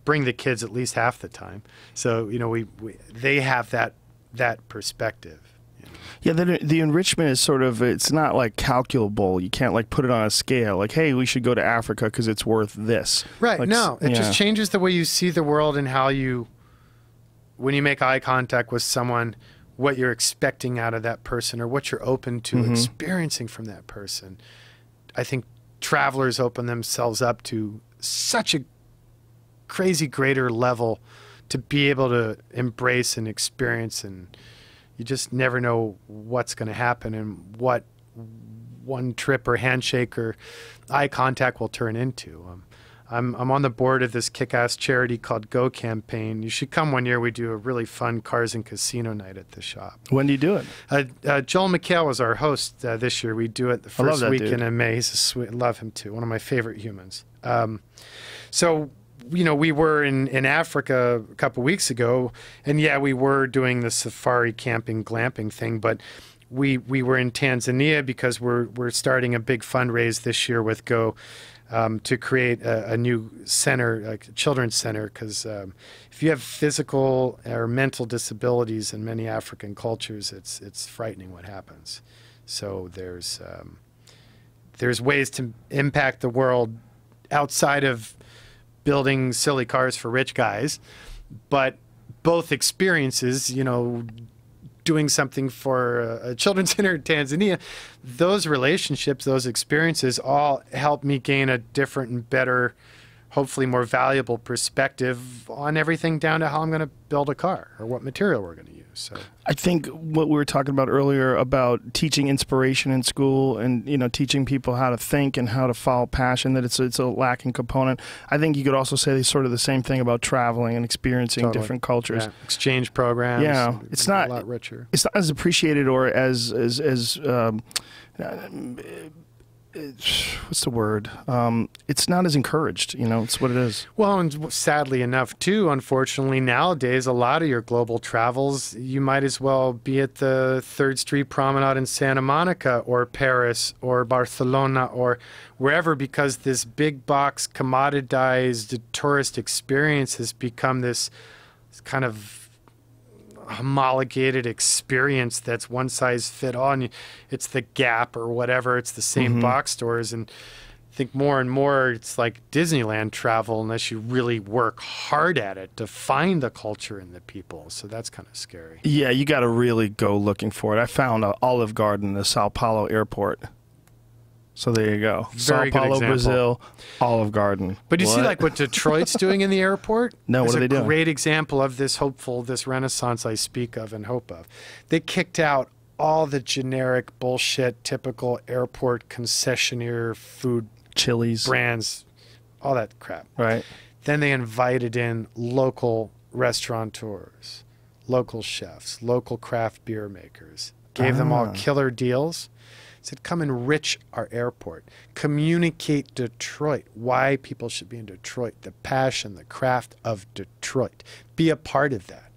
bring the kids at least half the time. So, you know, they have that perspective. You know? Yeah, the enrichment is sort of, it's not like calculable. You can't like put it on a scale. Like, hey, we should go to Africa because it's worth this. Right. Like, no, it just changes the way you see the world and how when you make eye contact with someone, what you're expecting out of that person or what you're open to experiencing from that person. I think travelers open themselves up to such a crazy greater level to be able to embrace and experience, and you just never know what's going to happen and what one trip or handshake or eye contact will turn into. I'm on the board of this kick-ass charity called Go Campaign. You should come one year. We do a really fun cars and casino night at the shop. When do you do it? Joel McHale was our host this year. We do it the first weekend in May. He's a sweet, love him too. One of my favorite humans. So, you know, we were in Africa a couple weeks ago, and yeah, we were doing the safari camping glamping thing, but we were in Tanzania because we're starting a big fundraise this year with Go. To create a new center, like a children's center, because if you have physical or mental disabilities in many African cultures, it's frightening what happens. So there's ways to impact the world outside of building silly cars for rich guys, but both experiences, you know, doing something for a children's center in Tanzania, those relationships, those experiences all help me gain a different and better, hopefully more valuable perspective on everything down to how I'm going to build a car or what material we're going to use. So I think what we were talking about earlier about teaching inspiration in school and, you know, teaching people how to think and how to follow passion, that it's a lacking component. I think you could also say sort of the same thing about traveling and experiencing different cultures. Yeah. Exchange programs. Yeah, it's not a lot richer. It's not as appreciated or as what's the word? It's not as encouraged, you know, it's what it is. Well, and sadly enough, too, unfortunately, nowadays, a lot of your global travels, you might as well be at the 3rd Street Promenade in Santa Monica or Paris or Barcelona or wherever, because this big box commoditized tourist experience has become this kind of homologated experience that's one size fit all, and it's the Gap or whatever, it's the same box stores. And I think more and more it's like Disneyland travel unless you really work hard at it to find the culture and the people. So that's kind of scary. Yeah, you got to really go looking for it. I found an Olive Garden in the Sao Paulo airport. So there you go. Very Sao Paulo, good example. Brazil, Olive Garden. But you see like what Detroit's doing in the airport? No, what are they doing? It's a great example of this this renaissance I speak of and hope of. They kicked out all the generic bullshit, typical airport concessionaire food Chili's brands, all that crap. Right. Then they invited in local restaurateurs, local chefs, local craft beer makers, gave them all killer deals. Said, come enrich our airport. Communicate Detroit, why people should be in Detroit, the passion, the craft of Detroit. Be a part of that,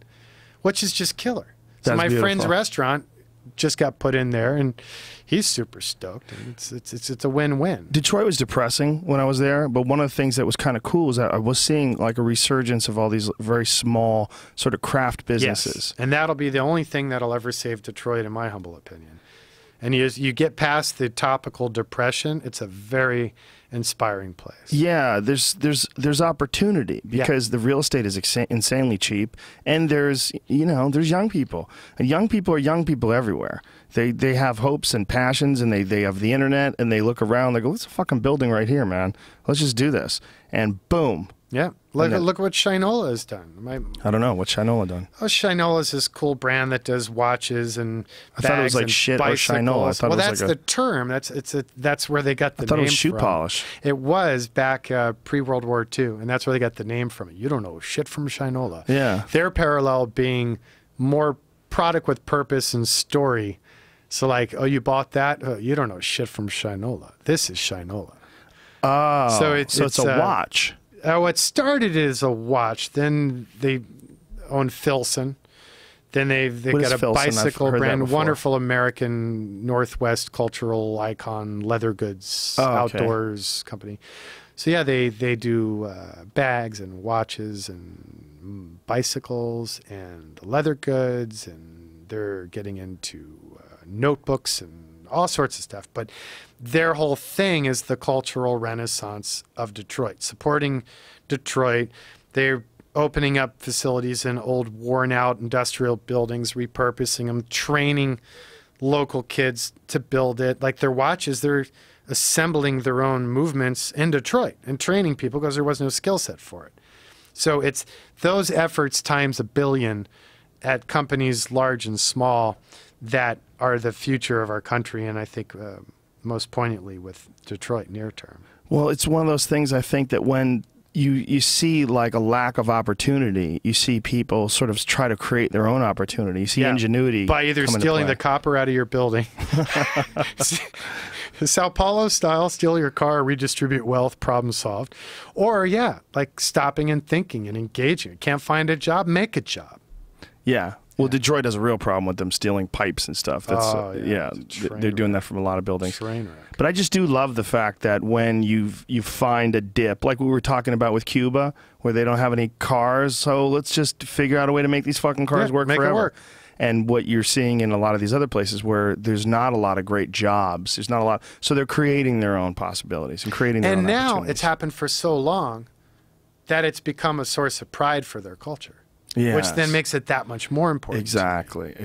which is just killer. So That's my beautiful. friend's restaurant just got put in there, and he's super stoked. And it's a win-win. Detroit was depressing when I was there, but one of the things that was kind of cool is that I was seeing like a resurgence of all these very small sort of craft businesses. Yes, and that'll be the only thing that'll ever save Detroit, in my humble opinion. And you get past the topical depression, it's a very inspiring place. Yeah, there's opportunity because the real estate is insanely cheap, and there's young people. And young people are young people everywhere. They have hopes and passions, and they have the internet, and they look around, they go, "What's a fucking building right here, man? Let's just do this." And boom. Yeah, look what Shinola has done. I don't know what's Shinola done. Oh, Shinola is this cool brand that does watches and I thought it was like shit or Shinola. I thought well, it was that's the term. That's where they got the name from. I thought it was shoe polish. It was back pre-World War II, and that's where they got the name from. You don't know shit from Shinola. Yeah. Their parallel being more product with purpose and story. So like, oh, you bought that? Oh, you don't know shit from Shinola. This is Shinola. Oh, so it's a watch. What started as a watch, then they own Filson. Then they've got a Filson? bicycle I've heard that brand, before. wonderful American Northwest cultural icon, leather goods, okay. outdoors company. So yeah, they do bags and watches and bicycles and leather goods, and they're getting into notebooks and all sorts of stuff. But their whole thing is the cultural renaissance of Detroit, supporting Detroit. They're opening up facilities in old, worn-out industrial buildings, repurposing them, training local kids to build it. Like their watches, they're assembling their own movements in Detroit and training people because there was no skill set for it. So it's those efforts times a billion at companies large and small that are the future of our country, and I think most poignantly with Detroit near term. Well, it's one of those things I think that when you see like a lack of opportunity, you see people sort of try to create their own opportunity. You see ingenuity by either stealing the copper out of your building, Sao Paulo style, steal your car, redistribute wealth, problem solved, or like stopping and thinking and engaging. Can't find a job, make a job. Yeah. Well, Detroit has a real problem with them stealing pipes and stuff. That's they're doing that from a lot of buildings. Train wreck. But I just do love the fact that when you find a dip, like we were talking about with Cuba, where they don't have any cars, so let's just figure out a way to make these fucking cars work make forever. It work. And what you're seeing in a lot of these other places where there's not a lot of great jobs, there's not a lot, so they're creating their own possibilities and creating their own opportunities. And now opportunities. it's happened for so long that it's become a source of pride for their culture. Yes. Which then makes it that much more important. Exactly.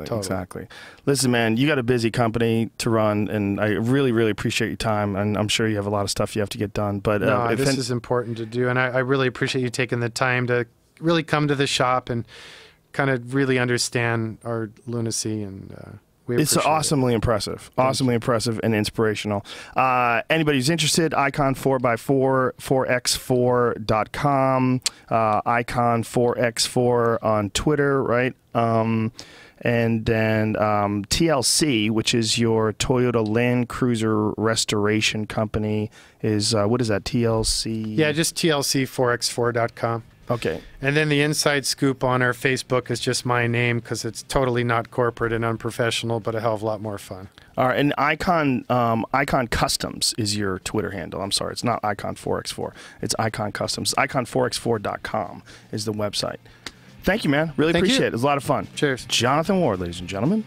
Totally. Listen, man, you got a busy company to run, and I really, really appreciate your time, and I'm sure you have a lot of stuff you have to get done. But this is important to do, and I really appreciate you taking the time to really come to the shop and kind of really understand our lunacy, and it's awesomely impressive. Awesomely impressive and inspirational. Anybody who's interested, icon4x4, 4x4.com, icon4x4 on Twitter, right? And then TLC, which is your Toyota Land Cruiser Restoration Company, is, what is that, TLC? Yeah, just TLC4x4.com. Okay. And then the inside scoop on our Facebook is just my name because it's totally not corporate and unprofessional, but a hell of a lot more fun. All right, and Icon Customs is your Twitter handle. I'm sorry, it's not Icon4x4. It's Icon Customs. Icon4x4.com is the website. Thank you, man. Really appreciate it. It was a lot of fun. Cheers. Jonathan Ward, ladies and gentlemen.